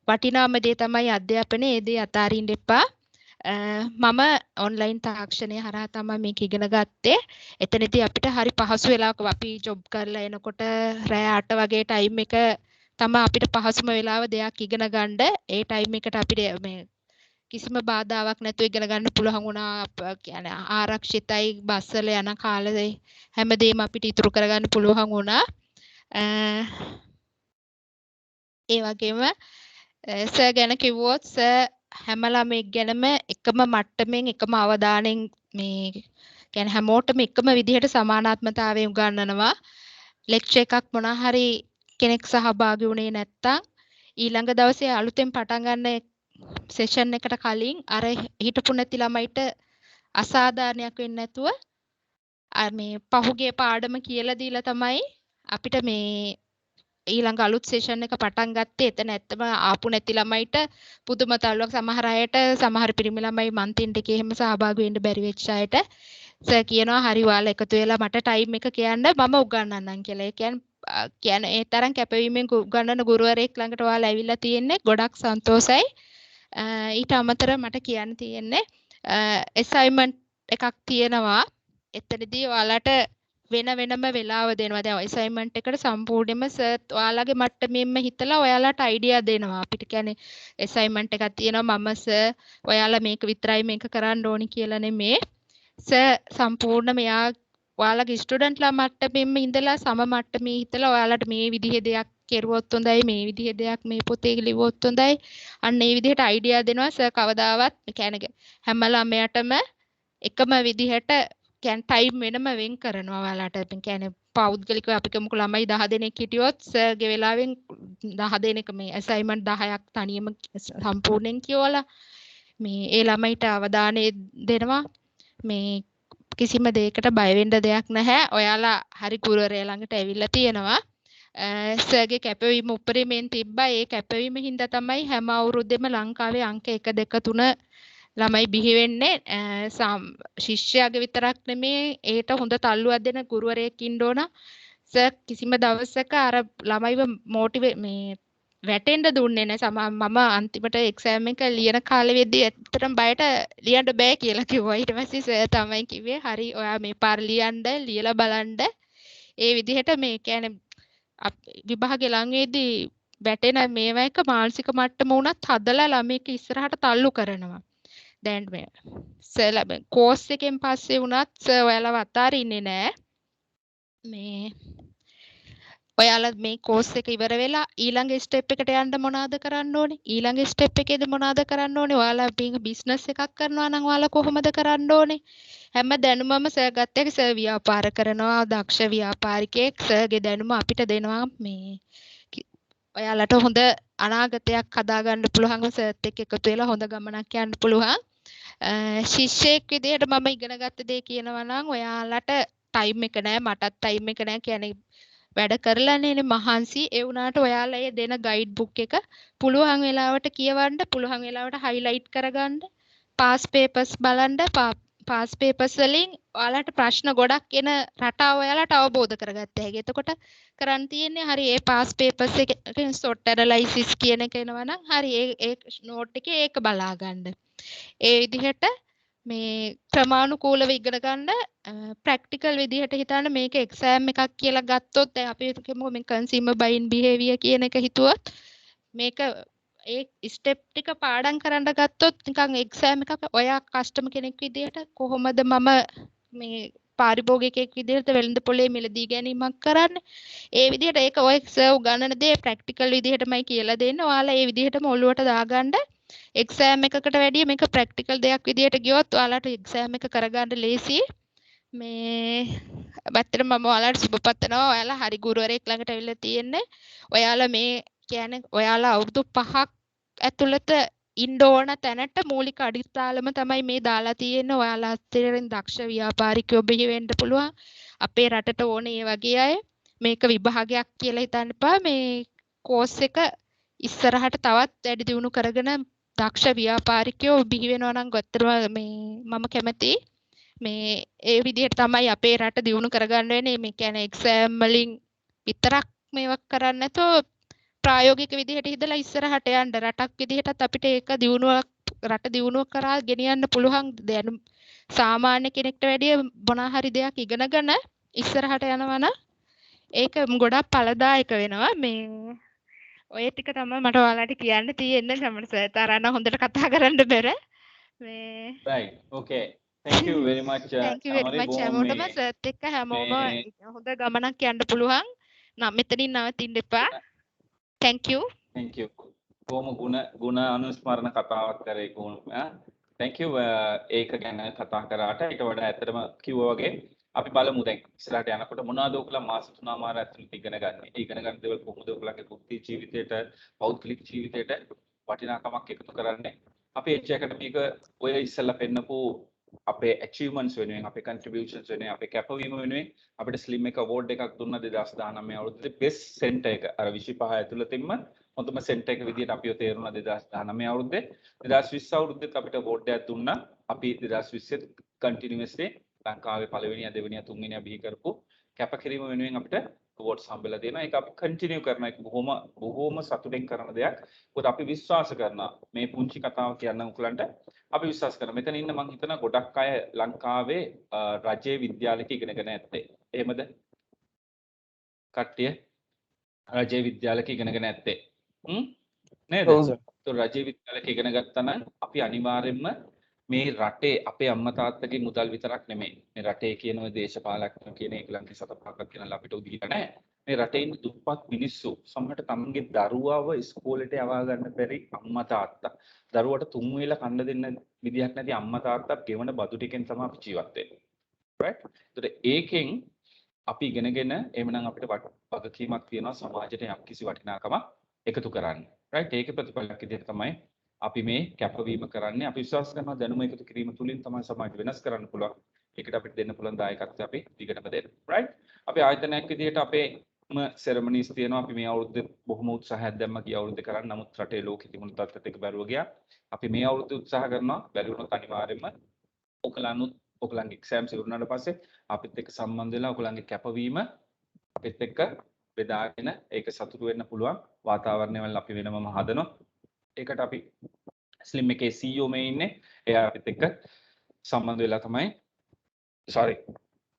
I: වටිනාම දේ තමයි අධ්‍යාපනයේ. ඒ දේ අතාරින්න එපා. මම ඔන්ලයින් තාක්ෂණය හරහා තමයි මේක ඉගෙන ගත්තේ. එතනදී අපිට හරි පහසු වෙලාවක අපි ජොබ් කරලා එනකොට රෑ 8 වගේ ටයිම් එක තමයි අපිට පහසුම වෙලාව දෙයක් ඉගෙන ගන්න. ඒ ටයිම් එකට අපිට මේ කිසිම බාධාවක් නැතුව ඉගෙන ගන්න පුළුවන් වුණා. කියන්නේ ආරක්ෂිතයි බස් වල යන කාලේ හැමදේම අපිට ඉතුරු කරගන්න පුළුවන් වුණා. ඒ වගේම සර් ගැන කිව්වොත් සර් හැම ළමෙක් ගැනම එකම මට්ටමින් එකම අවධානයෙන් මේ කියන්නේ හැමෝටම එකම විදිහට සමානාත්මතාවය උගන්වනවා. ලෙක්චර් එකක් මොනවා හරි කෙනෙක් සහභාගී වුණේ නැත්තම් ඊළඟ දවසේ අලුතෙන් පටන් ගන්න සෙෂන් එකට කලින් අර හිටපු නැති ළමයිට අසාධාරණයක් වෙන්නේ නැතුව මේ පහුගිය පාඩම කියලා දීලා තමයි අපිට මේ ඊළඟ අලුත් සෙෂන් එක පටන් ගත්තේ. එතන ඇත්තම ආපු නැති ළමයිට පුදුම තල්ලුවක්. සමහර අයට සමහර පිරිමි ළමයි මන්තින් ටිකේ එහෙම සහභාගී වෙන්න බැරි වෙච්ච අයට සර් කියනවා හරි ඔයාලා එකතු වෙලා මට ටයිම් එක කියන්න මම උගන්වන්නම් කියලා. ඒ කියන්නේ ඒ තරම් කැපවීමෙන් උගන්වන ගුරුවරයෙක් ළඟට ඔයාලා ඇවිල්ලා තියෙන්නේ. ගොඩක් සන්තෝසයි. ඊට අමතරව මට කියන්න තියෙන්නේ assignment එකක් තියෙනවා. එතනදී ඔයාලට වෙනම වෙලාව දෙනවා. දැන් assignment එකට සම්පූර්ණයෙන්ම සර් ඔයාලගේ මට්ටමින්ම හිතලා ඔයාලට අයිඩියා දෙනවා. අපිට කියන්නේ assignment එකක් තියෙනවා මම සර් ඔයාලා මේක විතරයි මේක කරන්න ඕනි කියලා නෙමෙයි. සර් සම්පූර්ණ ඔයාලගේ ස්ටුඩන්ට්ලා මට්ටමින්ම ඉඳලා සම මට්ටමේ හිතලා ඔයාලට මේ විදිහේ දෙයක් කෙරුවොත් හොඳයි, මේ විදිහේ දෙයක් මේ පොතේ ලිව්වොත් හොඳයි. අන්න ඒ විදිහට අයිඩියා දෙනවා. සර් කවදාවත් කියන්නේ හැම ළමයාටම එකම විදිහට කියන්නේ ටයිම් වෙනම වෙන් කරනවා ඔයාලට. කියන්නේ පෞද්ගලිකව අපි කමුක ළමයි 10 දෙනෙක් හිටියොත් සර්ගේ වෙලාවෙන් 10 දෙනෙක් මේ අසයින්මන්ට් 10ක් තනියම සම්පූර්ණයෙන් කියවලා මේ ඒ ළමයිට අවධානය දෙනවා. මේ කිසිම දෙයකට බය වෙන්න දෙයක් නැහැ. ඔයාලා හරි ගුරුවරයා ළඟට ඇවිල්ලා තියෙනවා. සර්ගේ කැපවීම උපරිමයෙන් තිබ්බා. ඒ කැපවීම හින්දා තමයි හැම අවුරුද්දෙම ලංකාවේ අංක 1 2 3 ළමයි බිහි වෙන්නේ. ශිෂ්‍යයාගේ විතරක් නෙමේ ඒට හොඳ තල්ලුවක් දෙන ගුරුවරයෙක් ඉන්න ඕන. සර් කිසිම දවසක අර ළමයිව මොටිවේ මේ වැටෙන්න දුන්නේ නැහැ. මම අන්තිමට එක්සෑම් එක ලියන කාලෙ වෙද්දී ඇත්තටම බයට ලියන්න බෑ කියලා කිව්වා. ඊට පස්සේ සර් තමයි කිව්වේ හරි ඔයා මේ පාර ලියන්න ලියලා බලන්න. ඒ විදිහට මේ කියන්නේ විභාගේ ළඟ වෙද්දී වැටෙන මේවා එක මානසික මට්ටම උනත් හදලා ළමයික ඉස්සරහට තල්ලු කරනවා. දැන් මේ සර් කෝස් එකෙන් පස්සේ උනත් සර් ඔයාලව අතාරින්නේ නැහැ. මේ ඔයාලා මේ කෝස් එක ඉවර වෙලා ඊළඟ ස්ටෙප් එකට යන්න මොනවද කරන්න ඕනේ? ඊළඟ ස්ටෙප් එකේදී මොනවද කරන්න ඕනේ? ඔයාලා මේ බිස්නස් එකක් කරනවා නම් ඔයාලා කොහොමද කරන්න ඕනේ? හැම දැනුමම සර් ගත්ත එක සර් ව්‍යාපාර කරනවා, දක්ෂ ව්‍යාපාරිකයෙක්. සර්ගේ දැනුම අපිට දෙනවා මේ ඔයාලට හොඳ අනාගතයක් හදාගන්න පුළුවන් සර්ත් එක්ක එකතු වෙලා හොඳ ගමනක් යන්න පුළුවන්. ශිෂ්‍යයෙක් විදිහට මම ඉගෙන ගත්ත දේ කියනවා නම් ඔයාලට ටයිම් එක නැහැ, මටත් ටයිම් එක නැහැ කියන්නේ වැඩ කරලානේ මහන්සි. ඒ වුණාට ඔයාලා ඒ දෙන ගයිඩ් බුක් එක පුළුවන් වෙලාවට කියවන්න, පුළුවන් වෙලාවට හයිලයිට් කරගන්න, පාස් පේපර්ස් බලන්න. පාස් පේපර්ස් වලින් ඔයාලට ප්‍රශ්න ගොඩක් එන රටාව ඔයාලට අවබෝධ කරගත්ත හැකි. එතකොට කරන්න තියෙන්නේ හරි ඒ පාස් පේපර්ස් එකෙන් සොට් ඇනලයිසිස් කියන එක එනවා නම් හරි ඒ නෝට් එකේ ඒක බලා ගන්න. ඒ විදිහට මේ ක්‍රමානුකූලව ඉගෙන ගන්න ප්‍රැක්ටිකල් විදිහට හිතන්න මේක එක්සෑම් එකක් කියලා ගත්තොත් දැන් අපි හිතමු මේ කන්සියුමර් බයින් බිහේවියර් කියන එක හිතුවොත් මේක ඒ ස්ටෙප් ටික පාඩම් කරන්න ගත්තොත් නිකන් එක්සෑම් එකක් ඔයා කස්ටමර් කෙනෙක් විදිහට කොහොමද මම මේ පාරිභෝගිකයෙක් විදිහට වෙළඳ පොලේ මිලදී ගැනීමක් කරන්නේ ඒ විදිහට ඒක ඔය සර් උගන්වන දේ ප්‍රැක්ටිකල් විදිහටමයි කියලා දෙන්නේ. ඔයාලා ඒ විදිහටම ඔළුවට දාගන්න. එක්සෑම් එකකට වැඩිය මේක ප්‍රැක්ටිකල් දෙයක් විදිහට ගියොත් ඔයාලට එක්සෑම් එක කරගන්න ලේසි. මේ ඇත්තටම මම ඔයාලට සුබ පතනවා. ඔයාලා හරි ගුරුවරයෙක් ළඟට ඇවිල්ලා තියෙන්නේ. ඔයාලා මේ කියන්නේ ඔයාලා අවුරුදු 5ක් ඇතුළත ඉන්න ඕන තැනට මූලික අඩිතාලම තමයි මේ දාලා තියෙන්නේ. ඔයාලා අතරින් දක්ෂ ව්‍යාපාරිකයෝ බිහි වෙන්න පුළුවන්. අපේ රටට ඕනේ මේ වගේ අය. මේක විභාගයක් කියලා හිතන්න එපා. මේ කෝස් එක ඉස්සරහට තවත් වැඩි දියුණු කරගෙන දක්ෂ ව්‍යාපාරිකයෝ බිහි වෙනවා නම් ගොත්තරම මේ මම කැමතියි. මේ ඒ විදිහට තමයි අපේ රට දියුණු කරගන්න වෙන්නේ. මේ කියන්නේ එක්සෑම් වලින් විතරක් මේවක් කරන්නේ නැතෝ ප්‍රායෝගික විදිහට හිතලා ඉස්සරහට යන්න රටක් විදිහටත් අපිට ඒක දියුණුවක් රට දියුණුව කරා ගෙනියන්න පුළුවන්. දැන් සාමාන්‍ය කෙනෙක්ට වැඩිය මොනවා හරි දෙයක් ඉගෙනගෙන ඉස්සරහට යනවා නම් ඒක ගොඩක් ඵලදායක වෙනවා. මේ ඔය ටික තමයි මට ඔයාලට කියන්න තියෙන්නේ. සමහර සර් තරන්න හොඳට කතා කරන්න බැර. මේ
C: right okay thank you very much
I: thank you very much හැමෝටම සර්ත් එක්ක හැමෝම හොඳ ගමනක් යන්න පුළුවන්. නම් මෙතනින් නවතින්න එපා. thank you
C: කොහොම ගුණ අනුස්මරණ කතාවක් කරේ කොහොම thank you ඒක ගැන කතා කරාට ඊට වඩා ඇත්තටම කිව්වා වගේ අපි බලමු දැන් ඉස්සරහට යනකොට මොනවද ඔයගොල්ලෝ මාස 3මාර ඇතුළත ඉගෙන ගන්න දේවල් කොහොමද ඔයගොල්ලන්ගේ වෘත්ති ජීවිතයට පෞද්ගලික ජීවිතයට වටිනාකමක් එකතු කරන්නේ අපි එච් ඇකඩමික ඔය ඉස්සෙල්ලා පෙන්නපු අපේ achievements වෙනුවෙන් අපේ contributions වෙනුවෙන් අපේ කැපවීම වෙනුවෙන් අපිට slim එක award එකක් දුන්නා 2019 අවුරුද්දේ best center එක අර 25 ඇතුළතින්ම හොඳම center එක විදියට අපිව තේරුණා 2019 අවුරුද්දේ 2020 අවුරුද්දේත් අපිට award එකක් දුන්නා අපි 2020 continuously ලංකාවේ පළවෙනියා දෙවෙනියා තුන්වෙනියා බිහි කරපු කැපකිරීම වෙනුවෙන් අපිට awards හම්බෙලා දෙනවා ඒක අපි continue කරන එක බොහොම සතුටින් කරන දෙයක් මොකද අපි විශ්වාස කරනවා මේ පුංචි කතාව කියන්න උකලන්ට අපි විශ්වාස කරනවා මෙතන ඉන්න මං හිතන ගොඩක් අය ලංකාවේ රජයේ විද්‍යාලයක ඉගෙනගෙන ඇත්තේ එහෙමද කට්ටිය රජයේ විද්‍යාලයක ඉගෙනගෙන ඇත්තේ නේද රජයේ විද්‍යාලයක ඉගෙන ගත්තා නම් අපි අනිවාර්යයෙන්ම මේ රටේ අපේ අම්මා තාත්තගේ මුදල් විතරක් නෙමෙයි මේ රටේ කියන ඔය දේශපාලකයන් කියන ඒගොල්ලන්ගේ සතපහක් කියනලා අපිට උදීලා නැහැ මේ රටේ ඉන්න දුප්පත් මිනිස්සු සමහරට තමන්ගේ දරුවාව ඉස්කෝලේට යවා ගන්න බැරි අම්මා තාත්තා දරුවට තුන් වේල කන්න දෙන්න විදියක් නැති අම්මා තාත්තා ගෙවන බදු ටිකෙන් තමයි අපි ජීවත් වෙන්නේ right ඒතර ඒකෙන් අපි ඉගෙනගෙන එhmenan අපිට වගකීමක් තියෙනවා සමාජයට යම්කිසි වටිනාකමක් එකතු කරන්න right ඒකේ ප්‍රතිඵලයක් විදිහට තමයි අපි මේ කැපවීම කරන්නේ අපි විශ්වාස කරනවා දැනුම එකතු කිරීම තුලින් තමයි සමාජ වෙනස් කරන්න පුළුවන් ඒකට අපිට දෙන්න පුළුවන් දායකත්වය අපි දිගටම දෙන්න right අපි ආයතනයක් විදිහට අපේම සෙරමනිස් තියෙනවා අපි මේ අවුරුද්දේ බොහොම උත්සාහයක් දැම්ම ගිය අවුරුද්දේ කරන්න නමුත් රටේ ලෝකෙ තිබුණු තත්ත්වෙත් එක බැරුව ගියා අපි මේ අවුරුද්දේ උත්සාහ කරනවා බැරි වුණොත් අනිවාර්යයෙන්ම ඔයගලන්ගේ එක්සෑම්ස් ඉවරනාට පස්සේ අපිත් එක්ක සම්බන්ධ වෙලා ඔයගලන්ගේ කැපවීම අපිත් එක්ක බෙදාගෙන ඒක සතුටු වෙන්න පුළුවන් වාතාවරණය වල අපි වෙනමම හදනවා. ඒකට අපි ස්ලිම් එකේ CEO මේ ඉන්නේ. එයා අපිත් එක්ක සම්බන්ධ වෙලා තමයි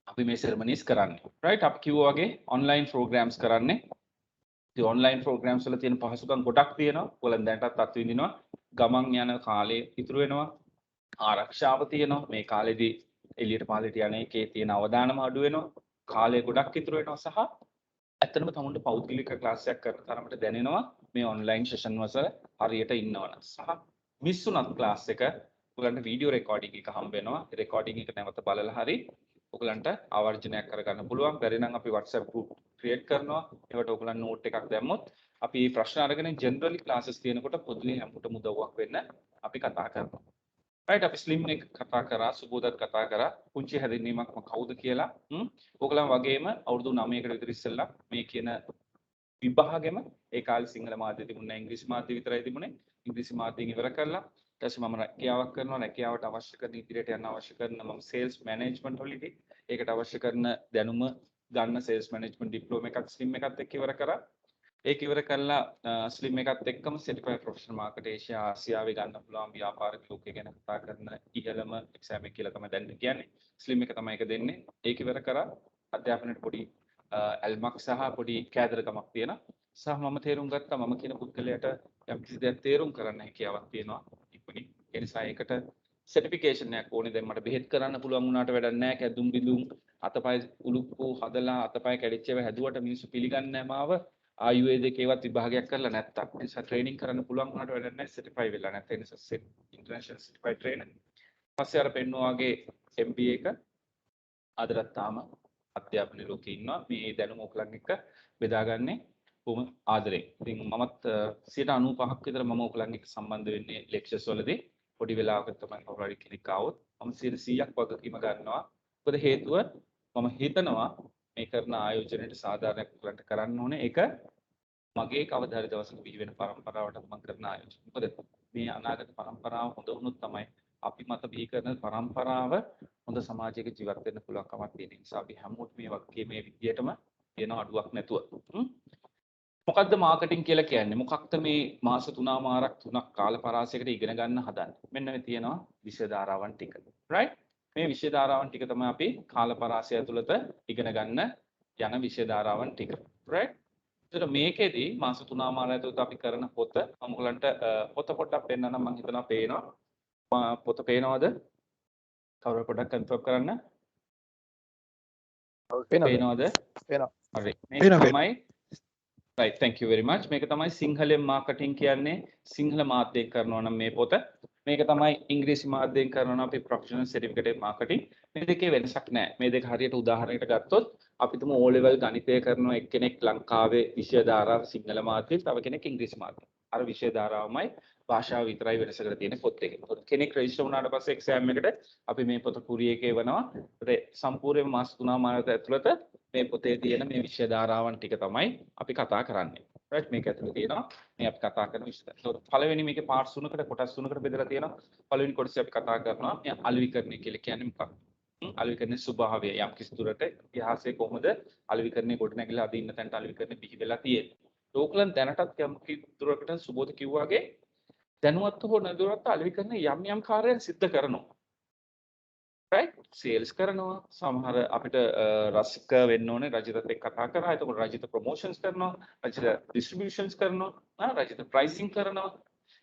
C: අපි මේ සෙරමනීස් කරන්නේ. රයිට් අපි කිව්වා වගේ ඔන්ලයින් ප්‍රෝග්‍රෑම්ස් කරන්නේ. ඉතින් ඔන්ලයින් ප්‍රෝග්‍රෑම්ස් වල තියෙන පහසුකම් ගොඩක් තියෙනවා. ඔයගොල්ලන් දැනටත් අත්විඳිනවා. ගමන් යන කාලේ ඉතුරු වෙනවා. ආරක්ෂාව තියෙනවා. මේ කාලෙදී එළියට පාලෙට යන එකේ තියෙන අවදානම අඩු වෙනවා. කාලය ගොඩක් ඉතුරු වෙනවා සහ ඇත්තටම තමුන්ට පෞද්ගලික ක්ලාස් එකක් කරන තරමට දැනෙනවා මේ ඔන්ලයින් සෙෂන් වල හරියට ඉන්නවනම් සහ මිස් වුණත් ක්ලාස් එක ඔයගලන්ට වීඩියෝ රෙකෝඩින් එක හම්බ වෙනවා. ඒ රෙකෝඩින් එක නැවත බලලා හරි ඔයගලන්ට ආවර්ජනයක් කරගන්න පුළුවන්. බැරි නම් අපි WhatsApp group create කරනවා. ඒකට ඔයගලන් note එකක් දැම්මොත් අපි ප්‍රශ්න අරගෙන generally classes තියෙනකොට පොදුවේ හැමෝටම උදව්වක් වෙන්න අපි කතා කරනවා. right අපි ස්ලිම් එක කතා කරා, සුබෝදත් කතා කරා, පුංචි හැදින්වීමක් කවුද කියලා. ඔයගලන් වගේම අවුරුදු 9කට විතර ඉස්සෙල්ලා මේ කියන විභාගෙම ඒ කාලේ සිංහල මාධ්‍ය තිබුණේ නැහැ, ඉංග්‍රීසි මාධ්‍ය විතරයි තිබුණේ. ඉංග්‍රීසි මාධ්‍යයෙන් ඉවර කරලා ඊට පස්සේ මම රැකියාවක් කරනවා. රැකියාවට අවශ්‍ය කරන ඉදිරියට යන්න අවශ්‍ය කරන මම සේල්ස් මැනේජ්මන්ට් වලදී ඒකට අවශ්‍ය කරන දැනුම ගන්න සේල්ස් මැනේජ්මන්ට් ඩිප්ලෝමා එකක් ස්ලිම් එකත් එක්ක ඉවර කරා. ඒක ඉවර කරලා ස්ලිම් එකත් එක්කම සර්ටිෆයිඩ් ප්‍රොෆෙෂනල් මාකට් ඒෂියා ආසියාවේ ගන්න පුළුවන් ව්‍යාපාරික ලෝකය ගැන කතා කරන ඉහළම එක්සෑම් එක කියලා තමයි දැන් කියන්නේ. ස්ලිම් එක තමයි ඒක දෙන්නේ. ඒක ඉවර කරා අධ්‍යාපනයට පොඩි ඇල්මක් සහ පොඩි කෑදරකමක් තියෙනවා. සහ මම තේරුම් ගත්තා මම කියන පුද්ගලයාට යම් කිසි දෙයක් තේරුම් කරන්න හැකියාවක් තියෙනවා. ඉක්මනින් ඒ නිසා ඒකට සර්ටිෆිකේෂන් එකක් ඕනේ. දැන් මට බෙහෙත් කරන්න පුළුවන් වුණාට වැඩක් නැහැ. කැදුම් බිඳුම් අතපය උලුක්කු හදලා අතපය කැඩිච්ච ඒවා හැදුවට මිනිස්සු පිළිගන්නේ නැහැ මාව. ආයුර්වේද එකේවත් විභාගයක් කරලා නැත්තම්. ඒ නිසා ට්‍රේනින් කරන්න පුළුවන් වුණාට වැඩක් නැහැ. සර්ටිෆයි වෙලා නැත්නම් ඒ නිසා ඉන්ටර්නැෂනල් සර්ටිෆයිඩ් ට්‍රේනර්. පස්සේ අර පෙන්නවා වගේ MBA එක අදටත් තාම අධ්‍යාපන ලෝකේ ඉන්නවා. මේ දැනුම ඔයගලන් එක්ක බෙදාගන්නේ බොහොම ආදරෙන්. ඉතින් මමත් 95ක් විතර මම ඔයගලන් එක්ක සම්බන්ධ වෙන්නේ ලෙක්චර්ස් වලදී. පොඩි වෙලාවකට තමයි කවුරු හරි කෙනෙක් ආවොත් මම 100ක් වගකීම ගන්නවා. මොකද හේතුව මම හිතනවා මේ කරන ආයෝජනයේ සාධාරණයක් ඔයගලන්ට කරන්න ඕනේ. ඒක මගේ කවදා හරි දවසක බිහි වෙන පරම්පරාවට මම කරන ආයෝජන. මොකද මේ අනාගත පරම්පරාව හොඳ වුණොත් තමයි අපි මත බිහි කරන පරම්පරාව හොඳ සමාජයක ජීවත් වෙන්න පුළුවන්කමක් තියෙන නිසා අපි හැමෝටම මේ වගේ මේ විදියටම තියෙන අඩුවක් නැතුව. මොකක්ද මාකටිං කියලා කියන්නේ? මොකක්ද මේ මාස 3 කාල පරාසයකට ඉගෙන ගන්න හදන්නේ? මෙන්න මේ තියෙනවා විෂය ධාරාවන් ටික. right? මේ විෂය ධාරාවන් ටික තමයි අපි කාල පරාසය ඇතුළත ඉගෙන ගන්න යන විෂය ධාරාවන් ටික. right? ඒතර මේකෙදි මාස 3 මාස ඇතුළත අපි කරන පොත මම ඔයගලන්ට පොත පොඩ්ඩක් පෙන්නනම් මම හිතනවා පේනවා. පොත පේනවද? කවුරු පොඩ්ඩක් කන්ෆර්ම් කරන්න. පේනවද?
H: පේනවා.
C: හරි. මේක තමයි right thank you very much. මේක තමයි සිංහලෙන් මාකටිං කියන්නේ. සිංහල මාධ්‍යයෙන් කරනවා නම් මේ පොත. මේක තමයි ඉංග්‍රීසි මාධ්‍යයෙන් කරනවා නම් අපි ප්‍රොෆෙෂනල් සර්ටිෆිකේට් මාකටිං. මේ දෙකේ වෙනසක් නැහැ. මේ දෙක හරියට උදාහරණයකට ගත්තොත් අපි තුමු O level ගණිතය කරන එක්කෙනෙක් ලංකාවේ විෂය ධාරාව සිංහල මාධ්‍යයෙන්, තව කෙනෙක් ඉංග්‍රීසි මාධ්‍යයෙන්. අර විෂය ධාරාවමයි භාෂාව විතරයි වෙනසකට තියෙන පොත් එකේ. කෙනෙක් රෙජිස්ටර් වුණාට පස්සේ එක්සෑම් එකට අපි මේ පොත කුරිය එකේ වෙනවා. සම්පූර්ණ මාස 3 මාස ඇතුළත මේ පොතේ තියෙන මේ විෂය ධාරාවන් ටික තමයි අපි කතා කරන්නේ. right මේක ඇතුළේ තියෙනවා මේ අපි කතා කරන විෂය. ඒතකොට පළවෙනි මේකේ පාර්ට්ස් 3කට කොටස් 3කට බෙදලා තියෙනවා. පළවෙනි කොටසේ අපි කතා කරනවා මේ අලෙවිකරණය කියලා කියන්නේ මොකක්ද? අලෙවිකරණයේ ස්වභාවය යම් කිසි දුරට ඉතිහාසයේ කොහොමද අලෙවිකරණය කොට නැගිලා අද ඉන්න තැනට අලෙවිකරණය බිහි වෙලා තියෙන්නේ. ඕකලන් දැනටත් යම් කිසි දුරකට සුබෝධ කිව්වාගේ දැනුවත් හෝ නැදුවත් අලෙවිකරණ යම් කාර්යයන් සිද්ධ කරනවා. right sales කරනවා සමහර අපිට රසික වෙන්න ඕනේ රජිතත් එක්ක කතා කරා. එතකොට රජිත ප්‍රොමෝෂන්ස් කරනවා, රජිත ඩිස්ට්‍රිබියුෂන්ස් කරනවා, රජිත ප්‍රයිසිං කරනවා.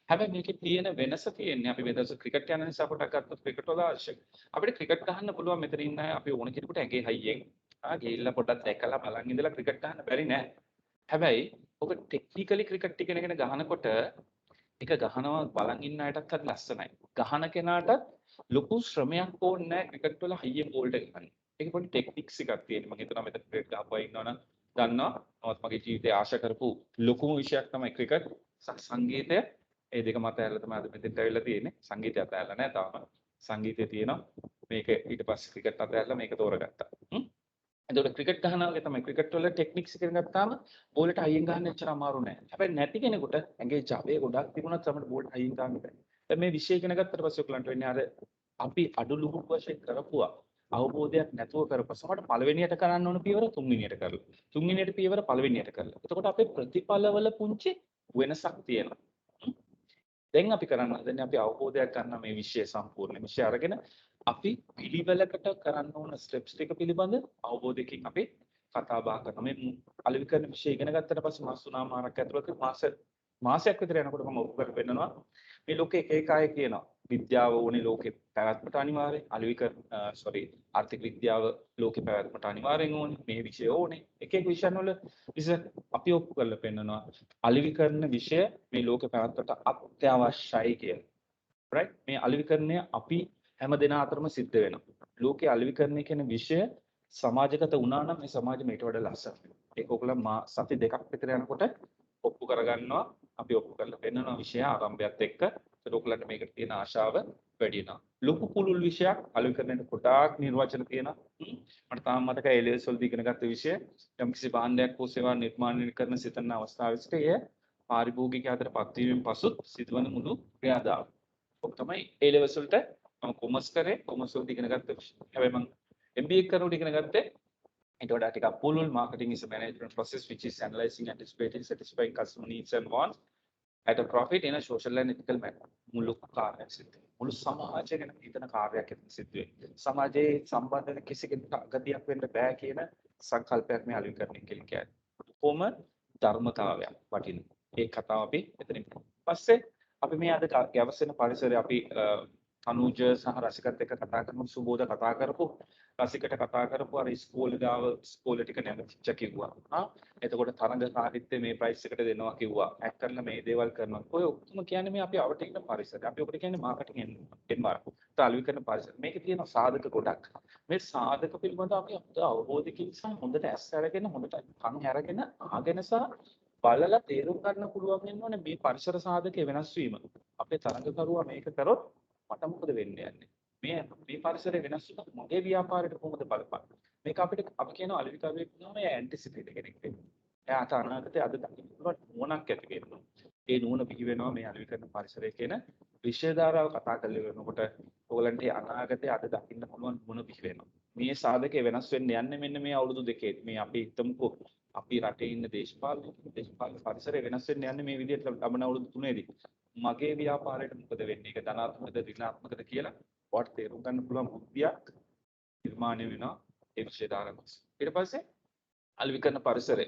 C: හැබැයි මේකේ තියෙන වෙනස තියෙන්නේ අපි වෙනස ක්‍රිකට් යන නිසා පොඩක් ගත්තොත් ක්‍රිකට් වල අවශ්‍යයි. අපිට ක්‍රිකට් ගහන්න පුළුවන් මෙතන ඉන්න අපි ඕන කෙනෙකුට ඇඟේ හයියෙන් ගිහිල්ලා පොඩක් දැකලා බලන් ඉඳලා ක්‍රිකට් ගහන්න බැරි නෑ. හැබැයි ඔබ ටෙක්නිකලි ක්‍රිකට් ඉගෙනගෙන ගහනකොට ඒක ගහනවා බලන් ඉන්න අයටත් හරි ලස්සනයි. ගහන කෙනාටත් ලොකු ශ්‍රමයක් ඕනේ නැහැ ක්‍රිකට් වල හයියෙන් බෝල්ට ගන්න. ඒක පොඩි ටෙක්නික්ස් එකක් තියෙනවා. මම හිතනවා මෙතන ක්‍රිකට් ගහපුවා ඉන්නවනම් දන්නවා. මමත් මගේ ජීවිතේ ආශා කරපු ලොකුම විෂයක් තමයි ක්‍රිකට් සහ සංගීතය. ඒ දෙක මත ඇරලා තමයි අද මෙතෙන්ට ඇවිල්ලා තියෙන්නේ. සංගීතය අතහැරලා නැහැ තාම. සංගීතය තියෙනවා. මේක ඊට පස්සේ ක්‍රිකට් අතහැරලා මේක තෝරගත්තා. එතකොට ක්‍රිකට් ගහනවා වගේ තමයි. ක්‍රිකට් වල ටෙක්නික්ස් ඉගෙන ගත්තාම බෝලට හයියෙන් ගන්න එච්චර අමාරු නෑ. හැබැයි නැති කෙනෙකුට ඇඟේ ජවය ගොඩක් තිබුණත් තමයි බෝලට හයියෙන් ගන්න බෑ. දැන් මේ විෂය ඉගෙන ගත්තට පස්සේ ඔයගලන්ට වෙන්නේ අර අපි අඩු ලුහුඩු වශයෙන් කරපුවා අවබෝධයක් නැතුව කරපසමට පළවෙනියට කරන්න ඕන පියවර තුන්වෙනියට කරලා. තුන්වෙනියට පියවර පළවෙනියට කරලා. එතකොට අපේ ප්‍රතිඵලවල පුංචි වෙනසක් තියෙනවා. දැන් අපි කරන්න හදන්නේ අපි අවබෝධයක් ගන්න මේ විෂය සම්පූර්ණ විෂය අරගෙන අපි පිළිවෙලකට කරන්න ඕන ස්ටෙප්ස් ටික පිළිබඳ අවබෝධයකින් අපි කතා බහ කරනවා. මේ අලෙවිකරණ විෂය ඉගෙන ගත්තට පස්සේ මාස 3මාරක් ඇතුළත මාසයක් විතර යනකොට මම ඔප්පු කර පෙන්නනවා මේ ලෝකේ එක අය කියනවා විද්‍යාව ඕනේ ලෝකේ පැවැත්මට අනිවාර්යයි ආර්ථික විද්‍යාව ලෝකේ පැවැත්මට අනිවාර්යෙන් ඕනේ මේ විෂය ඕනේ එක විෂයන් වල අපි ඔප්පු කරලා පෙන්නනවා අලෙවිකරණ විෂය මේ ලෝකේ පැවැත්මට අත්‍යවශ්‍යයි කියලා right මේ අලෙවිකරණය අපි හැම දෙනා අතරම සිද්ධ වෙනවා ලෝකේ අලෙවිකරණය කියන විෂය සමාජගත වුණා නම් මේ සමාජෙ මේට වඩා ලස්සනයි ඒක ඔයගොල්ලෝ සති දෙකක් විතර යනකොට ඔප්පු කරගන්නවා අපි ඔප්පු කරලා පෙන්නනවා විෂය ආරම්භයත් එක්ක ඒක ඔයගොල්ලන්ට මේකට තියෙන ආශාව වැඩි වෙනවා ලොකු පුළුල් විෂයක් අලෙවිකරණයට කොටාක් නිර්වචන තියෙනවා මට තාම මතකයි එලෙවස් වලදී ඉගෙන ගත්ත විෂය යම්කිසි භාණ්ඩයක් හෝ සේවා නිර්මාණය කරන සිතන අවස්ථාවෙට එය පාරිභෝගික අතර පත්වීමෙන් පසුත් සිදුවන මුළු ක්‍රියාදාම ඔක තමයි එලෙවස් වලට මම කොමර්ස් කරේ කොමර්ස් වලදී ඉගෙන ගත්ත විෂය හැබැයි මම MBA කරනකොට ඉගෙන ගත්තේ ඊට වඩා ටිකක් පුළුල් marketing is a management process which is analyzing, anticipating, satisfying customer needs and wants at a profit in a social and ethical manner. මුළු කාර්යයක් සිද්ධ වෙනවා. මුළු සමාජය ගැන හිතන කාර්යයක් එතන සිද්ධ වෙනවා. සමාජයේ සම්බන්ධ වෙන කිසි කෙනෙකුට අගතියක් වෙන්න බෑ කියන සංකල්පයක් මේ අලෙවිකරණය කියලා කියන්නේ. කොහොම ධර්මතාවයක් වටින. ඒ කතාව අපි එතනින් පස්සේ අපි මේ අද ගැවසෙන පරිසරය අපි අනුජ සහ රසිකත් එක්ක කතා කරමු සුබෝධ කතා කරපු රසිකට කතා කරපු අර ඉස්කෝලේ ගාව ඉස්කෝලේ ටික නැගිච්ච කිව්වා. එතකොට තරඟකාරීත්වයේ මේ ප්‍රයිස් එකට දෙනවා කිව්වා. ඇක් කරලා මේ දේවල් කරනවා. ඔය ඔක්කොම කියන්නේ මේ අපි අවටින් ඉන්න පරිසරය. අපි ඔකට කියන්නේ මාකටිං එන්වයරන්මන්ට්. අලෙවිකරණ පරිසරය. මේකේ තියෙන සාධක ගොඩක්. මේ සාධක පිළිබඳව අපි අවබෝධයකින් සහ හොඳට ඇස් අරගෙන හොඳට කන් අරගෙන ආගෙන සහ බලලා තේරුම් ගන්න පුළුවන් වෙනවනේ මේ පරිසර සාධකයේ වෙනස් වීම. අපේ තරඟකරුවා මේක කරොත් මට මොකද වෙන්නේ යන්නේ මේ පරිසරය වෙනස් වුණොත් මගේ ව්‍යාපාරයට කොහොමද බලපාන්නේ මේක අපිට අපි කියන අලෙවිකරුවෙක් වුණාම එයා ඇන්ටිසිපේට් කෙනෙක් වෙනවා එයාට අනාගතයේ අද දකින්න පුළුවන් නුවණක් ඇති වෙනවා ඒ නුවණ බිහි වෙනවා මේ අලෙවිකරණ පරිසරය කියන විෂය ධාරාව කතා කරලා වෙනකොට ඕගලන්ට අනාගතයේ අද දකින්න පුළුවන් නුවණ බිහි වෙනවා මේ සාධකේ වෙනස් වෙන්න යන්නේ මෙන්න මේ අවුරුදු දෙකේ මේ අපි හිතමුකෝ අපි රටේ ඉන්න දේශපාලන පරිසරය වෙනස් වෙන්න යන්නේ මේ විදිහට ලබන අවුරුදු 3ේදී මගේ ව්‍යාපාරයට මොකද වෙන්නේ ඒක ධනාත්මකද ඍණාත්මකද කියලා වට තේරුම් ගන්න පුළුවන් බුද්ධියක් නිර්මාණය වෙනවා ඒ විෂය ධාරාවක ඊට පස්සේ අලෙවිකරණ පරිසරය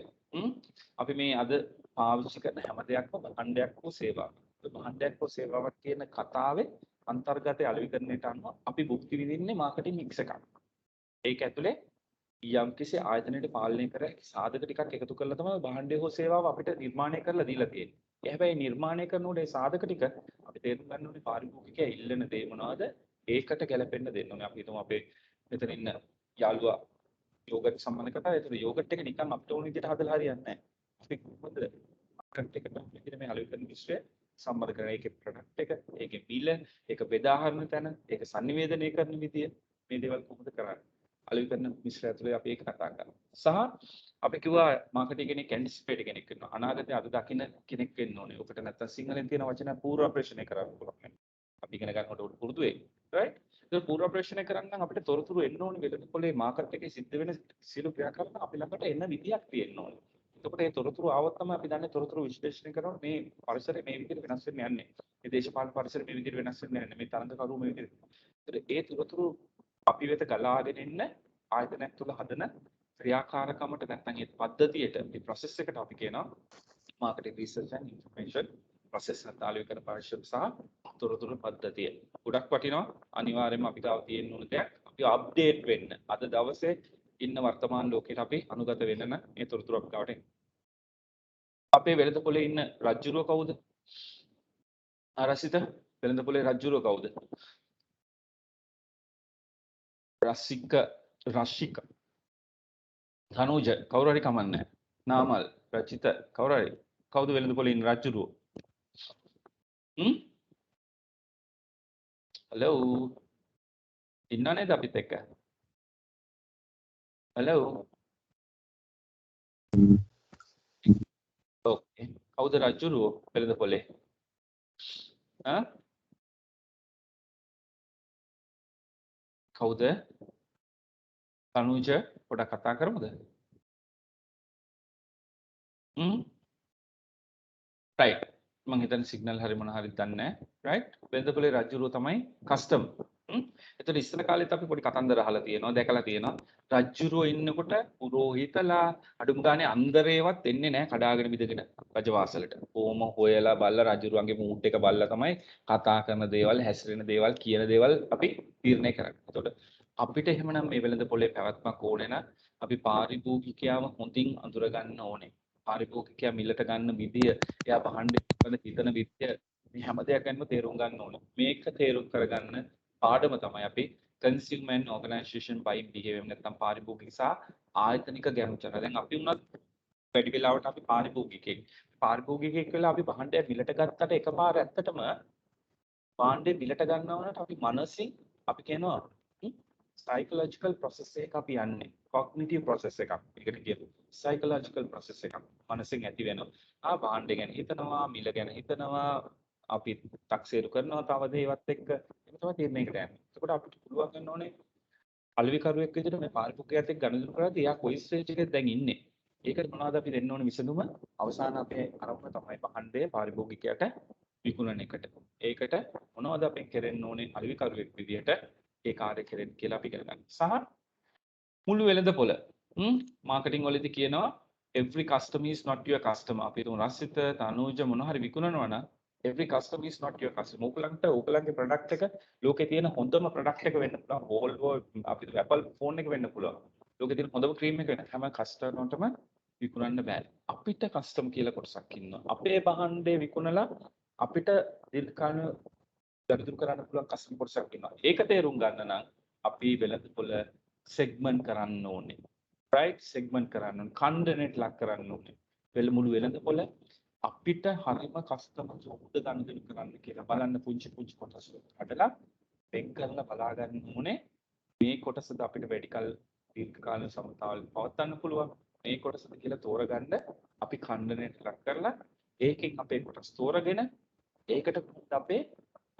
C: අපි මේ අද පාවිච්චි කරන හැම දෙයක්ම භාණ්ඩයක් හෝ සේවාවක් භාණ්ඩයක් හෝ සේවාවක් කියන කතාවේ අන්තර්ගත අලෙවිකරණයට අනුව අපි භුක්ති විඳින්නේ මාකටිං මික්ස් එකක් ඒක ඇතුලේ යම්කිසි ආයතනයකට පාලනය කර සාධක ටිකක් එකතු කරලා තමයි භාණ්ඩය හෝ සේවාව අපිට නිර්මාණය කරලා දීලා තියෙන්නේ. ඒ හැබැයි නිර්මාණය කරනකොට ඒ සාධක ටික අපි තේරුම් ගන්න ඕනේ පාරිභෝගිකයා ඉල්ලන දේ මොනවද? ඒකට ගැලපෙන්න දෙන්න ඕනේ. අපි හිතමු අපේ මෙතන ඉන්න යාළුවා යෝගට් සම්බන්ධ කතා. ඒතර යෝගට් එක නිකන් අපිට ඕන විදිහට හදලා හරියන්නේ නැහැ. අපි කොහොමද මාකට් එකට අපිට මේ අලෙවිකරණ විශ්වය සම්බන්ධ කරගෙන ඒකේ ප්‍රොඩක්ට් එක, ඒකේ බිල, ඒක බෙදා හරින තැන, ඒක sannivedanaya කරන විදිය මේ දේවල් කොහොමද කරන්නේ? අලෙවිකරණ මිශ්‍රය ඇතුලේ අපි ඒක කතා කරනවා. සහ අපි කිව්වා මාකටිං කෙනෙක් ඇන්ටිසිපේට් කෙනෙක් වෙනවා. අනාගතයේ අද දකින්න කෙනෙක් වෙන්න ඕනේ. ඔකට නැත්තම් සිංහලෙන් තියෙන වචන පූර්ව ප්‍රේක්ෂණය කරන්න පුළුවන්. අපි ඉගෙන ගන්නකොට පුරුදු වෙයි. right? ඒක පූර්ව ප්‍රේක්ෂණය කරන්න නම් අපිට තොරතුරු එන්න ඕනේ. වෙළඳපොලේ මාකට් එකේ සිද්ධ වෙන සියලු ක්‍රියාකාරකම් අපි ළඟට එන්න විදියක් තියෙන්න ඕනේ. එතකොට මේ තොරතුරු ආවොත් තමයි අපි දන්නේ තොරතුරු විශ්ලේෂණය කරනකොට මේ පරිසරය මේ විදිහට වෙනස් වෙන්න යන්නේ. මේ දේශපාලන පරිසරය මේ විදිහට වෙනස් වෙන්න යන්නේ. මේ තරඟකරු මේ විදිහට. ඒ තොරතුරු අපි වෙත ගලාගෙන එන්න ආයතනයක් තුළ හදන ක්‍රියාකාරකමට නැත්නම් ඒ පද්ධතියට මේ process එකට අපි කියනවා marketing research and information process අලෙවිකරණ පරිශ්‍රම සහ තොරතුරු පද්ධතිය. ගොඩක් වටිනවා අනිවාර්යයෙන්ම අපි ගාව තියෙන ඕන දෙයක් අපි අප්ඩේට් වෙන්න. අද දවසේ ඉන්න වර්තමාන ලෝකෙට අපි අනුගත වෙන්න මේ තොරතුරු අපි ගාවට එන්න. අපේ වෙළඳපොලේ ඉන්න රජ්ජුරුව කවුද? ආරසිත වෙළඳපොලේ රජ්ජුරුව කවුද? රසික තනුජ කවුරු හරි කමන්නේ නාමල් රචිත කවුරු හරි කවුද වෙළඳපොලේ ඉන්න රජුරුව හලෝ ඉන්නව නේද අපිත් එක්ක හලෝ ඕකේ කවුද රජුරුව වෙළඳපොලේ කවුද තනුජ පොඩක් කතා කරමුද? right මම හිතන්නේ සිග්නල් හරි මොන හරි දන්නේ නැහැ right වෙළඳපොලේ රජුරුව තමයි කස්ටම් එතකොට ඉස්සර කාලෙත් අපි පොඩි කතන්දර අහලා තියෙනවා දැකලා තියෙනවා රජුරුව ඉන්නකොට පුරෝහිතලා අඩුම ගානේ අන්දරේවත් එන්නේ නැහැ කඩාගෙන බිඳගෙන රජවාසලට කොහොම හොයලා බලලා රජුරුවන්ගේ මූට් එක බලලා තමයි කතා කරන දේවල් හැසිරෙන දේවල් කියන දේවල් අපි තීරණය කරන්නේ එතකොට අපිට එහෙමනම් මේ වෙළඳපොලේ පැවැත්මක් ඕනේ නම් අපි පාරිභෝගිකයාව හොඳින් අඳුර ගන්න ඕනේ පාරිභෝගිකයා මිලට ගන්න විදිය එයා භාණ්ඩ හිතන විදිය මේ හැම දෙයක් ගැනම තේරුම් ගන්න ඕනේ මේක තේරුම් කරගන්න පාඩම තමයි අපි consumer and organization buying behavior නැත්නම් පාරිභෝගික සහ ආයතනික ගැඹුර. දැන් අපි උනත් වැඩි වෙලාවට අපි පාරිභෝගිකයෙක් වෙලා අපි භාණ්ඩය මිලට ගත්තට එකපාර ඇත්තටම භාණ්ඩය මිලට ගන්නවා වුණාට අපි මනසින් අපි කියනවා psychological process එකක් අපි යන්නේ cognitive process එකක්. ඒකට කියමු psychological process එකක්. මනසින් ඇති වෙනවා. භාණ්ඩය ගැන හිතනවා, මිල ගැන හිතනවා, අපි තක්සේරු කරනවා තව දේවත් එක්ක ඒක තමයි තීරණයකට යන්නේ. එතකොට අපිට පුළුවන් ගන්න ඕනේ අලෙවිකරුවෙක් විදිහට මේ පාරිභෝගිකයාත් එක්ක ගනුදෙනු කරද්දී එයා කොයි ස්ටේජ් එකේද දැන් ඉන්නේ. ඒකට මොනවද අපි දෙන්න ඕනේ විසඳුම? අවසාන අපේ අරමුණ තමයි භාණ්ඩය පාරිභෝගිකයාට විකුණන එකට. ඒකට මොනවද අපි කරන්න ඕනේ අලෙවිකරුවෙක් විදිහට ඒ කාර්ය කෙරෙන්න කියලා අපි ඉගෙන ගන්න. සහ මුළු වෙළඳපොළ මාකටිං වලදී කියනවා every customer is not your customer. අපි තුන් රසිත තනුජ මොන හරි විකුණනවා නම් every customer is not your customer. ඕගලන්ගේ product එක ලෝකේ තියෙන හොඳම product එක වෙන්න පුළුවන්. Volvo අපිට Apple phone එක වෙන්න පුළුවන්. ලෝකේ තියෙන හොඳම cream එක වෙන්න. හැම customer-ටම විකුණන්න බෑ. අපිට custom කියලා කොටසක් ඉන්නවා. අපේ භාණ්ඩේ විකුණලා අපිට දීර්ඝකාලීන ගනුදෙනු කරන්න පුළුවන් customer කොටසක් ඉන්නවා. ඒක තේරුම් ගන්න නම් අපි වෙළඳපොළ segment කරන්න ඕනේ. right segment කරන්න ඕනේ. කණ්ඩනයට ලක් කරන්න ඕනේ. මුළු වෙළඳපොළ අපිට හරිම කස්ටමර් උද ගනුදෙනු කරන්න කියලා බලන්න පුංචි කොටස් අඩලා වෙන් කරලා බලා ගන්න ඕනේ මේ කොටසද අපිට වැඩිකල් දීර්ඝකාලීන සමතාවල පවත්වන්න පුළුවන් මේ කොටසද කියලා තෝරගන්න අපි ඛණ්ඩනයට ලක් කරලා ඒකෙන් අපේ කොටස් තෝරගෙන ඒකට අපේ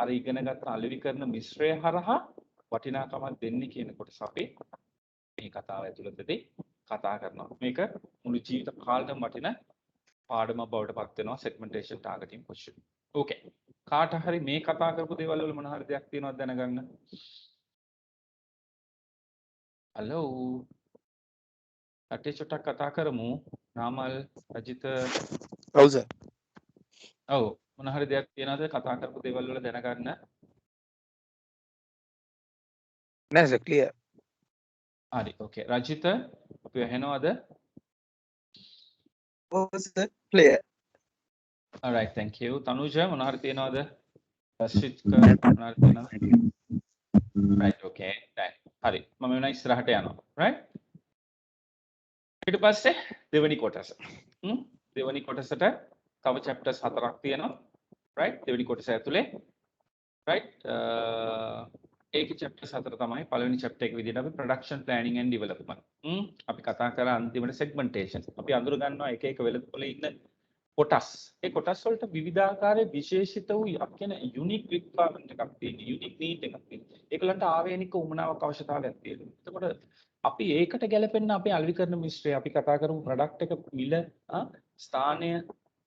C: අර ඉගෙනගත්ත අලෙවිකරන මිශ්‍රය හරහා වටිනාකමක් දෙන්නේ කියන කොටස අපි මේ කතාව ඇතුළතදී කතා කරනවා මේක මුළු ජීවිත කාලෙම වටින පාඩම බවට පත් වෙනවා segmentation targeting position. Okay. කාට හරි මේ කතා කරපු දේවල් වල මොන හරි දෙයක් තියෙනවද දැනගන්න? හලෝ. අටේ චොට්ටක් කතා කරමු. නාමල් රජිත.
H: ඔව් සර්.
C: ඔව් මොන හරි දෙයක් තියෙනවද කතා කරපු දේවල් වල දැනගන්න?
H: නෑ සර් ක්ලියර්.
C: හරි. Okay. රජිත අපි ඇහෙනවද?
H: clear.
C: All right, thank you. Tanuja, මොන හරි තියනවද? රශිත් මොන හරි තියනවද? Right, okay. Right. හරි. මම වෙන ඉස්සරහට යනවා. Right? ඊට පස්සේ දෙවෙනි කොටස. දෙවෙනි කොටසට තව chapters 4ක් තියෙනවා. Right? දෙවෙනි කොටස ඇතුලේ. Right? ඒකේ chapters 4 තමයි පළවෙනි chapter එක විදිහට අපි production planning and development. අපි කතා කරා අන්තිමට segmentation. අපි අඳුර ගන්නවා එක එක වෙළඳපොලේ ඉන්න කොටස්. ඒ කොටස් වලට විවිධාකාරයේ විශේෂිත වූ අපි කියන unique requirement එකක් තියෙනවා. unique need එකක් තියෙනවා. ඒකලන්ට ආවේනික උමනාවක් අවශ්‍යතාවයක් තියෙනවා. එතකොට අපි ඒකට ගැලපෙන්න අපේ අලෙවිකරන මිශ්‍රය අපි කතා කරමු product එක මිල ස්ථානය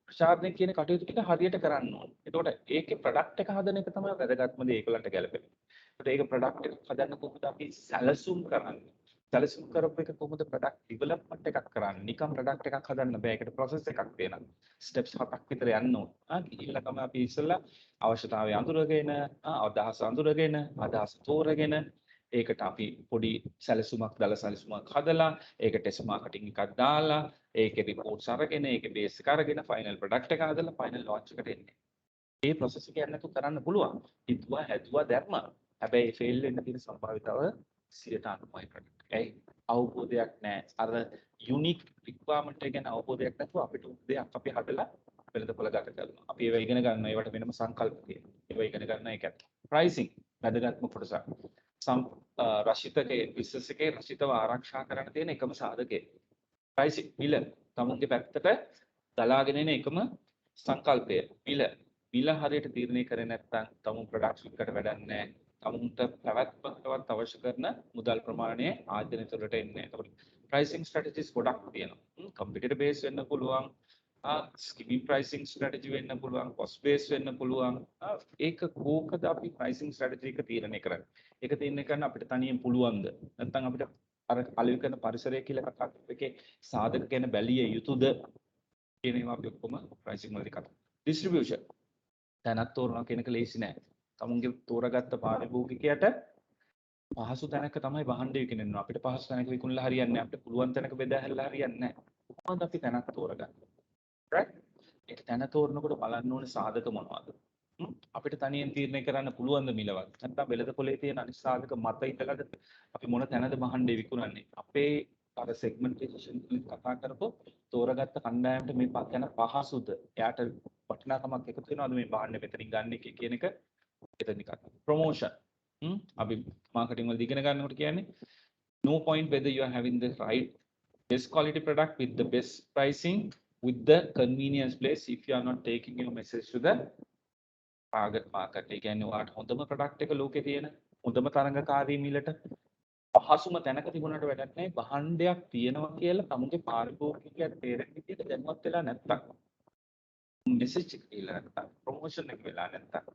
C: ප්‍රචාරණය කියන කටයුතු ටික හරියට කරන්න ඕනේ. එතකොට ඒකේ product එක හදන එක තමයි වැදගත්ම දේ ඒකලන්ට ගැලපෙන්නේ. ඒක product එක හදන්න කොහොමද අපි සැලසුම් කරන්නේ? සැලසුම් කරපු එක කොහොමද product development එකක් කරන්නේ? නිකම් product එකක් හදන්න බෑ. ඒකට process එකක් තියෙනවා. steps 7ක් විතර යන්න ඕන. ගිහිල්ලා තමයි අපි ඉස්සෙල්ලා අවශ්‍යතාවය අඳුරගෙන, අදහස අඳුරගෙන, අදහස තෝරගෙන ඒකට අපි පොඩි සැලසුමක් දාලා සැලසුමක් හදලා ඒක ටෙස්ට් මාකටිං එකක් දාලා ඒකේ රිපෝට්ස් අරගෙන ඒකේ බේස් එක අරගෙන ෆයිනල් ප්‍රොඩක්ට් එක හදලා ෆයිනල් ලොන්ච් එකට එන්නේ. මේ process එක යන්නතු කරන්න පුළුවන්. හිතුවා හැදුවා දැම්මා. හැබැයි ෆේල් වෙන්න තියෙන සම්භාවිතාව 90%යි ප්‍රොඩක්ට් එකයි. අවබෝධයක් නැහැ. අර යුනික් රික්වයර්මන්ට් එක ගැන අවබෝධයක් නැතුව අපිට දෙයක් අපි හදලා වෙළඳපොළ ගත කරනවා. අපි ඒව ඉගෙන ගන්නවා. ඒවට වෙනම සංකල්ප තියෙනවා. ඒව ඉගෙන ගන්න එකත්. ප්‍රයිසිං වැදගත්ම කොටසක්. රශිතකේ බිස්නස් එකේ රශිතව ආරක්ෂා කරන්න තියෙන එකම සාධකය. ප්‍රයිසිං මිල තමුන්ගේ පැත්තට දලාගෙන එන එකම සංකල්පය. මිල හරියට තීරණය කරේ නැත්නම් තමුන් ප්‍රොඩක්ට්ස් එකට වැඩක් නැහැ. තමුන්ට පැවැත්මකවත් අවශ්‍ය කරන මුදල් ප්‍රමාණය ආයතනය තුළට එන්නේ. එතකොට pricing strategies ගොඩක් තියෙනවා. competitor base වෙන්න පුළුවන්, skimming pricing strategy වෙන්න පුළුවන්, cost base වෙන්න පුළුවන්. ඒක කෝකද අපි pricing strategy එක තීරණය කරන්නේ. ඒක තීරණය කරන්න අපිට තනියෙන් පුළුවන්ද? නැත්නම් අපිට අර අලෙවි කරන පරිසරය කියලා කතා කරන එකේ සාධක ගැන බැලිය යුතුද කියන ඒවා අපි ඔක්කොම pricing වලදී කතා. distribution තැනක් තෝරනවා කියන එක ලේසි නෑ. තමුන්ගේ තෝරාගත්ත පාරිභෝගිකයට පහසු තැනක තමයි වහන්න විකිනෙන්න. අපිට පහසු තැනක විකුණලා හරියන්නේ නැහැ. අපිට පුළුවන් තැනක බෙදා හැල්ලා හරියන්නේ නැහැ. කොහොමද අපි තැනක් තෝරගන්නේ? right? ඒක තැන තෝරනකොට බලන්න ඕනේ සාධක මොනවද? අපිට තනියෙන් තීරණය කරන්න පුළුවන් ද මිලවත්? නැත්නම් වෙළඳ පොලේ තියෙන අනිත් සාධක මත ඉඳලාද අපි මොන තැනද වහන්නේ විකුණන්නේ? අපේ අර segmentation වලින් කතා කරපො තෝරාගත්ත කණ්ඩායමට මේ තැන පහසුද? එයාට වටිනාකමක් එකතු වෙනවද මේ වහන්නේ මෙතනින් ගන්න එක කියන එක එතනදි කතා. promotion අපි marketing වලදී ඉගෙන ගන්නකොට කියන්නේ no point whether you are having the right best quality product with the best pricing with the convenience place if you are not taking your message to the target market. ඒ කියන්නේ ඔයාට හොඳම product එක ලෝකේ තියෙන හොඳම තරඟකාරී මිලට පහසුම තැනක තිබුණාට වැඩක් නැහැ. භාණ්ඩයක් තියෙනවා කියලා තමුගේ පාරිභෝගිකයට තේරෙන විදිහට දැනුවත් වෙලා නැත්තම් message එක කියලා නැත්තම් promotion එක වෙලා නැත්තම්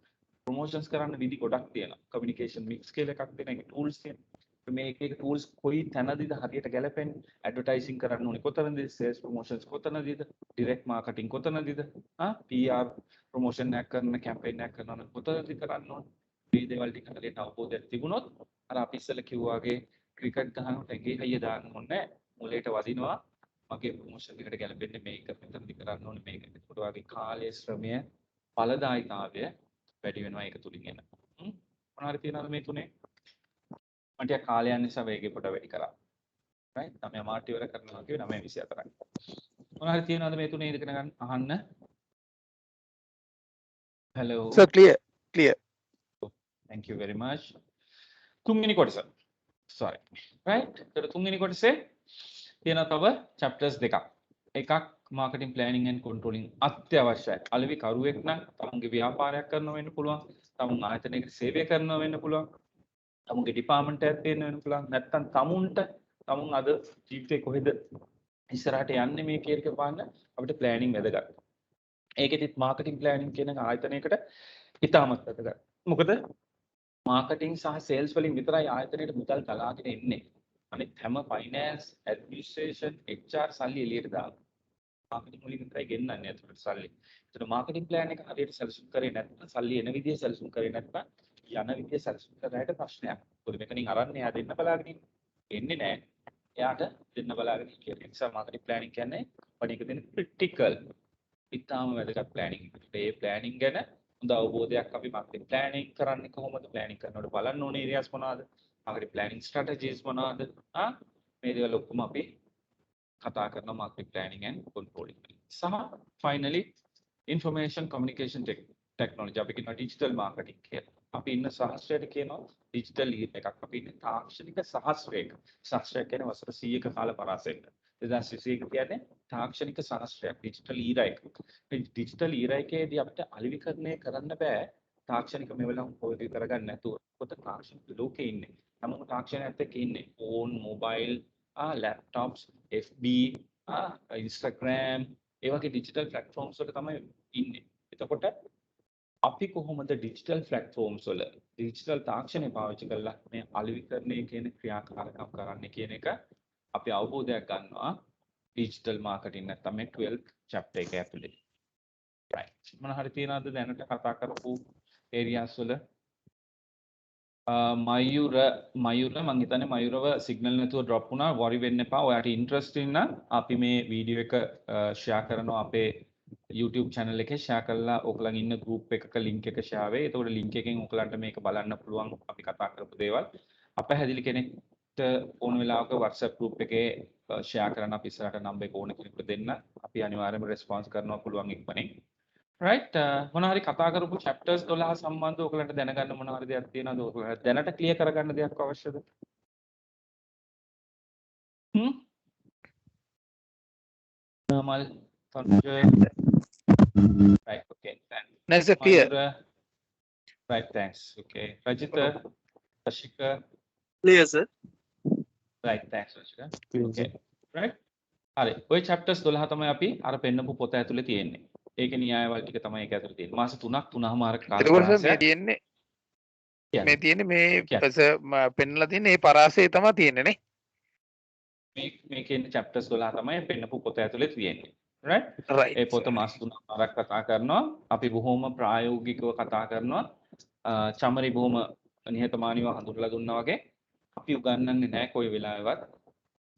C: promotions කරන්න විදි ගොඩක් තියෙනවා. communication mix කියලා එකක් තියෙනවා. ඒක tools තියෙනවා. මේ එක tools කොයි තැනදීද හරියට ගැලපෙන්නේ? advertising කරන්න ඕනේ කොතනද? sales promotions කොතනදීද? direct marketing කොතනදීද? PR promotion එකක් කරන campaign එකක් කරනවා නම් කොතනද කරන්න ඕනේ? මේ දේවල් ටික හරියට අවබෝධයක් තිබුණොත් අර අපි ඉස්සෙල්ලා කිව්වා වගේ ක්‍රිකට් ගහනකොට ඇඟේ හයිය දාන්න ඕනේ නැහැ. මුලයට වදිනවා. මගේ ප්‍රොමෝෂන් එකට ගැලපෙන්නේ මේක මෙතනදි කරන්න ඕනේ මේක. ඒකට වගේ කාලයේ ශ්‍රමය ඵලදායීතාවය වැඩි වෙනවා ඒක තුලින් එන. මොනවාරි තියනවද මේ තුනේ? මට කාලය නිසා වේගෙ පොඩ වැඩි කරා. right? තමයි මාටි වල කරනවා කිව්වේ 9:24යි. මොනවාරි තියනවද මේ තුනේ ඉගෙන ගන්න අහන්න? hello.
H: sir clear.
C: Thank you very much. තුන්වෙනි කොටස. sorry. right? ඒතර තුන්වෙනි කොටසේ තියෙන තව chapters දෙකක්. එකක් marketing planning and controlling අත්‍යවශ්‍යයි. අලෙවි කරුවෙක් නම් තමුන්ගේ ව්‍යාපාරයක් කරනවා වෙන්න පුළුවන්. තමුන් ආයතනයකට සේවය කරනවා වෙන්න පුළුවන්. තමුන්ගේ department එකක් තියෙන වෙන්න පුළුවන්. නැත්තම් තමුන් අද ජීවිතේ කොහෙද ඉස්සරහට යන්නේ මේ කියන එක බලන්න අපිට planning වැදගත්. ඒකෙදිත් marketing planning කියන ආයතනයකට ඉතාමත් වැදගත්. මොකද marketing සහ sales වලින් විතරයි ආයතනයේ මුදල් ගලාගෙන එන්නේ. අනිත් හැම finance, administration, HR සල්ලි එළියට දානවා. marketing වලින් විතරයි ගෙන්නන්නේ අතට සල්ලි. ඒතර marketing plan එක හරියට සැලසුම් කරේ නැත්නම් සල්ලි එන විදිය සැලසුම් කරේ නැත්නම් යන විදිය සැලසුම් කරාට ප්‍රශ්නයක්. මොකද මෙතනින් අරන් එයා දෙන්න බලාගෙන එන්නේ නැහැ. එයාට දෙන්න බලාගෙන කියන නිසා marketing planning කියන්නේ පණික දෙන critical ඉතාම වැදගත් planning එකකට. ඒ planning ගැන හොඳ අවබෝධයක් අපි marketing planning කරන්නේ කොහොමද? planning කරනකොට බලන්න ඕනේ areas මොනවාද? marketing planning strategies මොනවාද? මේ දේවල් ඔක්කොම අපි කතා කරන marketing planning and controlling. සහ finally information communication technology අපි කියනවා digital marketing කියලා. අපි ඉන්න සහස්‍රයට කියනවා digital එකක්. අපි ඉන්නේ තාක්ෂණික සහස්‍රයක. සහස්‍රය කියන්නේ වසර 100ක කාල පරාසයක. 2021 කියන්නේ තාක්ෂණික සහස්‍රයක් digital era එක. මේ digital era එකේදී අපිට අලෙවිකරණය කරන්න බෑ තාක්ෂණික මෙවලම් පොඩි කරගන්න නැතුව. පොත තාක්ෂණික ලෝකේ ඉන්නේ. හැමෝම තාක්ෂණයත් එක්ක ඉන්නේ. phone, mobile, laptops, FB, Instagram ඒ වගේ digital platforms වල තමයි ඉන්නේ. එතකොට අපි කොහොමද digital platforms වල digital තාක්ෂණය පාවිච්චි කරලා මේ අලෙවිකරණය කියන ක්‍රියාකාරකම් කරන්නේ කියන එක අපි අවබෝධයක් ගන්නවා digital marketing නැත්නම් මේ 12th chapter එක ඇතුලේ. right. මොන හරි තියනවද දැනට කතා කරපු areas වල? මයුර මම හිතන්නේ මයුරව සිග්නල් නැතුව drop වුණා. worry වෙන්න එපා. ඔයාට interesting නම් අපි මේ වීඩියෝ එක share කරනවා අපේ YouTube channel එකේ share කරලා ඔයගලන් ඉන්න group එකක link එක share වෙයි. ඒතකොට link එකෙන් ඔයගලන්ට මේක බලන්න පුළුවන් අපි කතා කරපු දේවල්. අපහැදිලි කෙනෙක්ට ඕන වෙලාවක WhatsApp group එකේ share කරන්න අපි ඉස්සරහට number එක ඕන කෙනෙකුට දෙන්න. අපි අනිවාර්යයෙන්ම response කරනවා පුළුවන් ඉක්මනින්. right මොන හරි කතා කරපු chapters 12 සම්බන්ධව ඔයගලන්ට දැනගන්න මොන හරි දෙයක් තියෙනවද? ඔයගලන්ට දැනට clear කරගන්න දෙයක් අවශ්‍යද? normal right okay
H: That's clear.
C: right, thanks. Okay, Rajita, Ashika,
J: clear sir.
C: right, thanks Rajita.
G: Clear,
C: Okay, right. හරි. ওই chapters 12 තමයි අපි අර පෙන්නපු පොත ඇතුලේ තියෙන්නේ. ඒකේ න්‍යායවල ටික තමයි ඒක ඇතුලේ තියෙන්නේ. මාස 3ක් 3මාරක කාල
K: එතකොට මේ
C: පරාසයක්
K: තියෙන්නේ
C: කියන්නේ.
K: මේ තියෙන්නේ මේ
C: කියන්නේ.
K: පෙන්නලා තියෙන්නේ මේ පරාසය තමයි තියෙන්නේ නේ.
C: මේකේ ඉන්න chapters 12 තමයි පෙන්නපු පොත ඇතුලේ තියෙන්නේ. right?
K: right
C: ඒ පොත මාස 3මාරක් කතා කරනවා. අපි බොහොම ප්‍රායෝගිකව කතා කරනවා. චමරි බොහොම නිහතමානීව හඳුන්වලා දුන්නා වගේ අපි උගන්වන්නේ නැහැ කොයි වෙලාවෙවත්.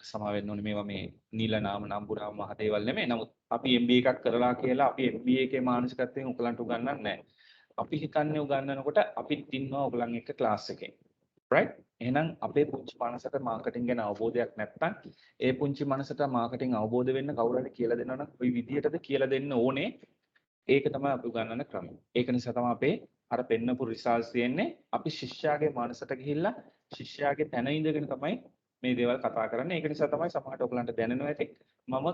C: සමා වෙන්න ඕනේ මේවා මේ නිල නාම නම්බුරාම මහ දේවල් නෙමෙයි. නමුත් අපි MBA එකක් කරලා කියලා අපි MBA එකේ මානසිකත්වයෙන් උගලන්ට උගන්වන්නේ නැහැ. අපි හිතන්නේ උගන්වනකොට අපිත් ඉන්නවා ඔයගලන් එක්ක ක්ලාස් එකේ. right? එහෙනම් අපේ පුංචි මනසට මාකටිං ගැන අවබෝධයක් නැත්නම් ඒ පුංචි මනසට මාකටිං අවබෝධ වෙන්න කවුරු හරි කියලා දෙනවා නම් ওই විදිහටද කියලා දෙන්න ඕනේ. ඒක තමයි අපි උගන්වන ක්‍රමය. ඒක නිසා තමයි අපේ අර පෙන්නපු රිසල්ට්ස් තියෙන්නේ. අපි ශිෂ්‍යයාගේ මනසට ගිහිල්ලා ශිෂ්‍යයාගේ තැන ඉඳගෙන තමයි මේ දේවල් කතා කරන්නේ. ඒක නිසා තමයි සමහරට ඔයගලන්ට දැනෙනවා ඇති. මම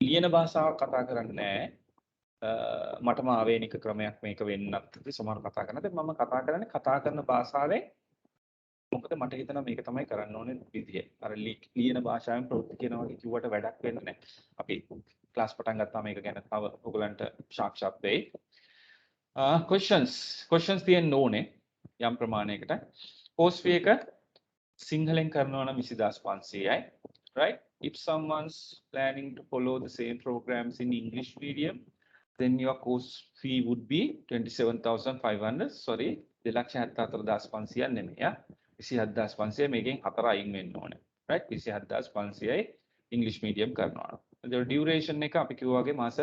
C: ලියන භාෂාවක් කතා කරන්නේ නැහැ. මටම ආවේනික ක්‍රමයක් මේක වෙන්නත් ඇති. සමහර කතා කරනකොට මම කතා කරන්නේ කතා කරන භාෂාවේ මොකද මට හිතෙනවා මේක තමයි කරන්න ඕනේ විදිය. අර ලියන භාෂාවෙන් ප්‍රවෘත්ති කියනවා වගේ කිව්වට වැඩක් වෙන්නේ නැහැ. අපි ක්ලාස් පටන් ගත්තාම මේක ගැන තව ඔයගලන්ට සාක්ෂාත් වෙයි. questions තියෙන්න ඕනේ යම් ප්‍රමාණයකට. post fee එක සිංහලෙන් කරනවා නම් 20500යි. right? If someone's planning to follow the same programs in English medium, then your course fee would be 27,500. Sorry, 2,74,500 නෙමෙයි. 27,500 මේකෙන් 4 අයින් වෙන්න ඕනේ. right? 27,500යි English medium කරනවා. ඒ duration එක අපි කිව්වා වගේ මාස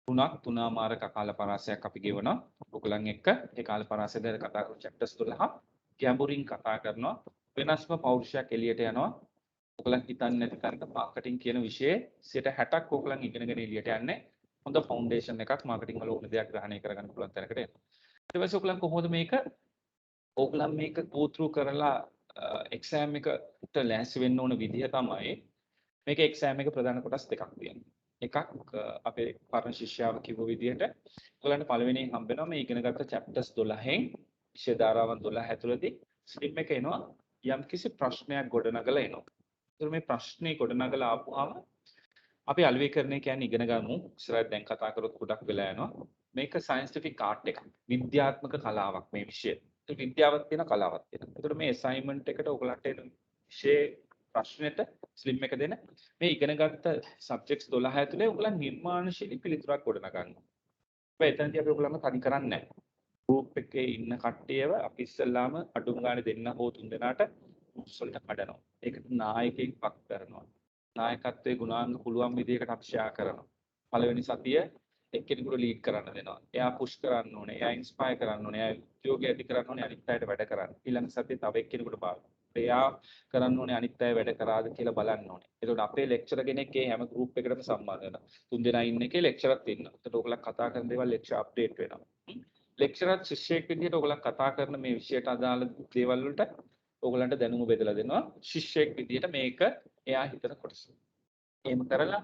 C: 3ක් 3මාරක කාල පරාසයක් අපි ගෙවනවා. ඔයගලන් එක්ක ඒ කාල පරාසය දැන් කතා කරමු chapters 12 ගැඹුරින් කතා කරනවා. වෙනස්ම පෞරුෂයක් එළියට යනවා. ඔයගලන් හිතන්නේ නැති තරමට මාකටිං කියන විෂයේ 60%ක් ඔයගලන් ඉගෙනගෙන එළියට යන්නේ. හොඳ ෆවුන්ඩේෂන් එකක් මාකටිං වල ඕන දෙයක් ග්‍රහණය කරගන්න පුළුවන් තැනකට එනවා. ඊට පස්සේ ඔයගලන් කොහොමද මේක go through කරලා exam එකට ලෑස්ති වෙන්න ඕන විදිහ තමයි මේක exam එක ප්‍රධාන කොටස් දෙකක් තියෙනවා. එකක් අපේ පරණ ශිෂ්‍යාව කිව්ව විදිහට ඔයගලන්ට පළවෙනියෙන් හම්බ වෙනවා මේ ඉගෙනගත්ත chapters 12න් විෂය ධාරාවන් 12 ඇතුළතදී ස්ලිම් එක එනවා යම්කිසි ප්‍රශ්නයක් ගොඩනගලා එනවා. ඒතර මේ ප්‍රශ්නේ ගොඩනගලා ආපුවාම අපි අලුවීකරණය කියන්නේ ඉගෙන ගමු. ඉස්සරහ දැන් කතා කරොත් ගොඩක් වෙලා යනවා. මේක සයන්ටිෆික් ආර්ට් එකක්. විද්‍යාත්මක කලාවක් මේ විෂය. ඒක විද්‍යාවක් තියෙන කලාවක් තියෙන. ඒතර මේ ඇසයින්මන්ට් එකට ඔයගලන්ට එන විෂය ප්‍රශ්නෙට ස්ලිම් එක දෙන මේ ඉගෙනගත්ත සබ්ජෙක්ට්ස් 12 ඇතුලේ ඔයගලන් නිර්මාණශීලී පිළිතුරක් ගොඩනගනවා. හැබැයි එතනදී අපි ඔයගලන්ව තනි කරන්නේ නැහැ. ගෲප් එකේ ඉන්න කට්ටියව අපි ඉස්සල්ලාම අඩුම ගානේ දෙන්න හෝ තුන් දෙනාට උත්සලට කඩනවා. ඒකට නායකයෙක් පක් කරනවා. නායකත්වයේ ගුණාංග පුළුවන් විදිහකට අපි ෂෙයා කරනවා. පළවෙනි සතිය එක්කෙනෙකුට ලීඩ් කරන්න දෙනවා. එයා පුෂ් කරන්න ඕනේ, එයා ඉන්ස්පයර් කරන්න ඕනේ, එයා උද්‍යෝගය ඇති කරන්න ඕනේ, අනිත් අයට වැඩ කරන්න. ඊළඟ සතියේ තව එක්කෙනෙකුට බාරන්න. එයා කරන්න ඕනේ අනිත් අය වැඩ කරාද කියලා බලන්න ඕනේ. එතකොට අපේ ලෙක්චරර් කෙනෙක් ඒ හැම ගෲප් එකකටම සම්බන්ධ වෙනවා. තුන් දෙනා ඉන්න එකේ ලෙක්චරර්ත් ඉන්නවා. එතකොට ඔයගොල්ලෝ කතා කරන දේවල් ලෙක්චර් අප්ඩේට් වෙනවා. ලෙක්චරර් ශිෂ්‍යයෙක් විදිහට ඔයගොල්ලෝ කතා කරන මේ විෂයට අදාළ දේවල් වලට ඔයගොල්ලන්ට දැනුම බෙදලා දෙනවා. ශිෂ්‍යයෙක් විදිහට මේක එයා හිතන කොටස. එහෙම කරලා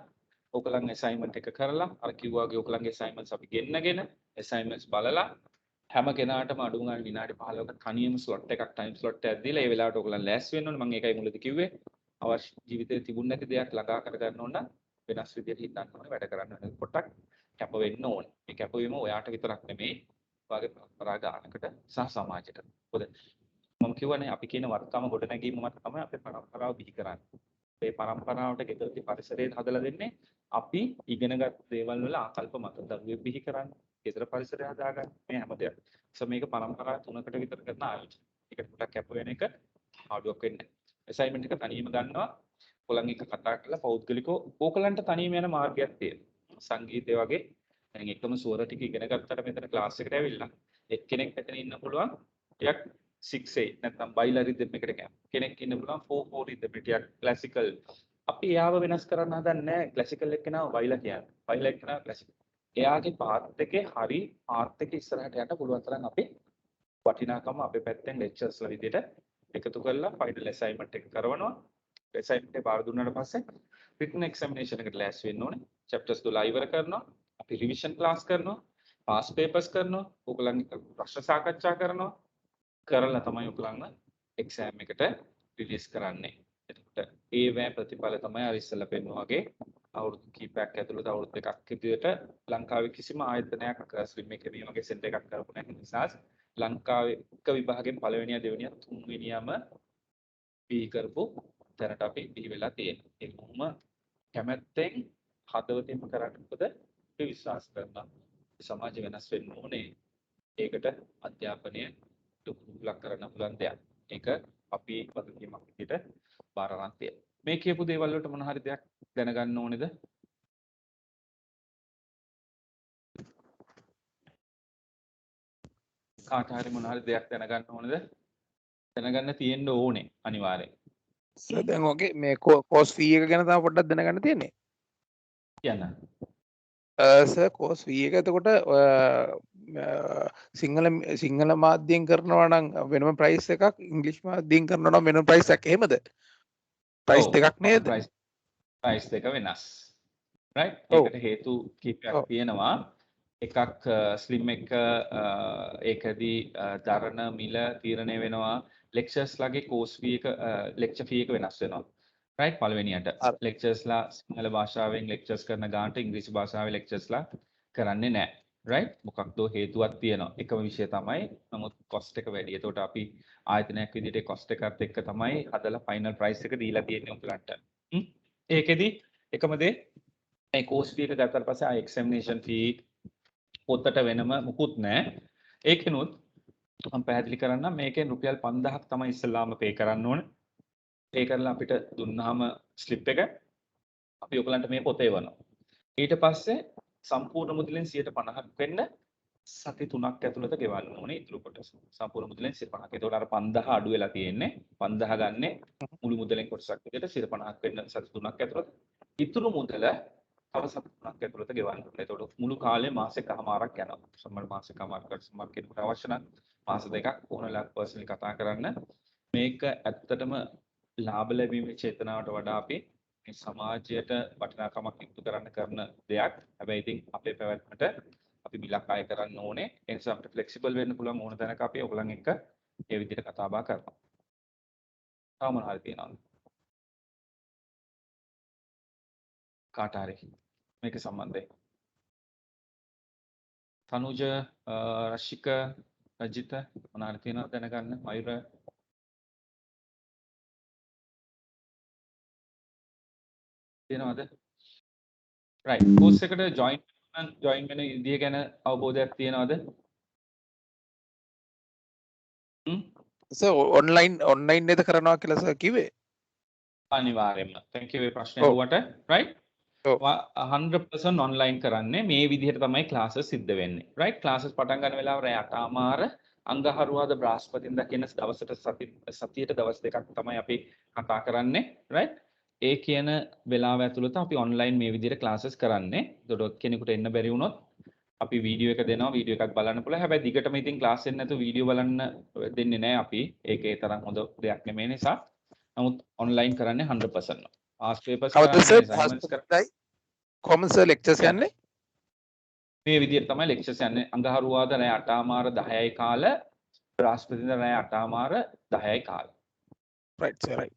C: ඔයගොල්ලන් assignment එක කරලා අර කිව්වා වගේ ඔයගොල්ලන්ගේ assignments අපි ගෙන්නගෙන assignments බලලා හැම කෙනාටම අඩු ගන්න විනාඩි 15ක තනියම slot එකක් time slot එකක් දීලා ඒ වෙලාවට ඔයගොල්ලන් ලෑස්ති වෙන්න ඕනේ. මම ඒකයි මුලදී කිව්වේ. අවශ්‍ය ජීවිතේ තිබුණ නැති දෙයක් ළඟා කරගන්න ඕන නම් වෙනස් විදිහට හිතන්න ඕනේ, වැඩ කරන්න ඕනේ. පොට්ටක් කැප වෙන්න ඕනේ. මේ කැපවීම ඔයාට විතරක් නෙමෙයි වාගේ පරම්පරා ගානකට සහ සමාජයට. මොකද මම කියවනේ අපි කියන වර්තම ගොඩනැගීම මත තමයි අපේ පරම්පරාව බිහි කරන්නේ. මේ පරම්පරාවට ගෙදරදී පරිසරය හදලා දෙන්නේ අපි ඉගෙනගත් දේවල් වල ආකල්ප මත. දරුවෙක් බිහි කරන්නේ, ගෙදර පරිසරය හදාගන්න මේ හැම දෙයක්. මේක පරම්පරා 3කට විතර කරන ආයෝජන. ඒකට පොඩක් කැප වෙන එක හාඩුවක් වෙන්නේ නැහැ. assignment එක තනියම ගන්නවා. ඔයගොල්ලන් එක්ක කතා කරලා පෞද්ගලිකව ඕකලන්ට තනියම යන මාර්ගයක් තියෙනවා. සංගීතය වගේ දැන් එකම ස්වර ටික ඉගෙන ගත්තට මෙතන ක්ලාස් එකට ඇවිල්ලා එක්කෙනෙක් මෙතන ඉන්න පුළුවන් ටිකක් 6/8 නැත්නම් බයිලා රිද්ම් එකට ගියා. කෙනෙක් ඉන්න පුළුවන් 4/4 රිද්ම් ටිකක් ක්ලාසිකල්. අපි එයාව වෙනස් කරන්න හදන්නේ නැහැ. ක්ලාසිකල් එක්කෙනාව බයිලා කියන්නේ. බයිලා එක්කෙනාව ක්ලාසිකල්. එයාගේ පාත් එකේ හරි පාත් එක ඉස්සරහට යන්න පුළුවන් තරම් අපි වටිනාකම අපේ පැත්තෙන් ලෙක්චර්ස්ලා විදිහට එකතු කරලා ෆයිනල් ඇසයින්මන්ට් එක කරනවා. ඇසයින්මන්ට් එක පාර දුන්නාට පස්සේ රිටන් එක්සැමිනේෂන් එකට ලෑස්ති වෙන්න ඕනේ. චැප්ටර්ස් 12 ඉවර කරනවා. අපි රිවිෂන් ක්ලාස් කරනවා. පාස් පේපර්ස් කරනවා. ඔයගලන්ගේ ප්‍රශ්න සාකච්ඡා කරනවා. කරලා තමයි ඔයගලන්ව එක්සෑම් එකට රිලීස් කරන්නේ. එතකොට ඒ වේ ප්‍රතිඵල තමයි අර ඉස්සෙල්ලා පෙන්වුවා වගේ අවුරුදු කිහිපයක් ඇතුළත අවුරුදු දෙකක් විදියට ලංකාවේ කිසිම ආයතනයක් ස්ලිම් එකේ මේ වගේ සෙන්ටර් එකක් කරපු නැති නිසා ලංකාවේ එක විභාගයෙන් පළවෙනියා දෙවෙනියා තුන්වෙනියාම බී කරපු තැනට අපි බිහි වෙලා තියෙනවා. ඒක කොහොම කැමැත්තෙන් හදවතින්ම කරන්න මොකද අපි විශ්වාස කරනවා. සමාජය වෙනස් වෙන්න ඕනේ. ඒකට අධ්‍යාපනය දුක් කරන්න පුළුවන් දෙයක්. ඒක අපි වගකීමක් විදිහට බාර ගන්න තියෙනවා. මේ කියපු දේවල් වලට මොන හරි දෙයක් දැනගන්න ඕනේද? කාට හරි මොන හරි දෙයක් දැනගන්න ඕනේද? දැනගන්න තියෙන්න ඕනේ අනිවාර්යෙන්.
K: සර් දැන් ඔගේ මේ කෝස් ෆී එක ගැන තව පොඩ්ඩක් දැනගන්න තියෙන්නේ.
C: කියන්න.
K: සර් කෝස් ෆී එක එතකොට සිංහල මාධ්‍යයෙන් කරනවා නම් වෙනම ප්‍රයිස් එකක් ඉංග්‍රීසි මාධ්‍යයෙන් කරනවා නම් වෙනම ප්‍රයිස් එකක් එහෙමද? ප්‍රයිස් දෙකක් නේද?
C: ප්‍රයිස් දෙක වෙනස්. රයිට්? ඒකට හේතු කිහිපයක් තියෙනවා. එකක් ස්ලිම් එක ඒකදී දරණ මිල තීරණය වෙනවා. ලෙක්චර්ස් ලාගේ කෝස් ෆී එක ලෙක්චර් ෆී එක වෙනස් වෙනවා. රයිට්? පළවෙනියට ලෙක්චර්ස්ලා සිංහල භාෂාවෙන් ලෙක්චර්ස් කරන ගානට ඉංග්‍රීසි භාෂාවේ ලෙක්චර්ස්ලා කරන්නේ නැහැ. රයිට්? මොකක්ද හේතුවක් තියෙනවා. එකම විෂය තමයි. නමුත් කොස්ට් එක වැඩි. ඒකට අපි ආයතනයක් විදිහට කොස්ට් එකත් එක්ක තමයි හදලා ෆයිනල් ප්‍රයිස් එක දීලා තියෙන්නේ උඹලන්ට. ඒකෙදි එකම දේ මේ කෝස් ෆී එක ගත්තාට පස්සේ ආ එක්සැමිනේෂන් ෆී පොතට වෙනම මුකුත් නැහැ. ඒකිනුත් මම පැහැදිලි කරන්නම් මේකෙන් රුපියල් 5000ක් තමයි ඉස්සෙල්ලාම පේ කරන්න ඕනේ. පේ කරලා අපිට දුන්නාම ස්ලිප් එක අපි ඔයගලන්ට මේ පොත එවනවා. ඊට පස්සේ සම්පූර්ණ මුදලෙන් 50%ක් වෙන්න සති 3ක් ඇතුළත ගෙවන්න ඕනේ ඉතුරු කොටස. සම්පූර්ණ මුදලෙන් 50%ක්. ඒතකොට අර 5000 අඩු වෙලා තියෙන්නේ. 5000 ගන්නේ මුළු මුදලෙන් කොටසක් විදිහට 50%ක් වෙන්න සති 3ක් ඇතුළත. ඉතුරු මුදල තව සති 3ක් ඇතුළත ගෙවන්න ඕනේ. ඒතකොට මුළු කාලේ මාසෙකමාරක් යනවා. සම්මත මාසෙකමාරකට සම්මත කෙනෙකුට අවශ්‍ය නම් මාස දෙකක් ඕනලා පර්සනලි කතා කරන්න. මේක ඇත්තටම ලාභ ලැබීමේ චේතනාවට වඩා අපි මේ සමාජයට වටිනාකමක් ඉක්තු කරන්න කරන දෙයක්. හැබැයි ඉතින් අපේ පැවැත්මට අපි බිලක් අය කරන්න ඕනේ. ඒ නිසා අපිට ෆ්ලෙක්සිබල් වෙන්න පුළුවන් ඕන තැනක අපි ඔයගලන් එක්ක මේ විදිහට කතා බහ කරනවා. තාම මොනවද තියෙනවද? කාට හරි මේක සම්බන්ධයෙන්. තනුජ, රශික, රජිත මොනවද තියෙනවද දැනගන්න? මයුර තියෙනවද? රයිට්. කෝස් එකට ජොයින් වෙන විදිය ගැන අවබෝධයක් තියෙනවද?
K: සර් ඔන්ලයින් නේද කරනවා කියලා සර් කිව්වේ?
C: අනිවාර්යයෙන්ම. thank you මේ ප්‍රශ්නේ අහුවට. right? 100% ඔන්ලයින් කරන්නේ මේ විදිහට තමයි ක්ලාසස් සිද්ධ වෙන්නේ. right? ක්ලාසස් පටන් ගන්න වෙලාව රෑ 8:00මාර අංගහරුවාද බ්‍රහස්පතින්දා කියන දවසට සතියට දවස් දෙකක් තමයි අපි කතා කරන්නේ. right? ඒ කියන වෙලාව ඇතුළත අපි ඔන්ලයින් මේ විදිහට ක්ලාසස් කරන්නේ. ඒකට කෙනෙකුට එන්න බැරි වුණොත් අපි වීඩියෝ එක දෙනවා. වීඩියෝ එකක් බලන්න පුළුවන්. හැබැයි දිගටම ඉතින් ක්ලාස් එක නැතුව වීඩියෝ බලන්න දෙන්නේ නැහැ අපි. ඒකේ තරම් හොඳ දෙයක් නෙමෙයි නිසා. නමුත් ඔන්ලයින් කරන්නේ 100%. ආස් පේපර්ස්
K: කොහොමද සර් ලෙක්චර්ස් යන්නේ?
C: මේ විදිහට තමයි ලෙක්චර්ස් යන්නේ. අඟහරුවාද රෑ 8:00මාර 10යි කාල, බ්‍රහස්පතින්දා රෑ 8:00මාර 10යි කාල.
K: right sir right.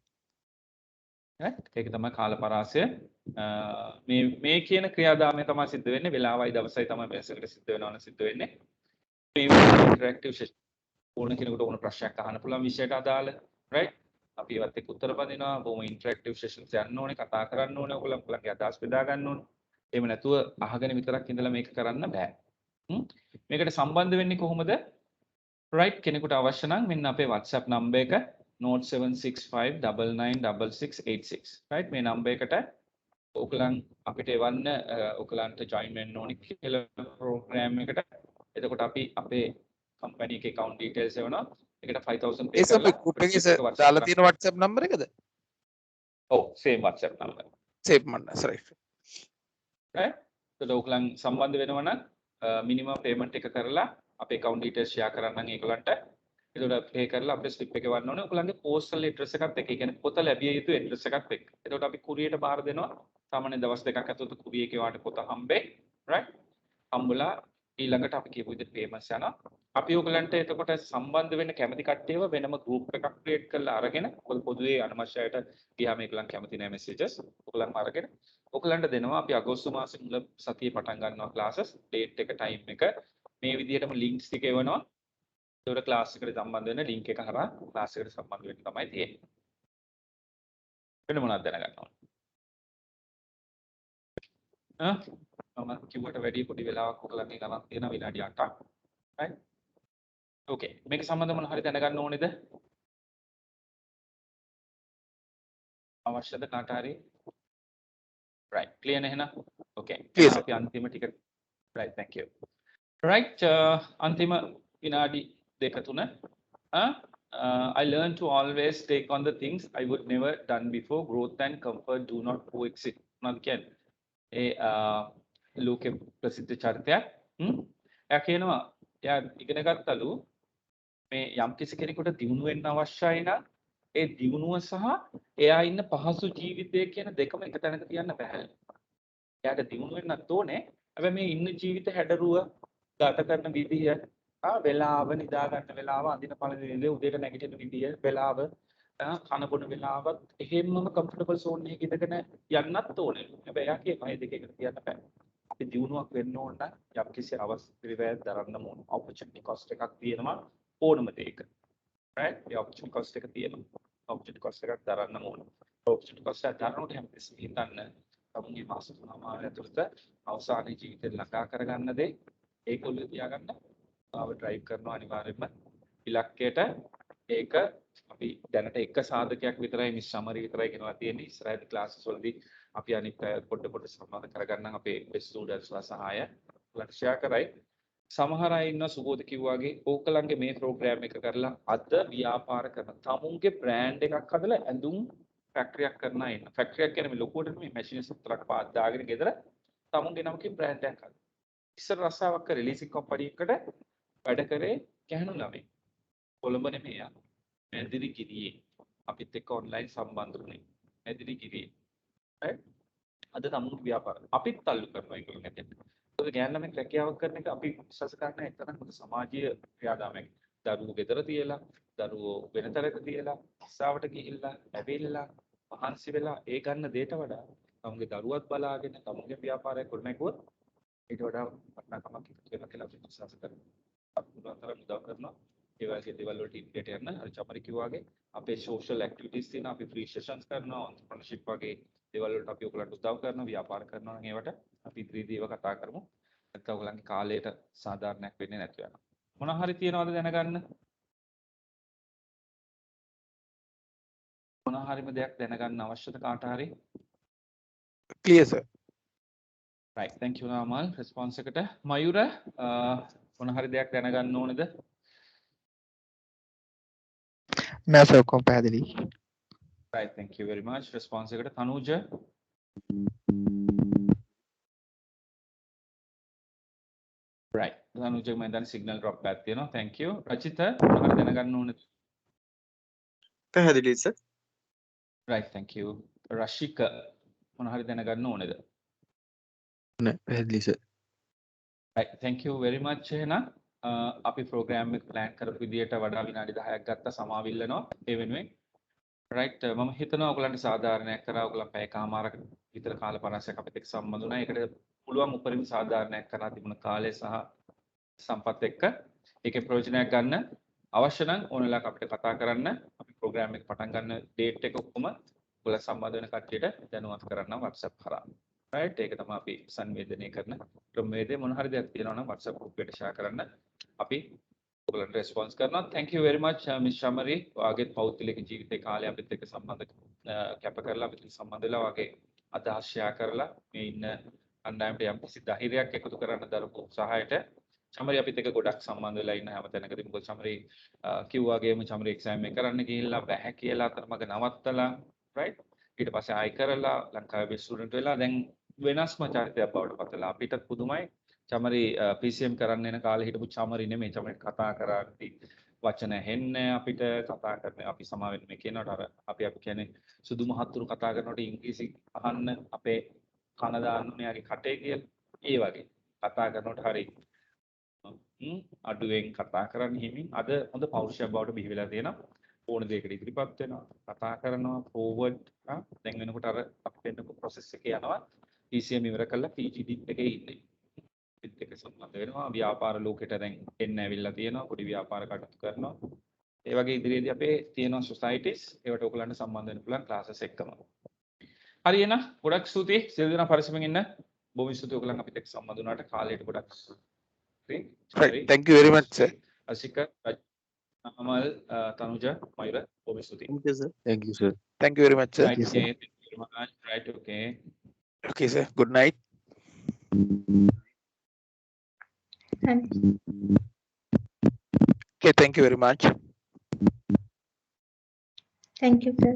C: ඒක තමයි කාල පරාසය. මේ කියන ක්‍රියාදාමය තමයි සිද්ධ වෙන්නේ. වෙලාවයි දවසයි තමයි මේසෙකට සිද්ධ වෙනවන සිද්ධ වෙන්නේ. මේ ඉන්ටරැක්ටිව් සෙෂන් ඕන කෙනෙකුට ඕන ප්‍රශ්නයක් අහන්න පුළුවන් විෂයට අදාළ right? අපි ඒවත් එක්ක උත්තර බඳිනවා. බොහොම ඉන්ටරැක්ටිව් සෙෂන්ස් යන්න ඕනේ, කතා කරන්න ඕනේ, ඔයගොල්ලන්ගේ අදහස් බෙදා ගන්න ඕනේ. එහෙම නැතුව අහගෙන විතරක් ඉඳලා මේක කරන්න බෑ. මේකට සම්බන්ධ වෙන්නේ කොහොමද? right කෙනෙකුට අවශ්‍ය නම් මෙන්න අපේ WhatsApp number එක 0765996686 right මේ number එකට ඔයගලන් අපිට එවන්න ඔයගලන්ට join වෙන්න ඕනේ කියලා program එකට. එතකොට අපි අපේ company එකේ account details එවනවා. ඒකට 5000 pay කරලා
K: ඒ group එකේ දාලා තියෙන WhatsApp number එකද?
C: ඔව් same WhatsApp number.
K: save මන්න right.
C: right එතකොට ඔයගලන් සම්බන්ධ වෙනවා නම් minimum payment එක කරලා අපේ account details share කරන්න ඒගොල්ලන්ට. එතකොට pay කරලා අපේ slip එක වන්න ඕනේ. ඔයගලන්ගේ postal address එකත් එක්ක. ඒ කියන්නේ පොත ලැබිය යුතු address එකත් එක්ක. එතකොට අපි courier බාර දෙනවා. සාමාන්‍ය දවස් දෙකක් ඇතුළත courier එකේ වාට පොත හම්බෙයි. right? හම්බුලා ඊළඟට අපි කියපු විදිහට payments යනවා. අපි ඔයගලන්ට එතකොට සම්බන්ධ වෙන්න කැමති කට්ටියව වෙනම group එකක් create කරලා අරගෙන මොකද පොදුවේ අනවශ්‍යයට ගියාම ඒගොල්ලන් කැමති නැහැ messages. ඔයගලන්ම අරගෙන ඔයගලන්ට දෙනවා අපි අගෝස්තු මාසේ මුල සතියේ පටන් ගන්නවා classes date එක time එක මේ විදිහටම links ටික එවනවා. ඒකට class එකට සම්බන්ධ වෙන්න link එක හරහා class එකට සම්බන්ධ වෙන්න තමයි තියෙන්නේ. වෙන මොනවද දැනගන්න ඕන? මම කිව්වට වැඩි පොඩි වෙලාවක් ඔයගලන්ගේ ගණන් තියෙන විනාඩි 8ක්. right? okay. මේක සම්බන්ධව මොන හරි දැනගන්න ඕනේද? අවශ්‍යද කාට හරි? right. clear නේ okay.
K: Clear,
C: අපි අන්තිම ටික right. thank you. right. අන්තිම විනාඩි දෙක තුන. I learned to always take on the things I would never done before. Growth and comfort do not coexist. මොනවද කියන්නේ? ඒ ලෝකේ ප්‍රසිද්ධ චරිතයක්. එයා කියනවා එයා ඉගෙන ගත්තලු මේ යම් කිසි කෙනෙකුට දියුණු වෙන්න අවශ්‍යයි නම් ඒ දියුණුව සහ එයා ඉන්න පහසු ජීවිතය කියන දෙකම එක තැනක තියන්න බෑ. එයාට දියුණු වෙන්නත් ඕනේ. හැබැයි මේ ඉන්න ජීවිත හැඩරුව ගත කරන විදිය වෙලාව නිදා ගන්න වෙලාව අඳින පළඳින උදේට නැගිටින විදිය වෙලාව කන බොන වෙලාවත් එහෙම්මම කම්ෆර්ටබල් zone එකක ඉඳගෙන යන්නත් ඕනේ. හැබැයි එයා කියනවා මේ දෙක එකට තියන්න බෑ. අපි දියුණුවක් වෙන්න ඕන නම් යම්කිසි අවස්ථාවක් දරන්න ඕන. opportunity cost එකක් තියෙනවා ඕනම දෙයක. right? ඒ opportunity cost එක තියෙනවා. opportunity cost එකක් දරන්න ඕන. opportunity cost එක දරනකොට හැමතිස්සෙම හිතන්න තමුන්ගේ මාස තුනම ඇතුළත අවසානයේ ජීවිතේ ළඟා කරගන්න දේ ඒක ඔළුවේ තියාගන්න. ආව drive කරනවා අනිවාර්යයෙන්ම ඉලක්කයට ඒක අපි දැනට එක සාධකයක් විතරයි මිස් සමරි විතරයි කියනවා තියෙන්නේ ඉස්සරහට ක්ලාසස් වලදී අපි අනිත් පොඩ සම්බන්ධ කරගන්නම් අපේ best students ලා සහාය ලක්ෂ්‍ය කරයි සමහර අය ඉන්න සුබෝධ කිව්වාගේ ඕකලන්ගේ මේ ප්‍රෝග්‍රෑම් එක කරලා අද ව්‍යාපාර කරන තමුන්ගේ බ්‍රෑන්ඩ් එකක් හදලා ඇඳුම් ෆැක්ටරියක් කරන අය ඉන්න ෆැක්ටරියක් කියන්නේ මේ ලොකුවට මේ මැෂින් සතරක් පාත් දාගෙන ගෙදර තමුන්ගේ නමකින් බ්‍රෑන්ඩ් එකක් හදලා ඉස්සර රස්සාවක් කර රිලීසින් කම්පැනි එකකට වැඩ කරේ ගැහණු ළමයි කොළඹ නෙමෙයි යා මැදිරි ගිරියේ අපිත් එක්ක ඔන්ලයින් සම්බන්ධ වුණේ මැදිරි ගිරියේ right අද තමුන් ව්‍යාපාර අපිත් තල්ලු කරනවා ඒගොල්ලෝ නැතෙත් ඒකද ගෑන් ළමෙක් රැකියාවක් කරන එක අපි විශ්වාස කරන එතන මොකද සමාජීය ක්‍රියාදාමයක් දරුවෝ ගෙදර තියලා දරුවෝ වෙන තැනක තියලා ඉස්සාවට ගිහිල්ලා ඇවිල්ලා මහන්සි වෙලා ඒ ගන්න දෙයට වඩා තමුන්ගේ දරුවත් බලාගෙන තමුන්ගේ ව්‍යාපාරයක් කරනකොට ඊට වඩා වටිනාකමක් එකතු වෙනවා කියලා අපි විශ්වාස කරනවා අපි උදාහරණ උදව් කරනවා ඒ වගේ දේවල් වලට ඉන්ටිග්‍රේට් කරන්න අර චමරි කිව්වාගේ අපේ සෝෂල් ඇක්ටිවිටීස් තියෙන අපි ෆ්‍රී සෙෂන්ස් කරනවා එන්ටර්ප්‍රනර්ෂිප් වගේ දේවල් වලට අපි ඔයගලන්ට උදව් කරනවා ව්‍යාපාර කරනවා නම් ඒවට අපි ඉදිරියේදී ඒවා කතා කරමු නැත්නම් ඔයගලන්ගේ කාලයට සාධාරණයක් වෙන්නේ නැතු වෙනවා මොන හරි තියනවද දැනගන්න මොන හරිම දෙයක් දැනගන්න අවශ්‍යද කාට හරි
K: clear sir
C: right thank you Namal response එකට මයුර මොන හරි දෙයක් දැනගන්න ඕනේද
K: නෑ සර් කොම් පැහැදිලි
C: right thank you very much response එකට තනුජ right තනුජ මම දැන් signal drop එකක් තියෙනවා thank you රචිත මොන හරි දැනගන්න ඕනේද
D: පැහැදිලි සර්
C: right thank you රශික මොන හරි දැනගන්න ඕනේද
G: නෑ පැහැදිලි sir
C: right thank you very much එහෙනම් අපි ප්‍රෝග්‍රෑම් එක ප්ලෑන් කරපු විදියට වඩා විනාඩි 10ක් ගත්තා සමාවිල්ලනවා ඒ වෙනුවෙන් right මම හිතනවා ඔයගලන්ට සාධාරණයක් කරා ඔයගලන් පැයකමාරක විතර කාල පරාසයක් අපිත් එක්ක සම්බන්ධ වුණා ඒකට පුළුවන් උපරිම සාධාරණයක් කරා තිබුණ කාලය සහ සම්පත් එක්ක ඒකේ ප්‍රයෝජනයක් ගන්න අවශ්‍ය නම් ඕනලාක අපිට කතා කරන්න අපි ප්‍රෝග්‍රෑම් එක පටන් ගන්න ඩේට් එක ඔක්කොම ඔයගලන් සම්බන්ධ වෙන කට්ටියට දැනුවත් කරන්න WhatsApp කරා right ඒක තමයි අපි සංවේදනය කරන ක්‍රමවේදය මොන හරි දෙයක් තියෙනවා නම් WhatsApp group එකට share කරන්න අපි ඔයගලන්ට response කරනවා thank you very much miss shamari වාගේ පෞද්ගලික ජීවිතේ කාලය අපිත් එක්ක සම්බන්ධ කැප කරලා අපිත් එක්ක සම්බන්ධ වෙලා වාගේ අදහස් share කරලා මේ ඉන්න අන්ඩායම්ට යම් කිසි ධෛර්යයක් එකතු කරන්න දරපු උත්සාහයට චමරි අපිත් එක්ක ගොඩක් සම්බන්ධ වෙලා ඉන්න හැම තැනකදී මොකද චමරි කිව්වාගේම චමරි එක්සෑම් එක කරන්න ගිහිල්ලා බැහැ කියලා අතරමඟ නවත්තලා right ඊට පස්සේ ආයි කරලා ලංකාවේ ස්ටුඩන්ට් වෙලා දැන් වෙනස්ම චරිතයක් බවට පත් වෙලා අපිට පුදුමයි චමරි PCM කරන්න එන කාලේ හිටපු චමරි නෙමෙයි චමරි කතා කරාටි වචන හෙන්නේ අපිට කතා කරන අපි සමාවෙන්න මේ කියනකොට අර අපි කියන්නේ සුදු මහත්තුරු කතා කරනකොට ඉංග්‍රීසි අහන්න අපේ කන දාන්න යාගේ කටේ කියලා ඒ වගේ කතා කරනකොට හරි අඩුවෙන් කතා කරන්න හිමින් අද හොඳ පෞරුෂයක් බවට බිහි වෙලා තියෙනවා. ඕන දෙයකට ඉදිරිපත් වෙනවා, කතා කරනවා, forward දැන් වෙනකොට අර අපිට process එකේ යනවා. PCM ඉවර කළා PGD එකේ ඉන්නේ. ඒත් එක්ක සම්බන්ධ වෙනවා. ව්‍යාපාර ලෝකෙට දැන් එන්න ඇවිල්ලා තියෙනවා. පොඩි ව්‍යාපාර කටයුතු කරනවා. ඒ වගේ ඉදිරියේදී අපේ තියෙනවා societies ඒවට ඔයගලන්ට සම්බන්ධ වෙන්න පුළුවන් classes එක්කම. හරි එහෙනම් ගොඩක් ස්තුතියි සියලු දෙනා පරිස්සමෙන් ඉන්න. බොහොම ස්තුතියි ඔයගලන් අපිට එක්ක සම්බන්ධ වුණාට කාලයට ගොඩක්
K: Right. Thank you very much, sir.
C: Ashika, Amal, Tanuja, Mayura, bොහොම ස්තුතියි.
G: Thank you, sir. Thank you, sir.
K: Thank you very much, sir.
C: Right, okay. Thank you very much. Right, okay.
K: Okay, sir. Good night.
B: Thanks.
K: Okay, thank you very much.
B: Thank you, sir.